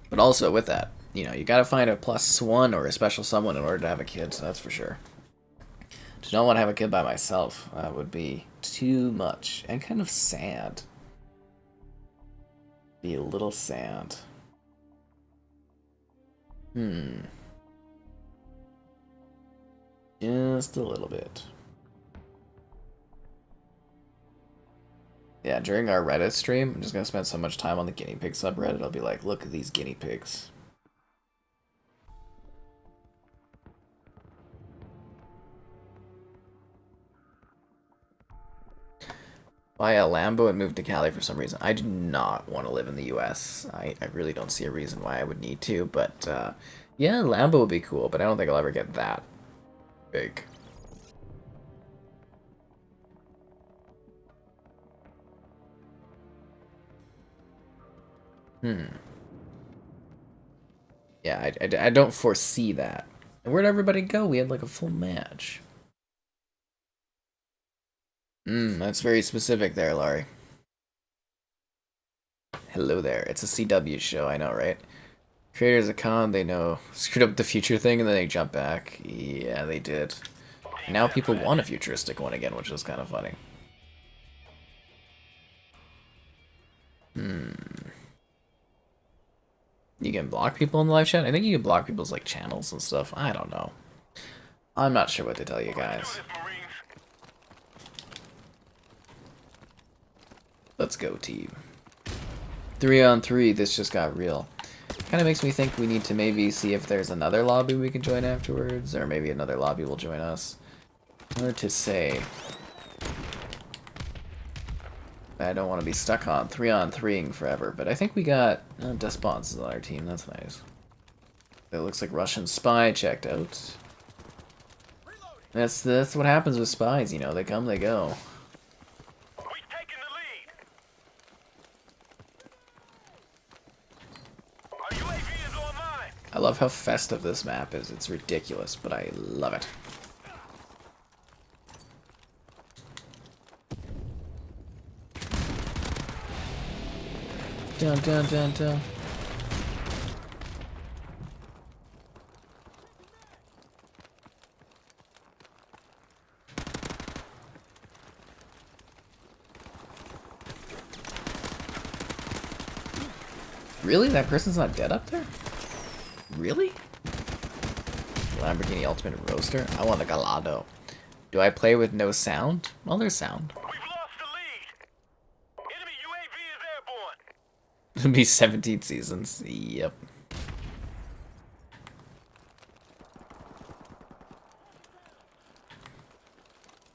But also with that, you know, you gotta find a +1 or a special someone in order to have a kid, so that's for sure. To not want to have a kid by myself, that would be too much. And kind of sad. Be a little sad. Just a little bit. Yeah, during our Reddit stream, I'm just gonna spend so much time on the guinea pig subreddit, I'll be like, look at these guinea pigs. Buy a Lambo and move to Cali for some reason. I do not want to live in the US. I really don't see a reason why I would need to, but yeah, Lambo would be cool, but I don't think I'll ever get that big. Yeah, I don't foresee that. And where'd everybody go? We had like a full match. That's very specific there, Laurie. Hello there. It's a CW show, I know, right? Creators of COD, they know. Screwed up the future thing and then they jump back. Yeah, they did. And now people want a futuristic one again, which is kind of funny. You can block people in the live chat? I think you can block people's like channels and stuff. I don't know. I'm not sure what to tell you guys. Let's go, team. 3-on-3, this just got real. Kind of makes me think we need to maybe see if there's another lobby we can join afterwards, or maybe another lobby will join us. Hard to say. I don't want to be stuck on 3-on-3ing forever, but I think we got Despons on our team. That's nice. It looks like Russian spy checked out. That's what happens with spies, you know. They come, they go. I love how festive this map is. It's ridiculous, but I love it. Down, down, down, down. Really? That person's not dead up there? Really? Lamborghini Ultimate Roadster? I want a Galado. Do I play with no sound? Well, there's sound. We've lost the lead. Enemy UAV is airborne. It'll be 17 seasons. Yep.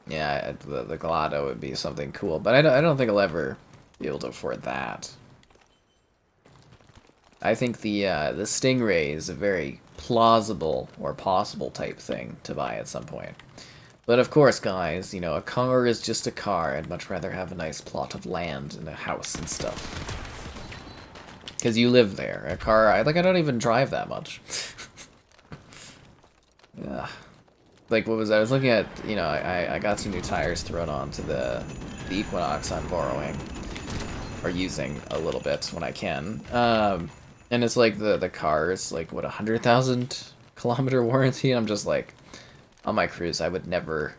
Yeah, the Galado would be something cool, but I don't think I'll ever be able to afford that. I think the Stingray is a very plausible or possible type thing to buy at some point. But of course, guys, you know, a car is just a car. I'd much rather have a nice plot of land and a house and stuff. Because you live there. A car, I don't even drive that much. Yeah. Like, I was looking at, you know, I got some new tires thrown onto the Equinox I'm borrowing. Or using a little bit when I can. And it's like the car is like, what, 100,000 kilometer warranty? And I'm just like, on my cruise, I would never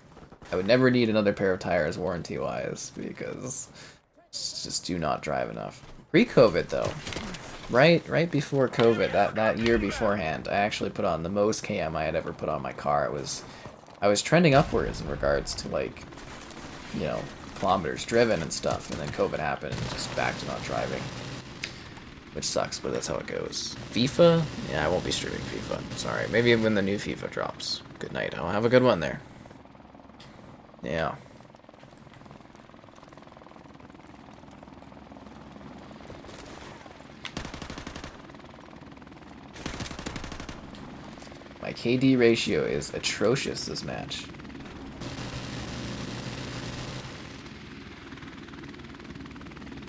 need another pair of tires warranty-wise, because just do not drive enough. Pre-COVID, though, right before COVID, that year beforehand, I actually put on the most KM I had ever put on my car. I was trending upwards in regards to, like, you know, kilometers driven and stuff, and then COVID happened and just back to not driving. Which sucks, but that's how it goes. FIFA? Yeah, I won't be streaming FIFA. Sorry. Maybe when the new FIFA drops. Good night. I'll have a good one there. Yeah. My KD ratio is atrocious this match.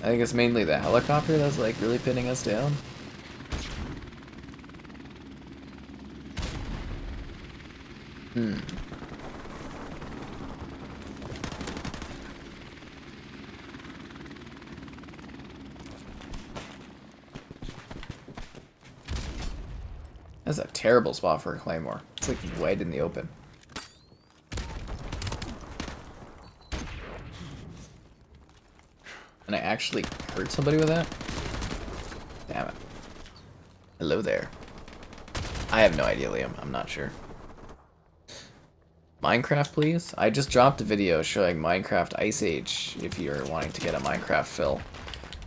I think it's mainly the helicopter that's like really pinning us down. That's a terrible spot for a claymore. It's like wide in the open. And I actually hurt somebody with that? Damn it. Hello there. I have no idea, Liam. I'm not sure. Minecraft, please? I just dropped a video showing Minecraft Ice Age if you're wanting to get a Minecraft fill.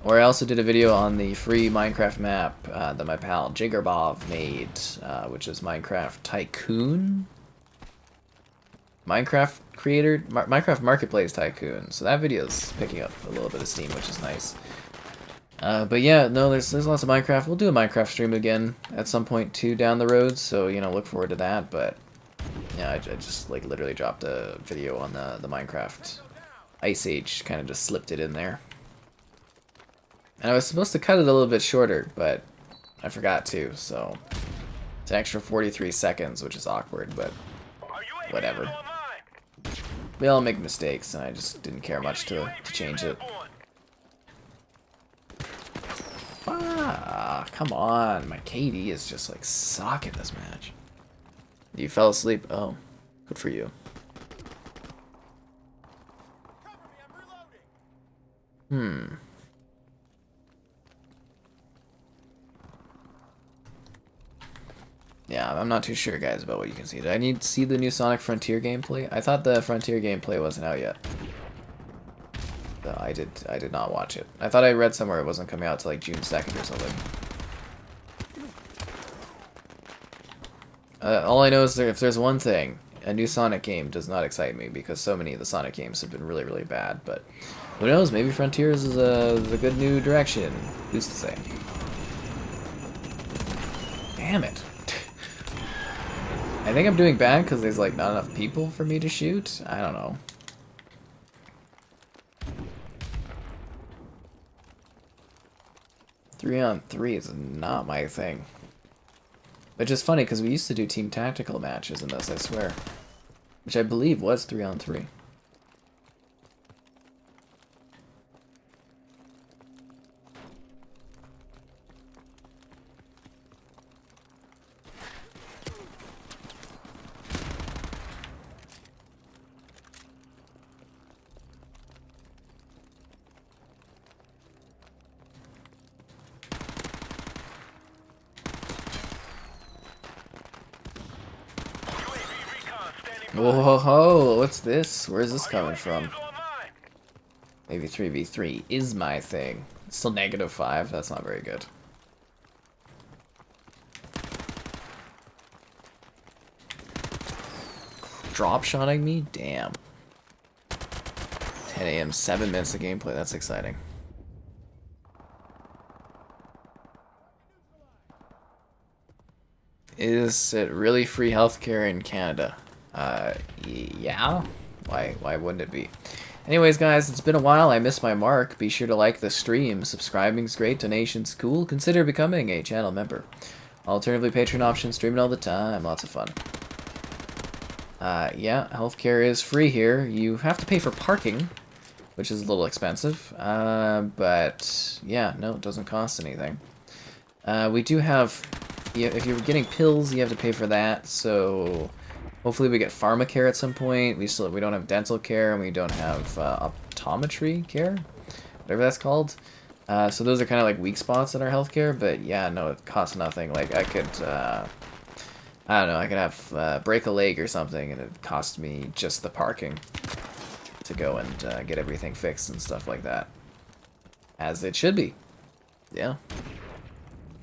Or I also did a video on the free Minecraft map that my pal Jiggerbob made, which is Minecraft Tycoon? Minecraft Marketplace Tycoon. So that video's picking up a little bit of steam, which is nice. But yeah, no, there's lots of Minecraft. We'll do a Minecraft stream again at some point too down the road, so you know, look forward to that. But yeah, I just like literally dropped a video on the Minecraft Ice Age, kind of just slipped it in there. And I was supposed to cut it a little bit shorter, but I forgot to, so it's an extra 43 seconds, which is awkward, but whatever. We all make mistakes, and I just didn't care much to change it. Ah, come on. My KD is just like socking this match. You fell asleep? Oh, good for you. Yeah, I'm not too sure, guys, about what you can see. Did I need to see the new Sonic Frontier gameplay? I thought the Frontier gameplay wasn't out yet. So I did not watch it. I thought I read somewhere it wasn't coming out till like June 2nd or something. All I know is that if there's one thing, a new Sonic game does not excite me because so many of the Sonic games have been really, really bad. But who knows? Maybe Frontiers is a good new direction. Who's to say? Damn it. I think I'm doing bad because there's like not enough people for me to shoot. I don't know. Three on three is not my thing. Which is funny because we used to do team tactical matches in this, I swear. Which I believe was 3 on 3. Whoa, what's this? Where's this coming from? Maybe 3v3 is my thing. Still -5, that's not very good. Drop shotting me? Damn. 10 AM, 7 minutes of gameplay, that's exciting. Is it really free healthcare in Canada? Yeah. Why wouldn't it be? Anyways, guys, it's been a while. I missed my mark. Be sure to like the stream. Subscribing's great. Donation's cool. Consider becoming a channel member. Alternatively, Patreon options. Streaming all the time. Lots of fun. Yeah, healthcare is free here. You have to pay for parking, which is a little expensive. But yeah, no, it doesn't cost anything. We do have, if you're getting pills, you have to pay for that. So hopefully we get pharmacare at some point. We don't have dental care, and we don't have optometry care, whatever that's called. So those are kind of like weak spots in our healthcare. But yeah, no, it costs nothing. Like I could, I don't know, I could have break a leg or something, and it cost me just the parking to go and get everything fixed and stuff like that. As it should be. Yeah.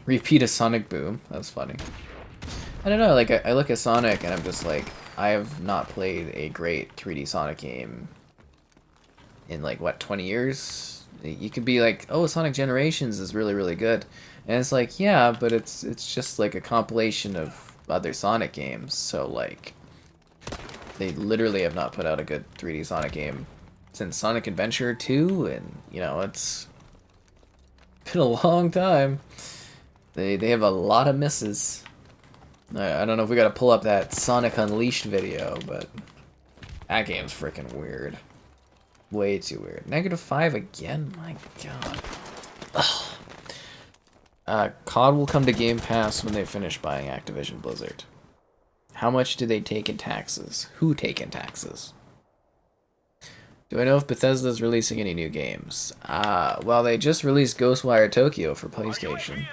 Repeat a Sonic boom. That's funny. I don't know, like, I look at Sonic and I'm just like, I have not played a great 3D Sonic game in, like, what, 20 years? You could be like, oh, Sonic Generations is really, really good. And it's like, yeah, but it's just like a compilation of other Sonic games. So, like, they literally have not put out a good 3D Sonic game since Sonic Adventure 2, and, you know, it's been a long time. They have a lot of misses. I don't know if we gotta pull up that Sonic Unleashed video, but that game's freaking weird. Way too weird. -5 again? My god. COD will come to Game Pass when they finish buying Activision Blizzard. How much do they take in taxes? Who take in taxes? Do I know if Bethesda's releasing any new games? Well, they just released Ghostwire Tokyo for PlayStation.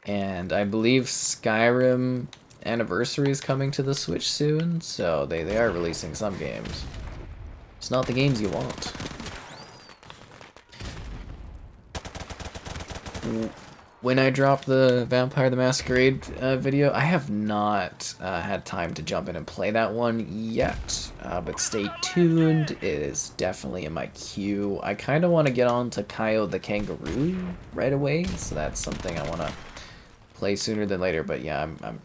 And I believe Skyrim Anniversary is coming to the Switch soon, so they are releasing some games. It's not the games you want. When I drop the Vampire the Masquerade video, I have not had time to jump in and play that one yet, but stay tuned. It is definitely in my queue. I kind of want to get on to Kaio the Kangaroo right away, so that's something I want to play sooner than later, but yeah, I'm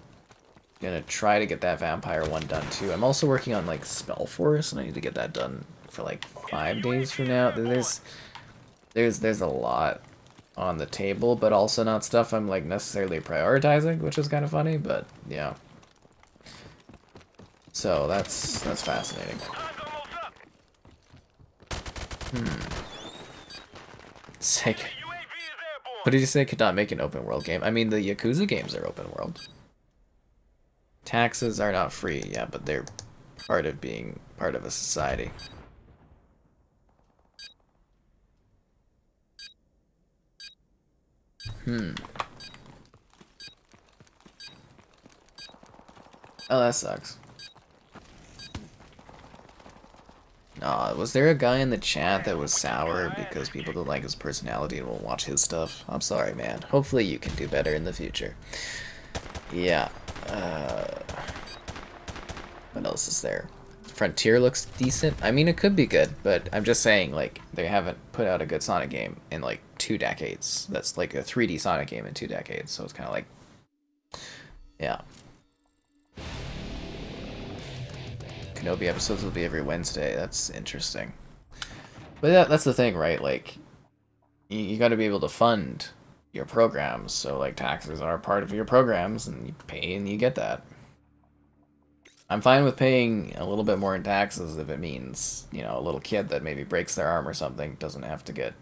gonna try to get that vampire one done too. I'm also working on like Spellforce, and I need to get that done for like 5 days from now. There's a lot on the table, but also not stuff I'm like necessarily prioritizing, which is kind of funny, but yeah. So that's fascinating. Sick. What did you say? Could not make an open world game? I mean, the Yakuza games are open world. Taxes are not free, yeah, but they're part of being part of a society. Oh, that sucks. Was there a guy in the chat that was sour because people don't like his personality and won't watch his stuff? I'm sorry, man. Hopefully you can do better in the future. Yeah. What else is there? Frontier looks decent. I mean, it could be good, but I'm just saying, like, they haven't put out a good Sonic game in, like, 2 decades. That's, like, a 3D Sonic game in 2 decades, so it's kind of like... Yeah. Kenobi episodes will be every Wednesday. That's interesting. But that's the thing, right? Like, you got to be able to fund your programs. So, like, taxes are part of your programs, and you pay and you get that. I'm fine with paying a little bit more in taxes if it means, you know, a little kid that maybe breaks their arm or something doesn't have to get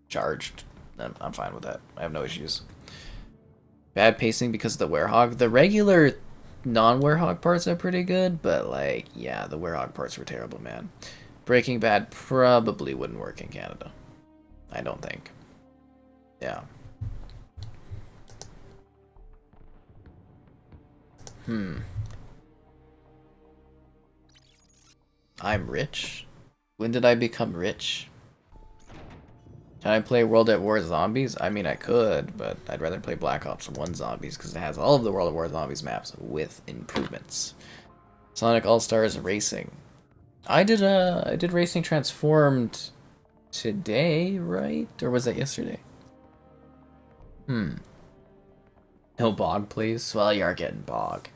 charged. I'm fine with that. I have no issues. Bad pacing because of the werehog. The regular non-werehog parts are pretty good, but, like, yeah, the werehog parts were terrible, man. Breaking Bad probably wouldn't work in Canada. I don't think. Yeah. I'm rich? When did I become rich? Can I play World at War Zombies? I mean, I could, but I'd rather play Black Ops 1 Zombies because it has all of the World at War Zombies maps with improvements. Sonic All-Stars Racing. I did Racing Transformed today, right? Or was that yesterday? No bog, please. Well, you are getting bog.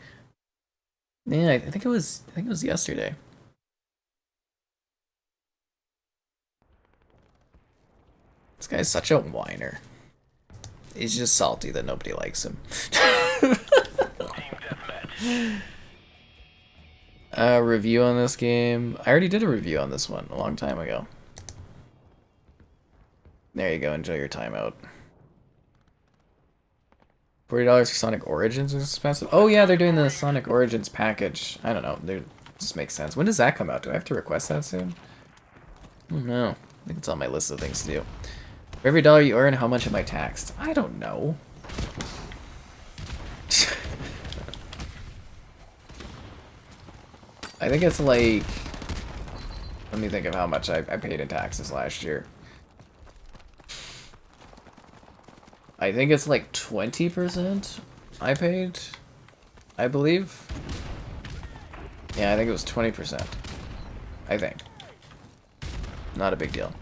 Yeah, I think it was yesterday. This guy's such a whiner. He's just salty that nobody likes him. Review on this game. I already did a review on this one a long time ago. There you go. Enjoy your time out. $40 for Sonic Origins is expensive. Oh yeah, they're doing the Sonic Origins package. I don't know. This makes sense. When does that come out? Do I have to request that soon? Oh no. I think it's on my list of things to do. For every dollar you earn, how much am I taxed? I don't know. I think it's like Let me think of how much I paid in taxes last year. I think it's like 20% I paid, I believe. Yeah, I think it was 20%. I think. Not a big deal.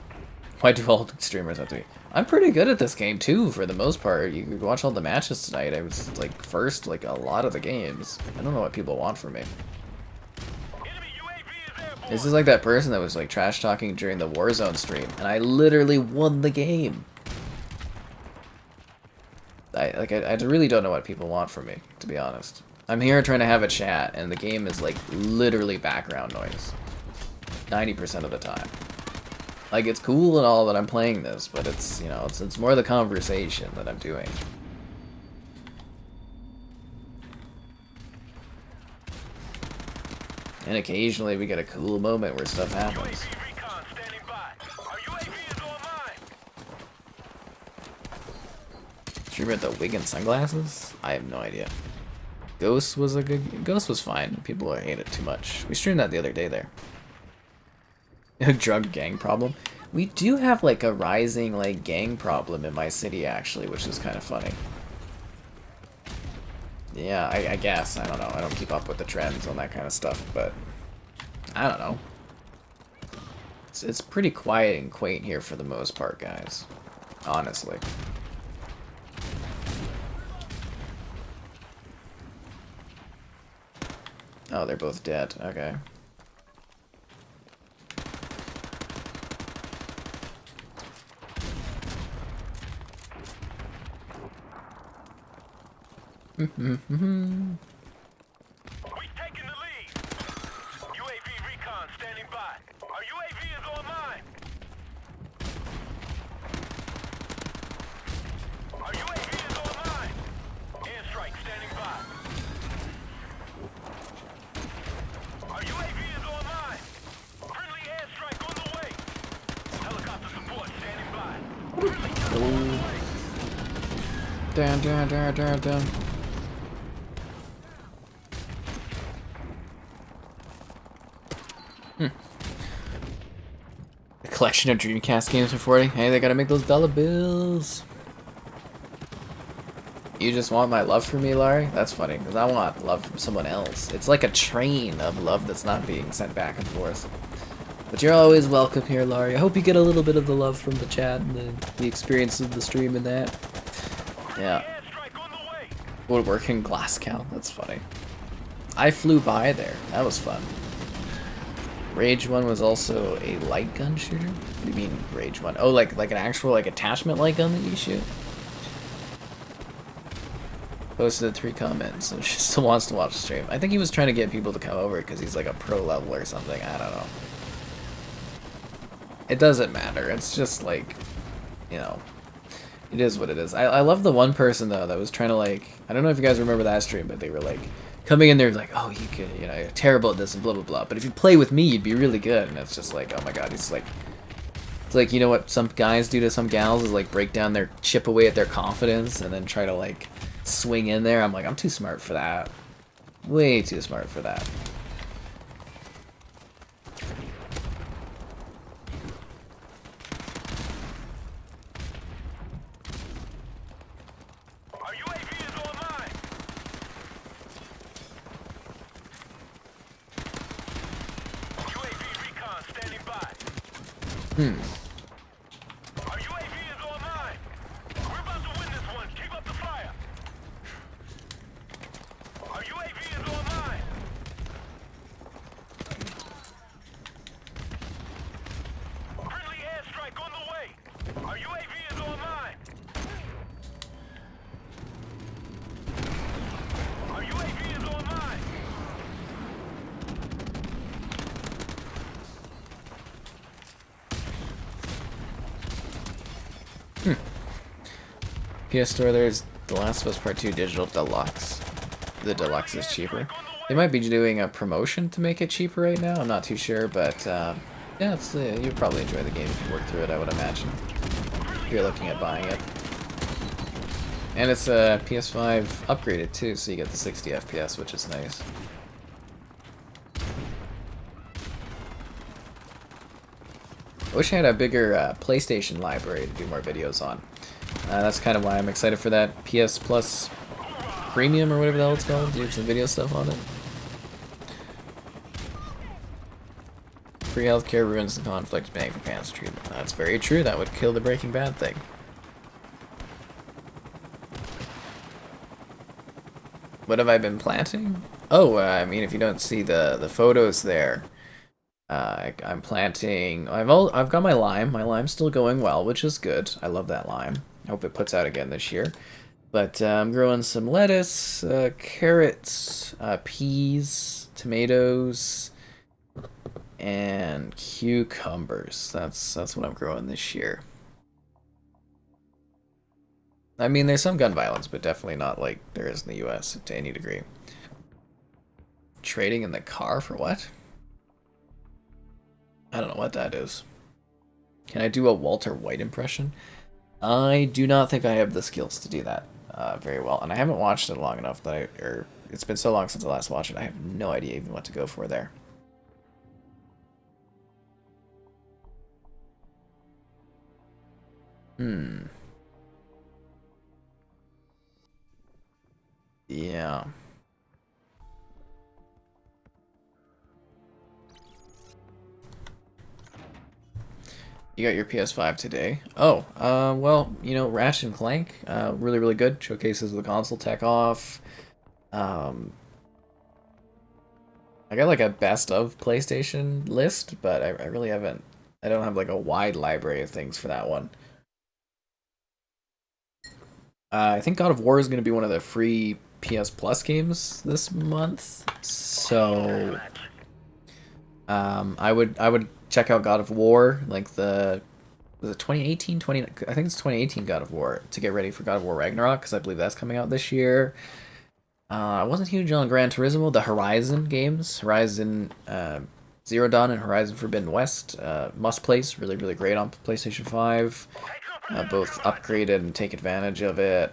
Why do all streamers have to be? I'm pretty good at this game too, for the most part. You could watch all the matches tonight. I was like first, like a lot of the games. I don't know what people want from me. This is like that person that was like trash talking during the Warzone stream, and I literally won the game. I really don't know what people want from me, to be honest. I'm here trying to have a chat, and the game is like literally background noise. 90% of the time. Like, it's cool and all that I'm playing this, but it's, you know, it's more the conversation that I'm doing. And occasionally we get a cool moment where stuff happens. Streamer at the wig and sunglasses? I have no idea. Ghost was fine. People hate it too much. We streamed that the other day there. A drug gang problem. We do have like a rising like gang problem in my city actually, which is kind of funny. Yeah, I guess. I don't know. I don't keep up with the trends on that kind of stuff, but I don't know. It's pretty quiet and quaint here for the most part, guys. Honestly. Oh, they're both dead. Okay. We've taken the lead. UAV recon standing by. Our UAV is online. Our UAV is online. Airstrike standing by. Our UAV is online. Friendly airstrike on the way. Helicopter support standing by. Down. A collection of Dreamcast games for 40. Hey, they gotta make those dollar bills. You just want my love for me, Laurie? That's funny, because I want love from someone else. It's like a train of love that's not being sent back and forth. But you're always welcome here, Laurie. I hope you get a little bit of the love from the chat and the experience of the stream and that. Yeah. Woodworking Glasgow. That's funny. I flew by there. That was fun. Rage 1 was also a light gun shooter? What do you mean, Rage 1? Oh, like an actual like attachment light gun that you shoot? Posted 3 comments, so she still wants to watch the stream. I think he was trying to get people to come over because he's like a pro level or something. I don't know. It doesn't matter. It's just like, you know, it is what it is. I love the one person though that was trying to like, I don't know if you guys remember that stream, but they were like coming in there like, oh, you could, you know, you're terrible at this and blah blah blah. But if you play with me, you'd be really good. And it's just like, oh my god, he's like, it's like, you know what some guys do to some gals is like break down their, chip away at their confidence and then try to like swing in there. I'm like, I'm too smart for that. Way too smart for that. Our UAV is online. UAV recon standing by. Our UAV is online. We're about to win this one. Keep up the fire. Our UAV is online. Friendly airstrike on the way. Our UAV is online. Our UAV is online. PS Store, there's The Last of Us Part 2 Digital Deluxe. The Deluxe is cheaper. They might be doing a promotion to make it cheaper right now. I'm not too sure, but yeah, it's you'd probably enjoy the game if you work through it, I would imagine. If you're looking at buying it. And it's a PS5 upgraded too, so you get the 60 FPS, which is nice. I wish I had a bigger PlayStation library to do more videos on. That's kind of why I'm excited for that PS Plus Premium or whatever the hell it's called. Do some video stuff on it. Free healthcare ruins the conflict, paying for cancer treatment. That's very true. That would kill the Breaking Bad thing. What have I been planting? Oh, I mean, if you don't see the photos there, I'm planting. I've got my lime. My lime's still going well, which is good. I love that lime. I hope it puts out again this year. But I'm growing some lettuce, carrots, peas, tomatoes, and cucumbers. That's what I'm growing this year. I mean, there's some gun violence, but definitely not like there is in the US to any degree. Trading in the car for what? I don't know what that is. Can I do a Walter White impression? I do not think I have the skills to do that very well, and I haven't watched it long enough that it's been so long since I last watched it, I have no idea even what to go for there. Yeah. You got your PS5 today. Oh, well, you know, Ratchet and Clank, really, really good. Showcases the console tech off. I got like a best of PlayStation list, but I really haven't. I don't have like a wide library of things for that one. I think God of War is going to be one of the free PS Plus games this month, so I would check out God of War, like was it 2018? I think it's 2018 God of War, to get ready for God of War Ragnarok, because I believe that's coming out this year. I wasn't huge on Gran Turismo, the Horizon games, Horizon Zero Dawn and Horizon Forbidden West, must plays, really, really great on PlayStation 5. Both upgraded and take advantage of it.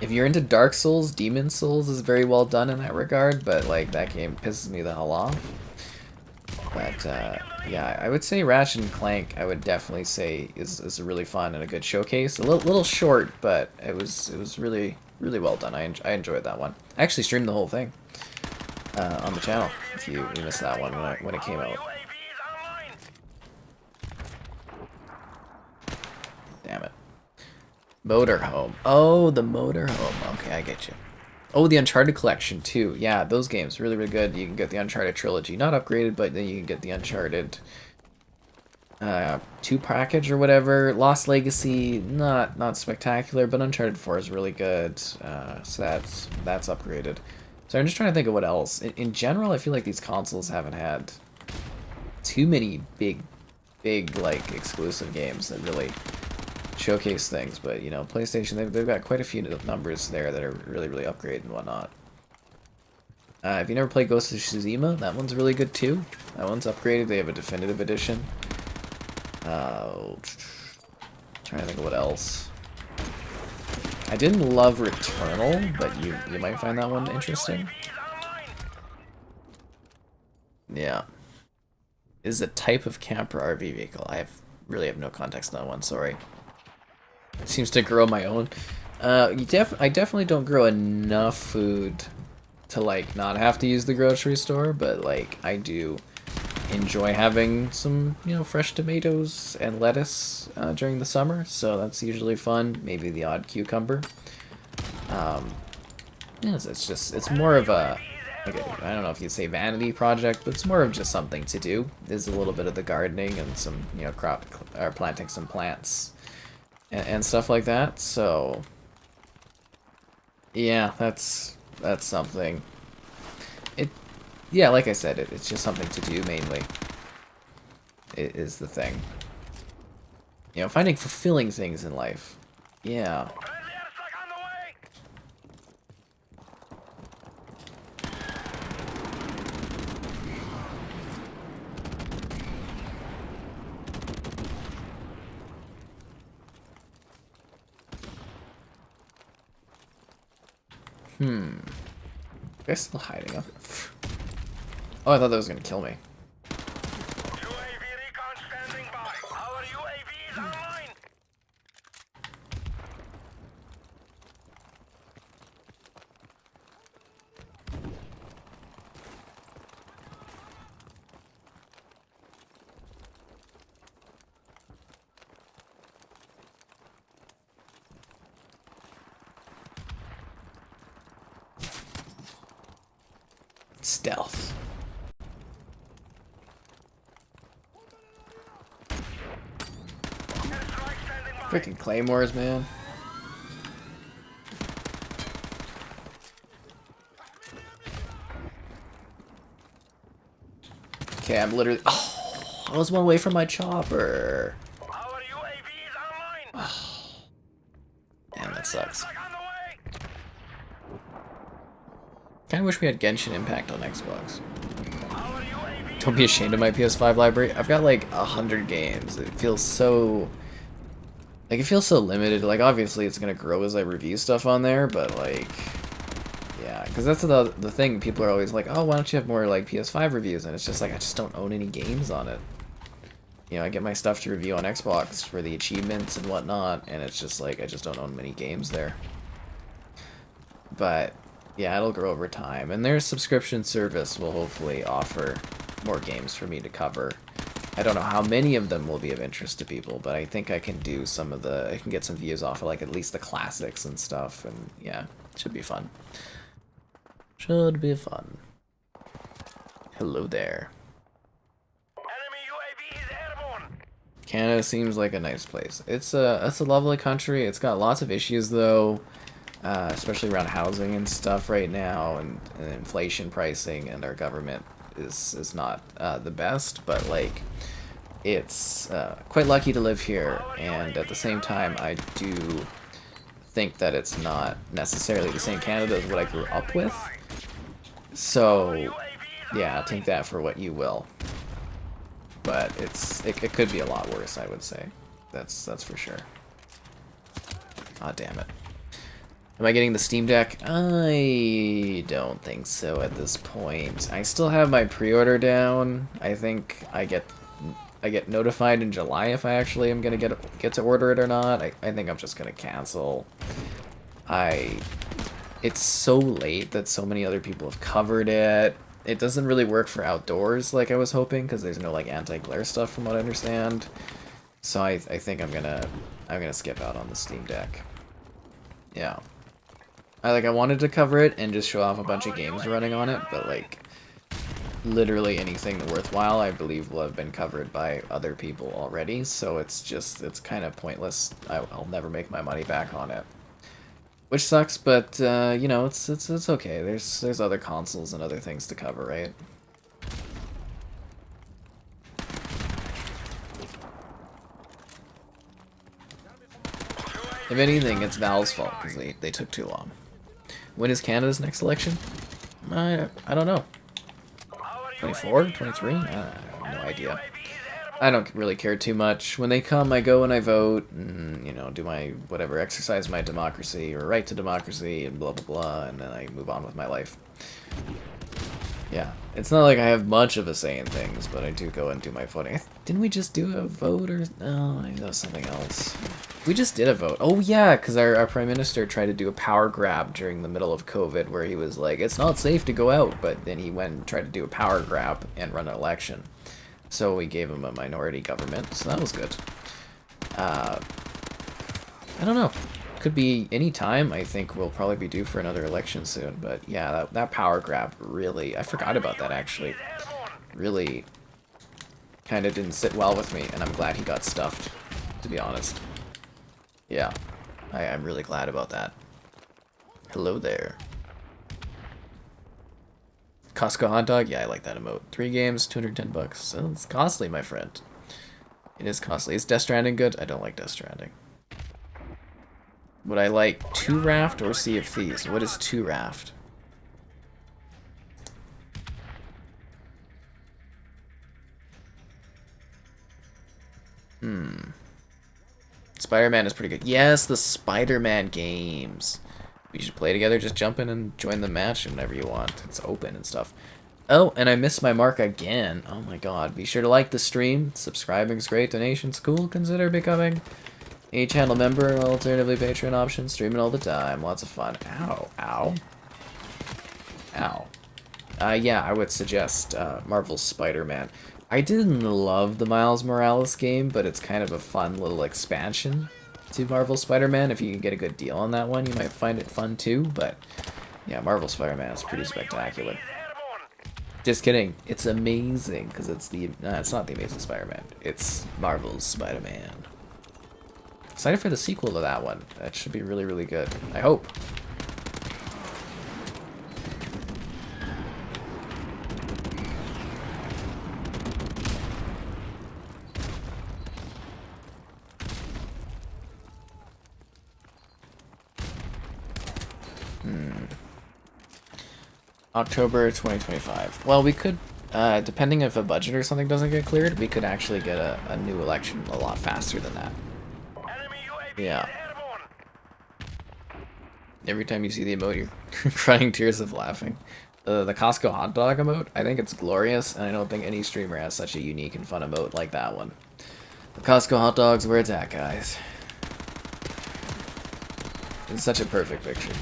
If you're into Dark Souls, Demon Souls is very well done in that regard, but like that game pisses me the hell off. But yeah, I would say Ratchet and Clank, I would definitely say is a really fun and a good showcase. A little short, but it was really well done. I enjoyed that one. I actually streamed the whole thing on the channel. If you missed that one when it came out. Damn it. Motorhome. Oh, the Motorhome. Okay, I get you. Oh, the Uncharted collection too. Yeah, those games really good. You can get the Uncharted trilogy, not upgraded, but then you can get the Uncharted 2 package or whatever. Lost Legacy, not spectacular, but Uncharted 4 is really good. So that's upgraded. So I'm just trying to think of what else. In general, I feel like these consoles haven't had too many big like exclusive games that really showcase things, but you know, PlayStation, they've got quite a few numbers there that are really upgraded and whatnot. If you never played Ghost of Tsushima, that one's really good too. That one's upgraded. They have a definitive edition. Trying to think of what else. I didn't love Returnal, but you might find that one interesting. Yeah. Is a type of camper RV vehicle. I really have no context on that one, sorry. Seems to grow my own. I definitely don't grow enough food to like not have to use the grocery store, but like I do enjoy having some, you know, fresh tomatoes and lettuce during the summer, so that's usually fun. Maybe the odd cucumber. Yes, it's more of a, like I don't know if you'd say vanity project, but it's more of just something to do. There's a little bit of the gardening and some, you know, planting some plants and stuff like that. So yeah, that's something. Yeah, like I said, it's just something to do mainly. It is the thing. You know, finding fulfilling things in life. Yeah. Guy's still hiding up. Oh, I thought that was gonna kill me. UAV recon Stealth. Freaking claymores, man. Okay, I'm literally... Oh, I was one away from my chopper. Our UAV is online. Damn, that sucks. Kinda wish we had Genshin Impact on Xbox. Don't be ashamed of my PS5 library. I've got like 100 games. It feels so... Like, it feels so limited. Like, obviously it's gonna grow as I review stuff on there, but like... Yeah, because that's the thing. People are always like, oh, why don't you have more like PS5 reviews? And it's just like, I just don't own any games on it. You know, I get my stuff to review on Xbox for the achievements and whatnot, and it's just like, I just don't own many games there. But, yeah, it'll grow over time. And their subscription service will hopefully offer more games for me to cover. I don't know how many of them will be of interest to people, but I think I can do some of the... I can get some views off of, like, at least the classics and stuff, and, yeah, it should be fun. Should be fun. Hello there. Enemy UAV is airborne. Canada seems like a nice place. It's a lovely country. It's got lots of issues, though, especially around housing and stuff right now, and inflation pricing, and our government is not the best, but like it's quite lucky to live here, and at the same time I do think that it's not necessarily the same Canada as what I grew up with, so yeah, take that for what you will, but it could be a lot worse, I would say. That's for sure. Ah, damn it. Am I getting the Steam Deck? I don't think so at this point. I still have my pre-order down. I think I get notified in July if I actually am gonna get to order it or not. I think I'm just gonna cancel. It's so late that so many other people have covered it. It doesn't really work for outdoors like I was hoping, because there's no like anti-glare stuff from what I understand. So I think I'm gonna skip out on the Steam Deck. Yeah. I wanted to cover it and just show off a bunch of games running on it, but like literally anything worthwhile I believe will have been covered by other people already, so it's kind of pointless. I'll never make my money back on it, which sucks, but you know, it's okay. There's other consoles and other things to cover, right? If anything, it's Valve's fault because they took too long. When is Canada's next election? I don't know. 24? 23? I have no idea. I don't really care too much. When they come, I go and I vote, and, you know, do my whatever, exercise my democracy, or right to democracy, and blah blah blah, and then I move on with my life. Yeah, it's not like I have much of a say in things, but I do go and do my voting. Didn't we just do a vote, or... No, that was something else. We just did a vote. Oh yeah, because our Prime Minister tried to do a power grab during the middle of COVID, where he was like, it's not safe to go out, but then he went and tried to do a power grab and run an election. So we gave him a minority government, so that was good. I don't know. Could be any time. I think we'll probably be due for another election soon, but yeah, that power grab really... I forgot about that, actually. Really kind of didn't sit well with me, and I'm glad he got stuffed, to be honest. Yeah, I'm really glad about that. Hello there. Costco hot dog? Yeah, I like that emote. 3 games, 210 bucks. So it's costly, my friend. It is costly. Is Death Stranding good? I don't like Death Stranding. Would I like 2 Raft or Sea of Thieves? What is 2 Raft? Spider-Man is pretty good. Yes, the Spider-Man games. We should play together. Just jump in and join the match whenever you want. It's open and stuff. Oh, and I missed my mark again. Oh my god. Be sure to like the stream. Subscribing's great. Donations cool. Consider becoming a channel member. Alternatively, Patreon option. Streaming all the time. Lots of fun. Ow. Ow. Ow. Yeah, I would suggest Marvel's Spider-Man. I didn't love the Miles Morales game, but it's kind of a fun little expansion to Marvel Spider-Man. If you can get a good deal on that one, you might find it fun too, but yeah, Marvel Spider-Man is pretty spectacular. Just kidding. It's amazing because it's the. It's not the Amazing Spider-Man. It's Marvel's Spider-Man. Excited for the sequel to that one. That should be really, really good. I hope. October 2025. Well, we could, depending if a budget or something doesn't get cleared, we could actually get a new election a lot faster than that. Yeah. Every time you see the emote, you're crying tears of laughing. The Costco hot dog emote, I think it's glorious, and I don't think any streamer has such a unique and fun emote like that one. The Costco hot dog's where it's at, guys. It's such a perfect picture.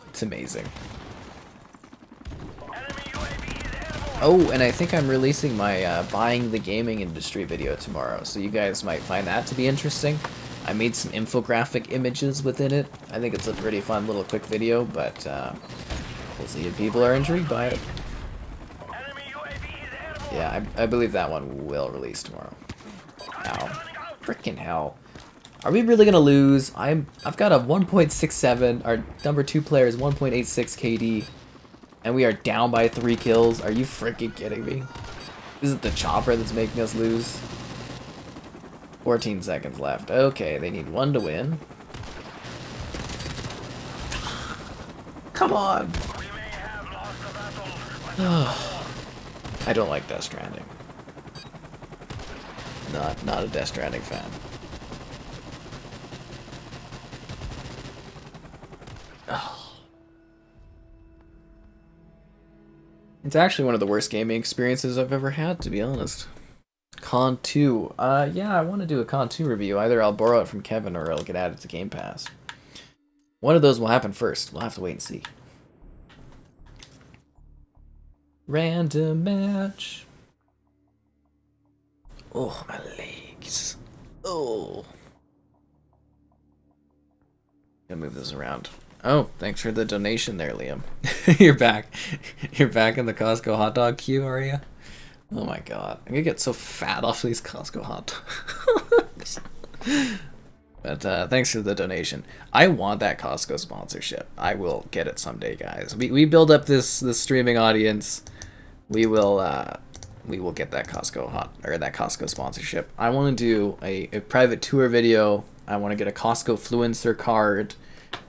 It's amazing. Oh, and I think I'm releasing my buying the gaming industry video tomorrow, so you guys might find that to be interesting. I made some infographic images within it. I think it's a pretty fun little quick video, but we'll see if people are intrigued by it. Yeah, I believe that one will release tomorrow. Ow. Frickin' hell. Are we really gonna lose? I've got a 1.67. Our number 2 player is 1.86 KD, and we are down by 3 kills. Are you freaking kidding me? Is it the chopper that's making us lose? 14 seconds left. Okay, they need 1 to win. Come on. I don't like Death Stranding. Not a Death Stranding fan. It's actually one of the worst gaming experiences I've ever had, to be honest. Con 2. Yeah, I want to do a Con 2 review. Either I'll borrow it from Kevin or it'll get added to Game Pass. One of those will happen first. We'll have to wait and see. Random match. Oh, my legs. Oh. Gonna move this around. Oh, thanks for the donation there, Liam. You're back. You're back in the Costco hot dog queue, are you? Oh my god. I'm gonna get so fat off these Costco hot dogs. But thanks for the donation. I want that Costco sponsorship. I will get it someday, guys. We build up this streaming audience. We will get that Costco sponsorship. I want to do a private tour video. I want to get a Costco Fluencer card.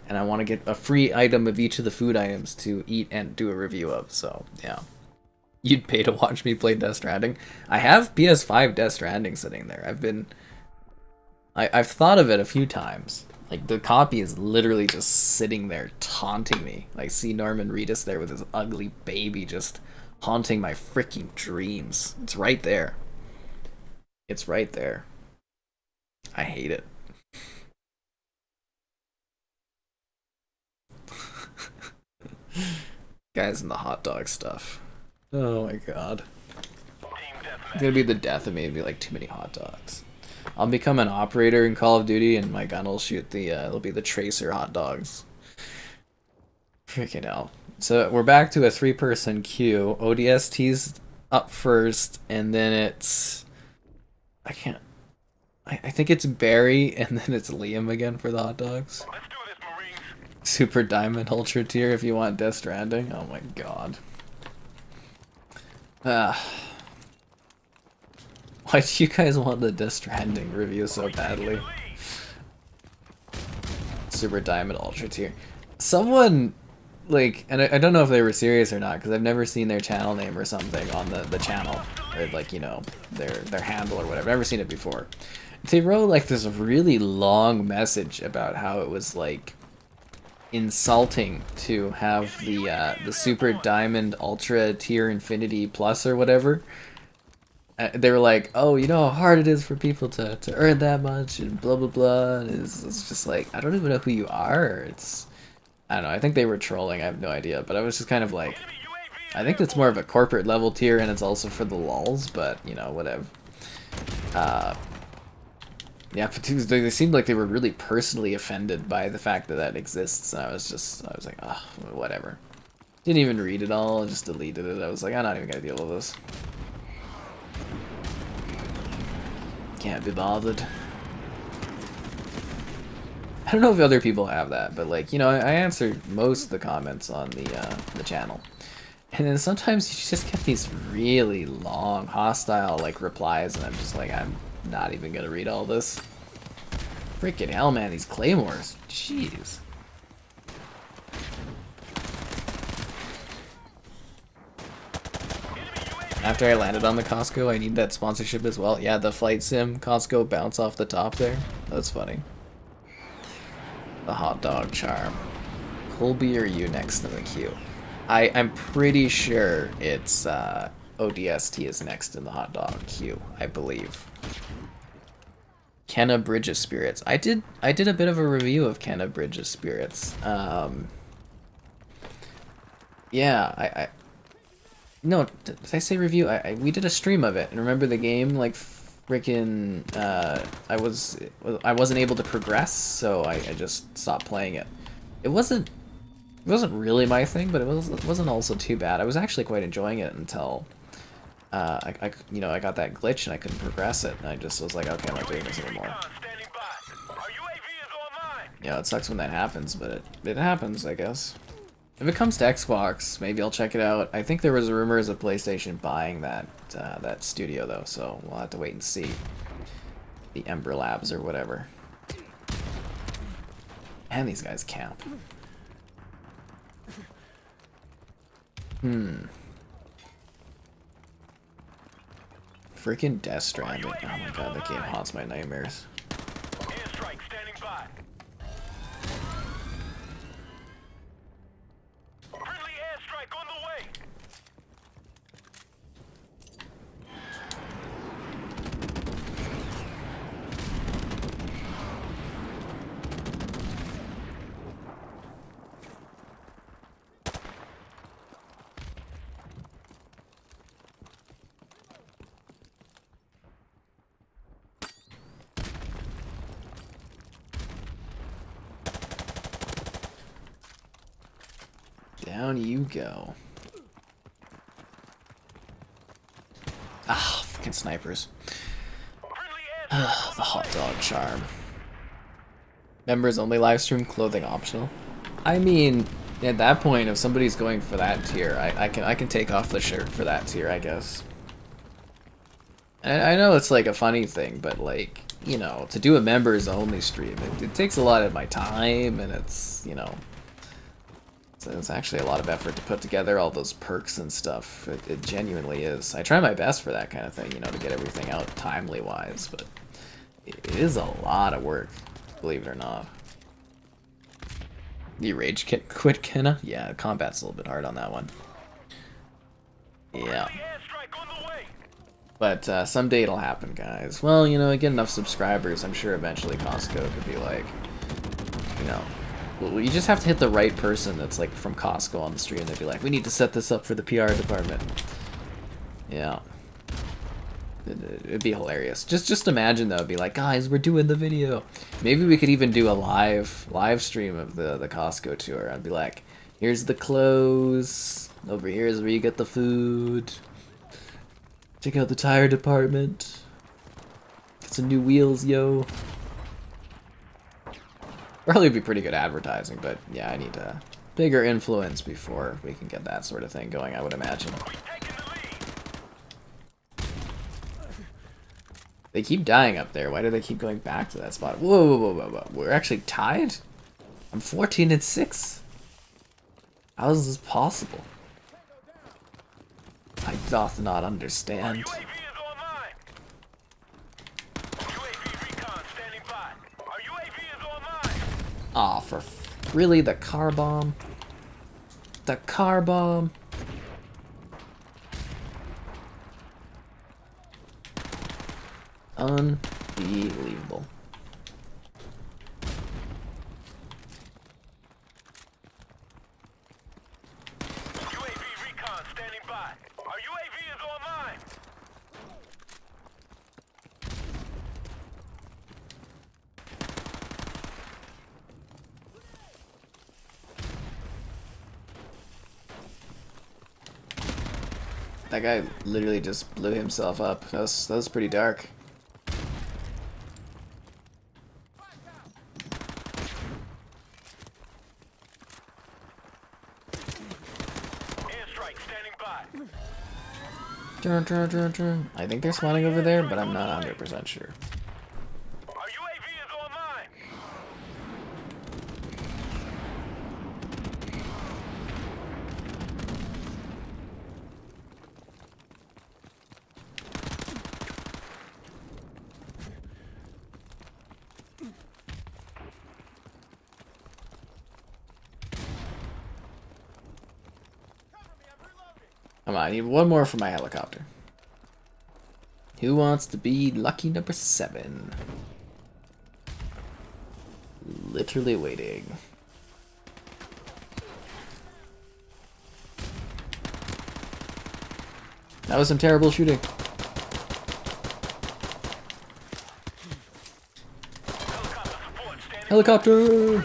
And I want to get a free item of each of the food items to eat and do a review of. So, yeah. You'd pay to watch me play Death Stranding. I have PS5 Death Stranding sitting there. I've thought of it a few times. Like, the copy is literally just sitting there taunting me. Like, see Norman Reedus there with his ugly baby just haunting my freaking dreams. It's right there. It's right there. I hate it. Guys in the hot dog stuff. Oh my god. It's gonna be the death of me. It'd be like too many hot dogs. I'll become an operator in Call of Duty and my gun will shoot the, it'll be the Tracer hot dogs. Freaking hell. So we're back to a 3-person queue. ODST's up first, and then it's... I think it's Barry, and then it's Liam again for the hot dogs. Let's do this, Marines. Super Diamond Ultra Tier if you want Death Stranding. Oh my god. Why do you guys want the Death Stranding review so badly? Super Diamond Ultra Tier. Someone, like, and I don't know if they were serious or not, because I've never seen their channel name or something on the channel, or like, you know, their handle or whatever. I've never seen it before. They wrote like this really long message about how it was like insulting to have the Super Diamond Ultra Tier Infinity Plus or whatever. They were like, oh, you know how hard it is for people to earn that much and blah blah blah. And it's just like, I don't even know who you are. I don't know. I think they were trolling. I have no idea. But I was just kind of like, I think that's more of a corporate level tier, and it's also for the lulz. But you know, whatever. Yeah, but they seemed like they were really personally offended by the fact that exists. And I was like, oh, whatever. Didn't even read it all, just deleted it. I was like, I'm not even gonna deal with this. Can't be bothered. I don't know if other people have that, but like, you know, I answer most of the comments on the channel. And then sometimes you just get these really long, hostile, like, replies, and I'm just like, I'm not even gonna read all this. Freaking hell, man, these claymores. Jeez. After I landed on the Costco, I need that sponsorship as well. Yeah, the flight sim Costco bounce off the top there. That's funny. The hot dog charm. Colby or you next in the queue? I'm pretty sure it's ODST is next in the hot dog queue, I believe. Kenna Bridges Spirits. I did a bit of a review of Kenna Bridges Spirits. Yeah, no, did I say review? We did a stream of it, and remember the game, like, freaking, I wasn't able to progress, so I just stopped playing it. It wasn't really my thing, but it wasn't also too bad. I was actually quite enjoying it until, I got that glitch and I couldn't progress it, and I just was like, okay, I'm not doing this anymore. Yeah, it sucks when that happens, but it happens, I guess. If it comes to Xbox, maybe I'll check it out. I think there was rumors of PlayStation buying that studio though, so we'll have to wait and see. The Ember Labs or whatever. And these guys camp. Freaking Death Stranding. Oh my god, that game haunts my nightmares. Airstrike standing by. Friendly airstrike on the way. Down you go. Ah, fucking snipers. The hot dog charm. Members only live stream, clothing optional. I mean, at that point, if somebody's going for that tier, I can take off the shirt for that tier, I guess. And I know it's like a funny thing, but like, you know, to do a members only stream, it takes a lot of my time, and it's, you know, so it's actually a lot of effort to put together all those perks and stuff. It genuinely is. I try my best for that kind of thing, you know, to get everything out timely-wise, but it is a lot of work, believe it or not. You rage quit, Kenna? Yeah, combat's a little bit hard on that one. Yeah. But someday it'll happen, guys. Well, you know, I get enough subscribers, I'm sure eventually Costco could be like, you know, well, you just have to hit the right person that's like from Costco on the stream. They'd be like, we need to set this up for the PR department. Yeah. It'd be hilarious. Just imagine though, it'd be like, guys, we're doing the video. Maybe we could even do a live stream of the Costco tour. I'd be like, here's the clothes. Over here is where you get the food. Check out the tire department. Get some new wheels, yo. Probably be pretty good advertising, but yeah, I need a bigger influence before we can get that sort of thing going, I would imagine. They keep dying up there. Why do they keep going back to that spot? Whoa, whoa, whoa, whoa. We're actually tied? I'm 14-6. How is this possible? I doth not understand. Aw, for really? The car bomb? The car bomb? Unbelievable. UAV recon standing by. Our UAV is online. That guy literally just blew himself up. That was pretty dark. Airstrike standing by. I think they're spawning over there, but I'm not 100% sure. Our UAV is online. Come on, I need one more for my helicopter. Who wants to be lucky number 7? Literally waiting. That was some terrible shooting. Helicopter!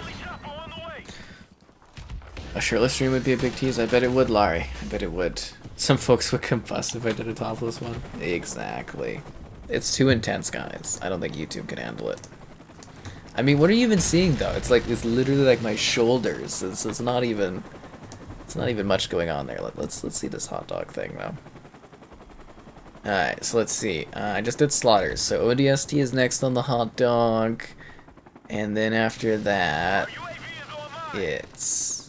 A shirtless stream would be a big tease. I bet it would, Larry. I bet it would. Some folks would combust if I did a topless one. Exactly. It's too intense, guys. I don't think YouTube can handle it. I mean, what are you even seeing though? It's like, it's literally like my shoulders. It's not even much going on there. Let's see this hot dog thing though. Alright, so let's see. I just did slaughters. So ODST is next on the hot dog. And then after that, it's...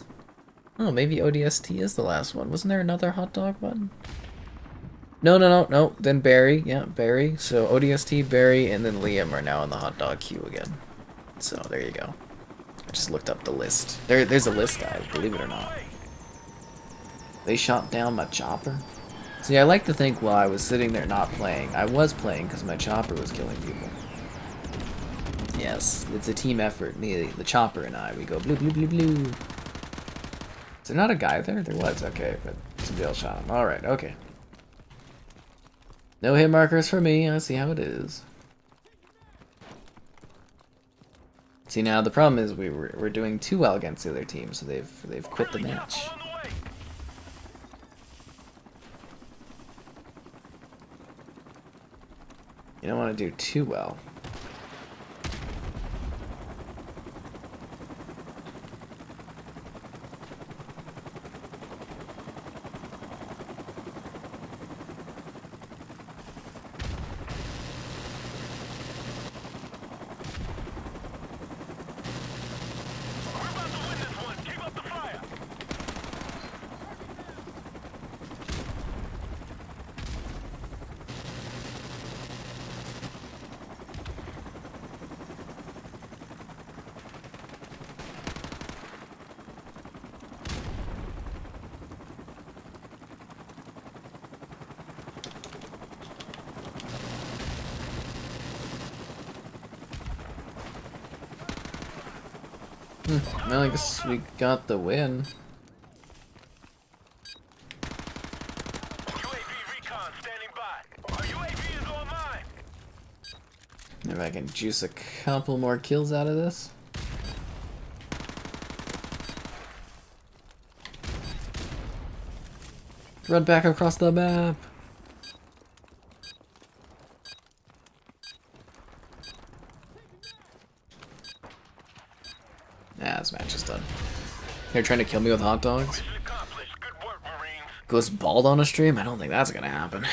Oh, maybe ODST is the last one. Wasn't there another hot dog one? No. Then Barry. Yeah, Barry. So ODST, Barry, and then Liam are now in the hot dog queue again. So there you go. I just looked up the list. There's a list, guys. Believe it or not. They shot down my chopper. See, I like to think while I was sitting there not playing, I was playing because my chopper was killing people. Yes, it's a team effort. Me, the chopper, and I. We go blue, blue, blue, blue. Is there not a guy there? There was, okay, but somebody else shot him. Alright, okay. No hit markers for me, I see how it is. See, now the problem is we're doing too well against the other team, so they've quit the match. You don't want to do too well. Well, I guess we got the win. UAV recon standing by. Our UAV is online. If I can juice a couple more kills out of this. Run back across the map. Nah, this match is done. They're trying to kill me with hot dogs. Goes bald on a stream? I don't think that's gonna happen.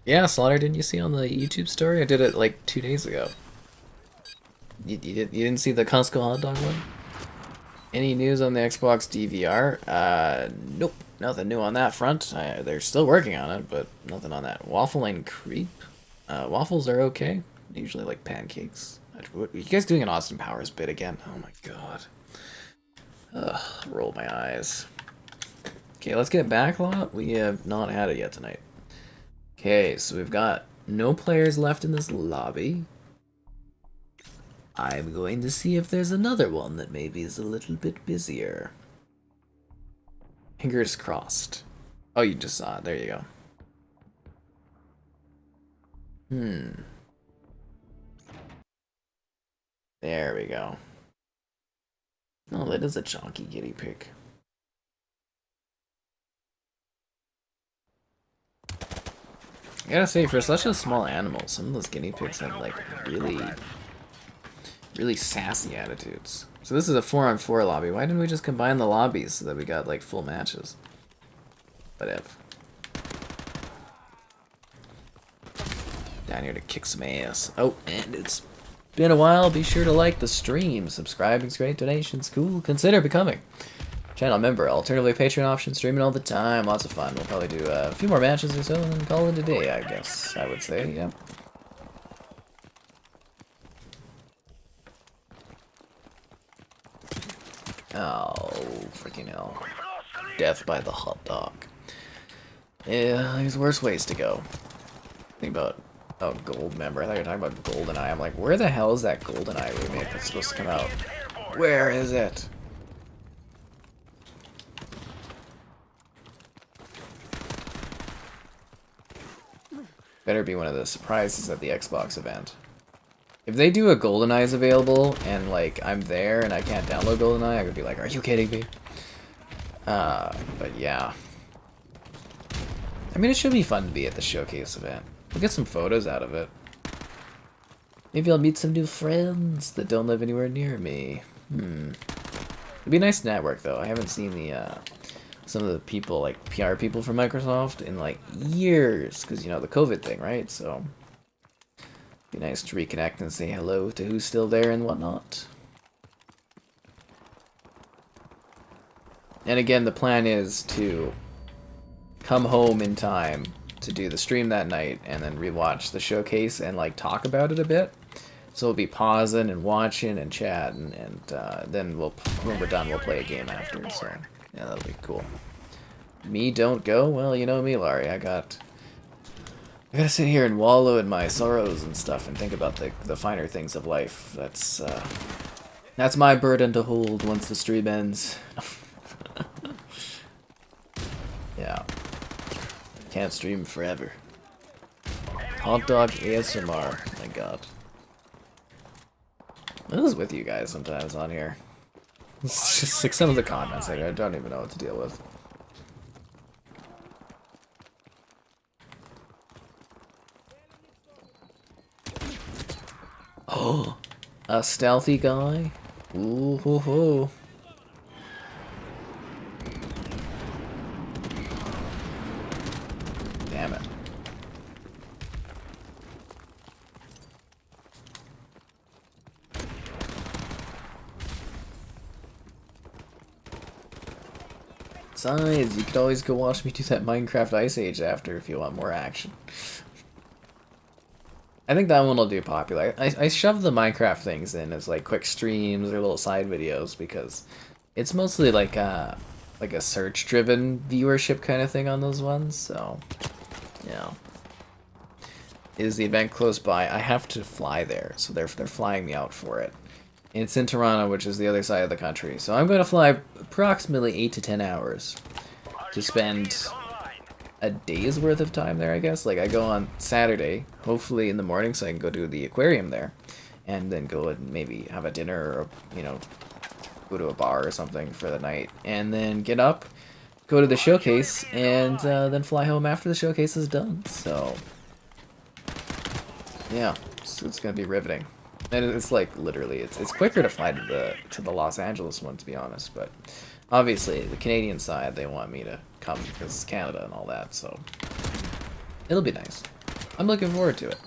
Yeah, Slaughter, didn't you see on the YouTube story? I did it like 2 days ago. You didn't see the Costco hot dog one? Any news on the Xbox DVR? Nope. Nothing new on that front. They're still working on it, but nothing on that. Waffle and creep? Waffles are okay. Usually like pancakes. Are you guys doing an Austin Powers bit again? Oh my god. Ugh, roll my eyes. Okay, let's get Backlot. We have not had it yet tonight. Okay, so we've got no players left in this lobby. I'm going to see if there's another one that maybe is a little bit busier. Fingers crossed. Oh, you just saw it. There you go. There we go. Oh, that is a chunky guinea pig. I gotta say, for such a small animal, some of those guinea pigs have like really sassy attitudes. So this is a 4-on-4 lobby. Why didn't we just combine the lobbies so that we got like full matches? Whatever. Down here to kick some ass. Oh, and it's been a while. Be sure to like the stream. Subscribing's great. Donations cool. Consider becoming channel member. Alternatively, Patreon option. Streaming all the time. Lots of fun. We'll probably do a few more matches or so and then call it a day, I guess. I would say, yeah. Oh, freaking hell. Death by the hot dog. Yeah, there's worse ways to go. Think about, oh, Gold member. I thought you were talking about GoldenEye. I'm like, where the hell is that GoldenEye remake that's supposed to come out? Where is it? Better be one of the surprises at the Xbox event. If they do a GoldenEye is available and like I'm there and I can't download GoldenEye, I could be like, are you kidding me? But yeah. I mean, it should be fun to be at the showcase event. We'll get some photos out of it. Maybe I'll meet some new friends that don't live anywhere near me. It'd be a nice network though. I haven't seen the some of the people, like PR people from Microsoft in like years, because you know the COVID thing, right? So be nice to reconnect and say hello to who's still there and whatnot. And again, the plan is to come home in time to do the stream that night and then rewatch the showcase and like talk about it a bit. So we'll be pausing and watching and chatting, and then when we're done, we'll play a game after. So yeah, that'll be cool. Me don't go? Well, you know me, Laurie. I gotta sit here and wallow in my sorrows and stuff and think about the finer things of life. That's my burden to hold once the stream ends. Yeah. Can't stream forever. Hot dog ASMR. My god. What is with you guys sometimes on here? It's just like some of the comments I don't even know what to deal with. Oh, a stealthy guy? Ooh ho ho. Damn it. Besides, you could always go watch me do that Minecraft Ice Age after if you want more action. I think that one will do popular. I shove the Minecraft things in as like quick streams or little side videos because it's mostly like a search-driven viewership kind of thing on those ones. So, yeah. Is the event close by? I have to fly there, so they're flying me out for it. And it's in Toronto, which is the other side of the country. So I'm going to fly approximately 8 to 10 hours to spend a day's worth of time there, I guess. Like, I go on Saturday, hopefully in the morning, so I can go to the aquarium there, and then go and maybe have a dinner or, you know, go to a bar or something for the night, and then get up, go to the showcase, and then fly home after the showcase is done. So, yeah, it's gonna be riveting. And it's like literally, it's quicker to fly to the Los Angeles one, to be honest. But obviously, the Canadian side, they want me to come because it's Canada and all that. So it'll be nice. I'm looking forward to it.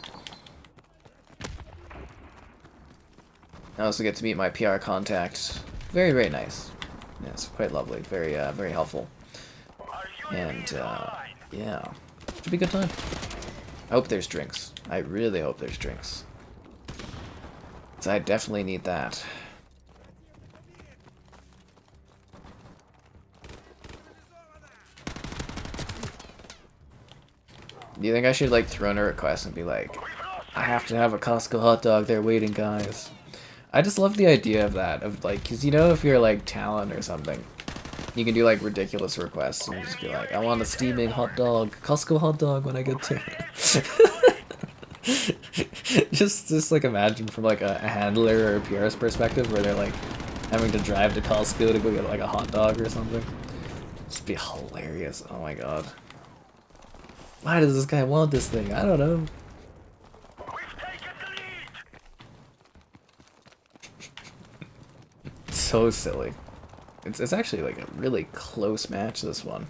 I also get to meet my PR contact. Very, very nice. Yeah, it's quite lovely. Very, very helpful. And yeah, should be a good time. I hope there's drinks. I really hope there's drinks. I definitely need that. Do you think I should like throw in a request and be like, I have to have a Costco hot dog there waiting, guys? I just love the idea of that, of like, cause you know if you're like talent or something, you can do like ridiculous requests and just be like, I want a steaming hot dog, Costco hot dog when I get to just like imagine from like a handler or a PR's perspective where they're like having to drive to Costco to go get like a hot dog or something. Just be hilarious. Oh my god. Why does this guy want this thing? I don't know. We've taken the lead. So silly. It's actually like a really close match, this one.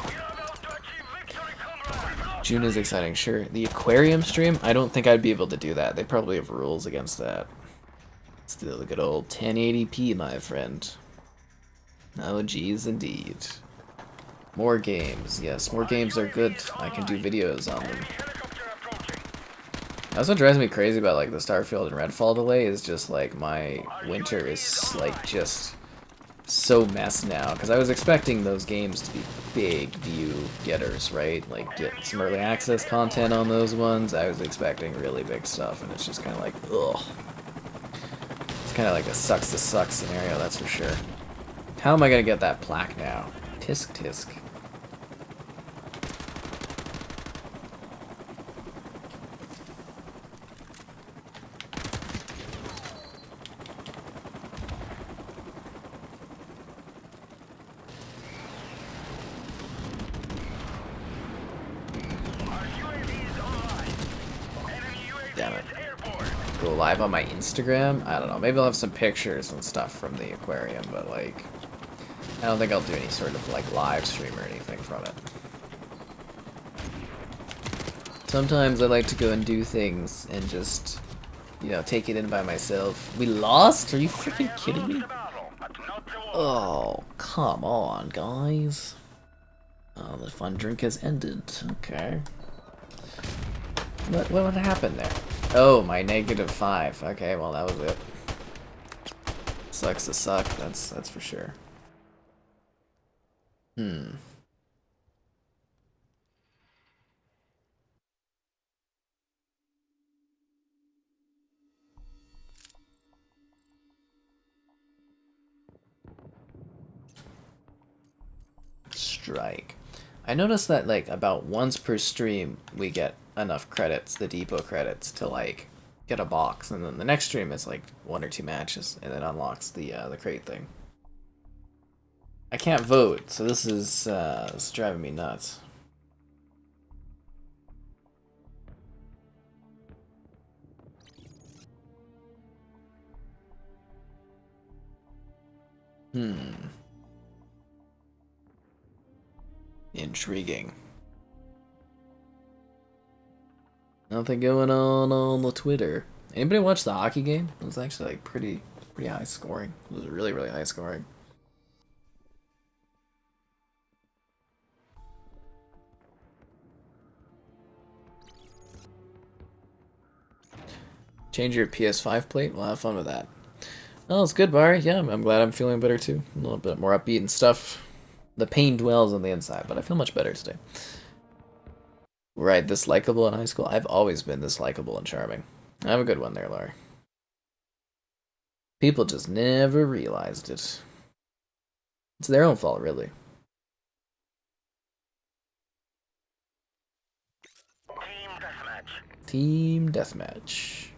We are about to achieve victory, comrades. June is exciting, sure. The aquarium stream? I don't think I'd be able to do that. They probably have rules against that. Let's do the good old 1080p, my friend. Oh, geez, indeed. More games. Yes, more games are good. I can do videos on them. Helicopter approaching. That's what drives me crazy about like the Starfield and Redfall delay is just like my winter is like just so messed now because I was expecting those games to be big view getters, right? Like get some early access content on those ones. I was expecting really big stuff, and it's just kind of like ugh. It's kind of like a sucks to suck scenario, that's for sure. How am I gonna get that plaque now? Tisk tisk. Our UAV is online. Enemy UAV Damn it. is airborne. Go live on my Instagram? I don't know. Maybe I'll have some pictures and stuff from the aquarium, but like, I don't think I'll do any sort of like live stream or anything from it. Sometimes I like to go and do things and just, you know, take it in by myself. We lost? Are you freaking kidding me? The battle, but not the war. Oh, come on, guys. Oh, the fun drink has ended. Okay. What happened there? Oh, my -5. Okay, well that was it. Sucks to suck. That's for sure. Strike. I noticed that like about once per stream we get enough credits, the depot credits, to like get a box, and then the next stream it's like 1 or 2 matches, and it unlocks the crate thing. I can't vote, so this is driving me nuts. Intriguing. Nothing going on the Twitter. Anybody watch the hockey game? It was actually like pretty high scoring. It was really high scoring. Change your PS5 plate? We'll have fun with that. Oh, it's good, Barry. Yeah, I'm glad I'm feeling better too. A little bit more upbeat and stuff. The pain dwells on the inside, but I feel much better today. Right, this likable in high school? I've always been this likable and charming. I have a good one there, Laurie. People just never realized it. It's their own fault, really. Team deathmatch. Team deathmatch.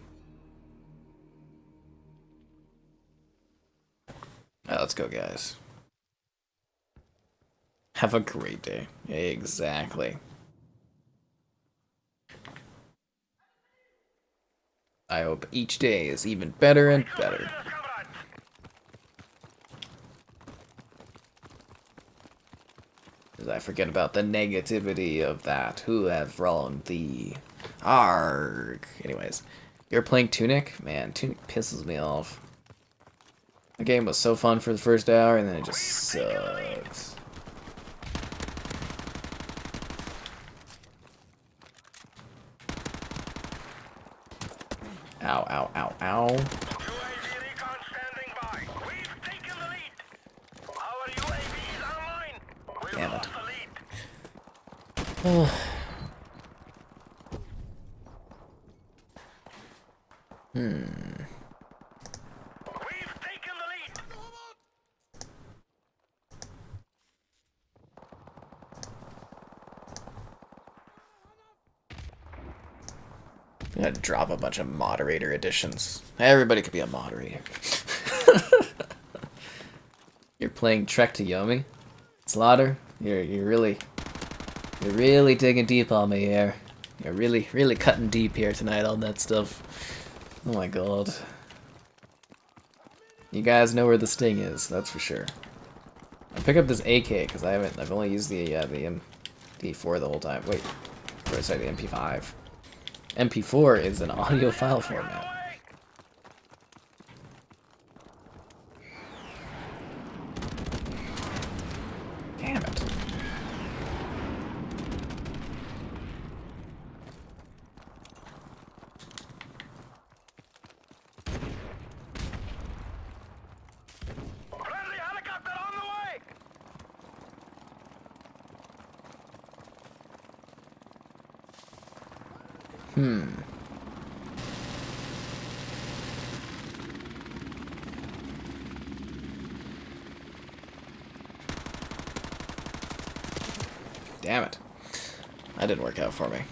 Alright, let's go, guys. Have a great day. Exactly. I hope each day is even better and better. As I forget about the negativity of that. Who hath wronged thee? Arg. Anyways, you're playing Tunic? Man, Tunic pisses me off. The game was so fun for the first hour, and then it just sucks. Ow, ow, ow, ow. UAV recon standing by. We've taken the lead. Our UAV is online. We've Damn it. lost the lead. We've taken the lead. I'm gonna drop a bunch of moderator additions. Everybody could be a moderator. You're playing Trek to Yomi? Slaughter? You're really You're really digging deep on me here. You're really, really cutting deep here tonight on that stuff. Oh my god. You guys know where the sting is, that's for sure. I'll pick up this AK because I've only used the MP4 the whole time. Wait, or sorry, the MP5. MP4 is an audio file format. Damn it. Friendly helicopter on the way! Damn it. That didn't work out for me.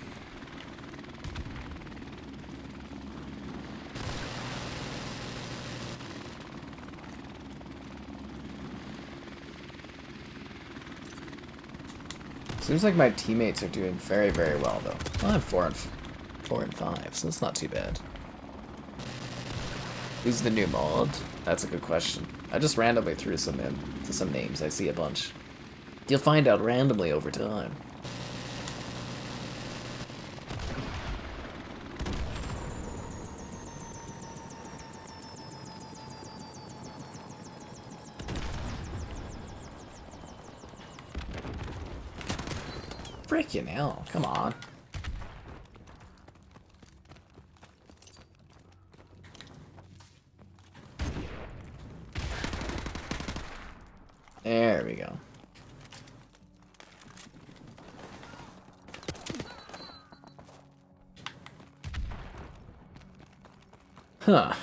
Seems like my teammates are doing very, very well, though. Well, I'm 4 and 5, so it's not too bad. Who's the new mod? That's a good question. I just randomly threw some in to some names. I see a bunch. You'll find out randomly over time. Frickin' hell, come on. There we go. Huh.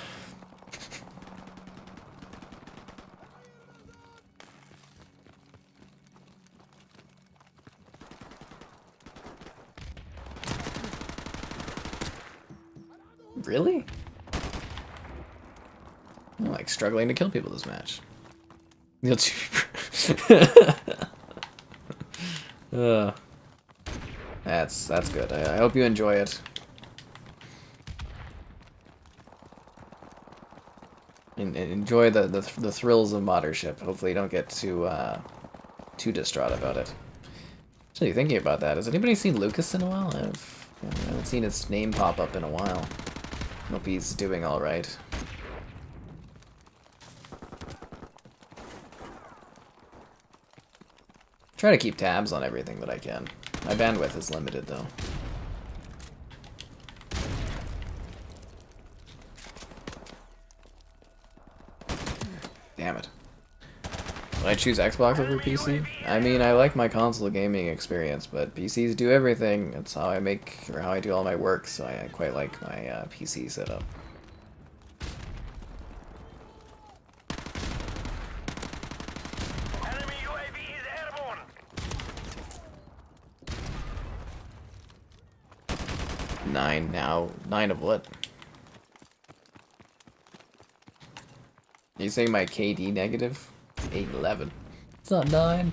Really? I'm like struggling to kill people this match. That's good. I hope you enjoy it. And enjoy the thrills of moddership. Hopefully you don't get too distraught about it. Actually, thinking about that, has anybody seen Lucas in a while? I haven't seen his name pop up in a while. Hope he's doing alright. Try to keep tabs on everything that I can. My bandwidth is limited, though. Damn it. Would I choose Xbox over PC? I mean, I like my console gaming experience, but PCs do everything. It's how I make, or how I do all my work, so I quite like my PC setup. Enemy UAV is airborne! 9 now. 9 of what? Are you saying my KD negative? 811. It's not 9.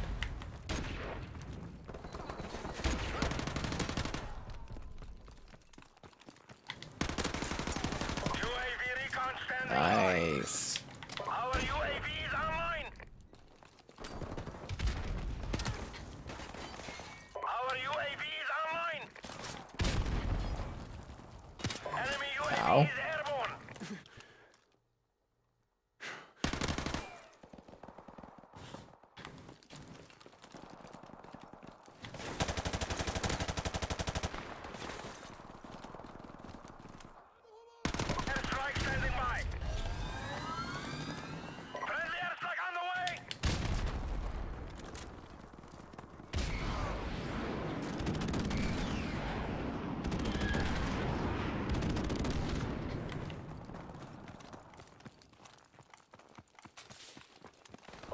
UAV recon standing by. Nice. Our UAV is online! Our UAV is online! Enemy UAV Ow. is airborne! Airstrike standing by! Friendly airstrike on the way!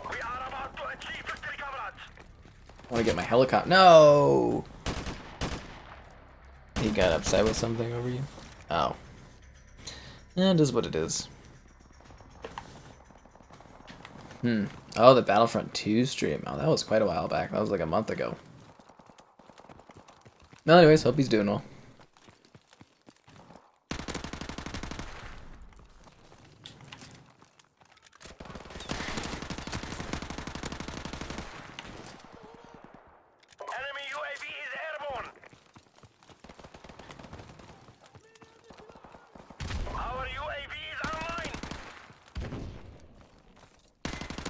We are about to achieve victory, comrades! I want to get my helicopter. No! He got upset with something over you? Oh. Yeah, it is what it is. Oh, the Battlefront 2 stream. Oh, that was quite a while back. That was like a month ago. Well, anyways, hope he's doing well. Enemy UAV is airborne. Our UAV is online.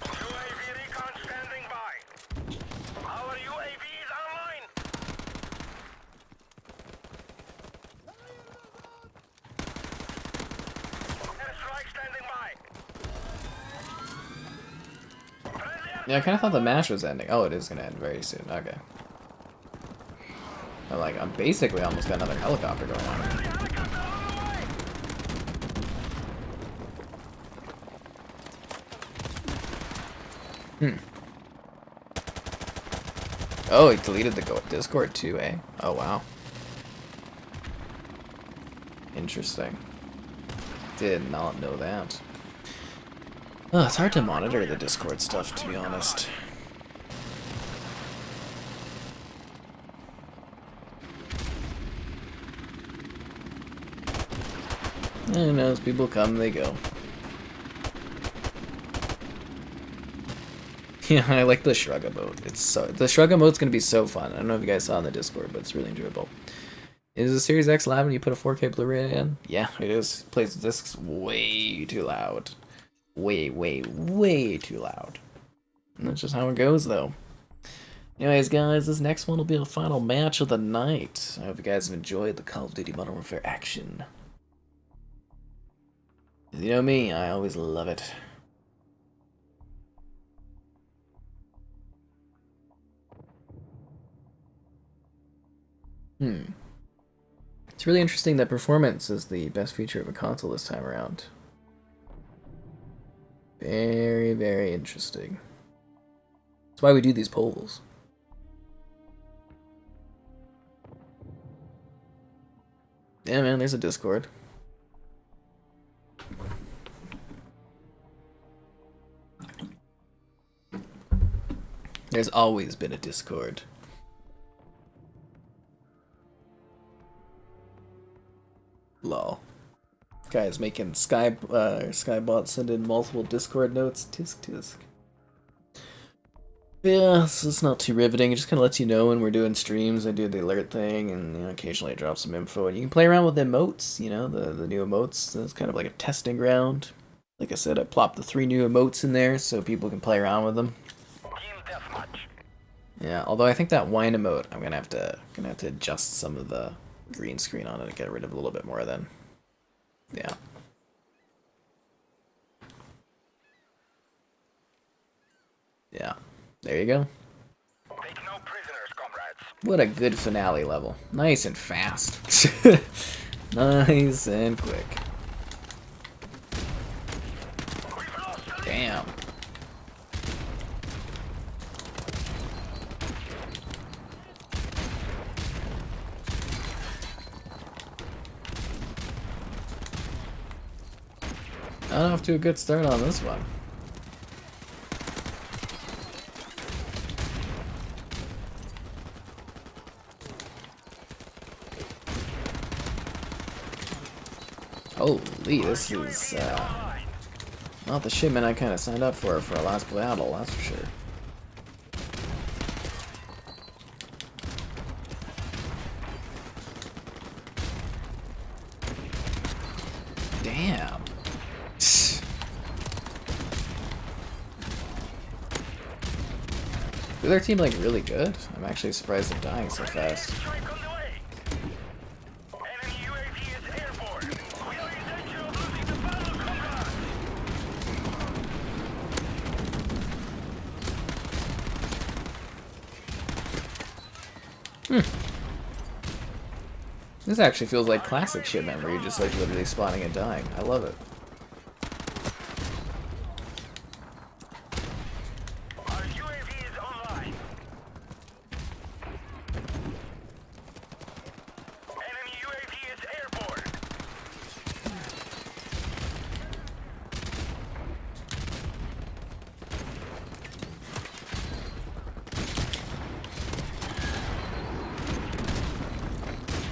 UAV recon standing by. Our UAV is online. Airstrike standing by. Yeah, I kind of thought the match was ending. Oh, it is gonna end very soon. Okay. I'm basically almost got another helicopter going on. Helicopter on the way. Oh, he deleted the Discord too, eh? Oh, wow. Interesting. Did not know that. Oh, it's hard to monitor the Discord stuff, to be honest. Who knows? People come, they go. Yeah, I like the shrug emote. The shrug emote's gonna be so fun. I don't know if you guys saw in the Discord, but it's really enjoyable. Is the Series X loud when you put a 4K Blu-ray in? Yeah, it is. It plays the discs way too loud. Way, way, way too loud. And that's just how it goes, though. Anyways, guys, this next one will be the final match of the night. I hope you guys have enjoyed the Call of Duty Modern Warfare action. You know me, I always love it. It's really interesting that performance is the best feature of a console this time around. Very, very interesting. That's why we do these polls. Yeah, man, there's a Discord. There's always been a Discord. Lol. Guys making Skybot send in multiple Discord notes. Tisk. Yeah, this is not too riveting. It just kind of lets you know when we're doing streams. I do the alert thing, and occasionally I drop some info. And you can play around with emotes, the new emotes. It's kind of like a testing ground. Like I said, I plopped the 3 new emotes in there so people can play around with them. Team deathmatch. Yeah, although I think that wine emote, I'm gonna have to adjust some of the green screen on it and get rid of a little bit more then. Yeah. Yeah. There you go. Take no prisoners, comrades. What a good finale level. Nice and fast. Nice and quick. We've lost the lead. Damn. I'm off to a good start on this one. Holy, this is not the shipment I kind of signed up for our last battle, that's for sure. Damn. Is their team like really good? I'm actually surprised they're dying so fast. Strike on the way. Enemy UAV is airborne. We are in danger of losing the battle, comrades. This actually feels like classic shipment where you're just like literally spawning and dying. I love it. Our UAV is online. Enemy UAV is airborne.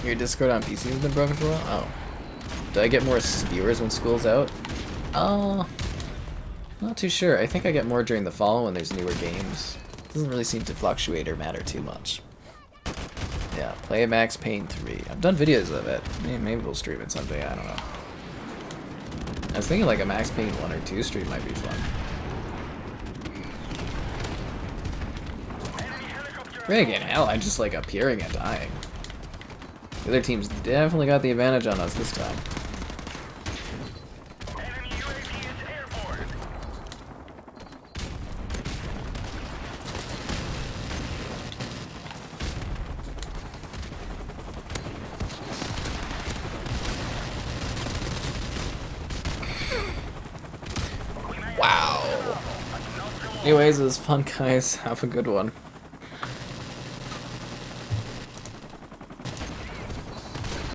Your Discord on PC has been broken for a while? Oh. Do I get more viewers when school's out? Not too sure. I think I get more during the fall when there's newer games. Doesn't really seem to fluctuate or matter too much. Yeah, play Max Payne 3. I've done videos of it. Maybe we'll stream it someday, I don't know. I was thinking like a Max Payne 1 or 2 stream might be fun. Then again, hell, I just like appearing and dying. The other team's definitely got the advantage on us this time. Enemy UAV is airborne. Wow. Anyways, it was fun, guys. Have a good one.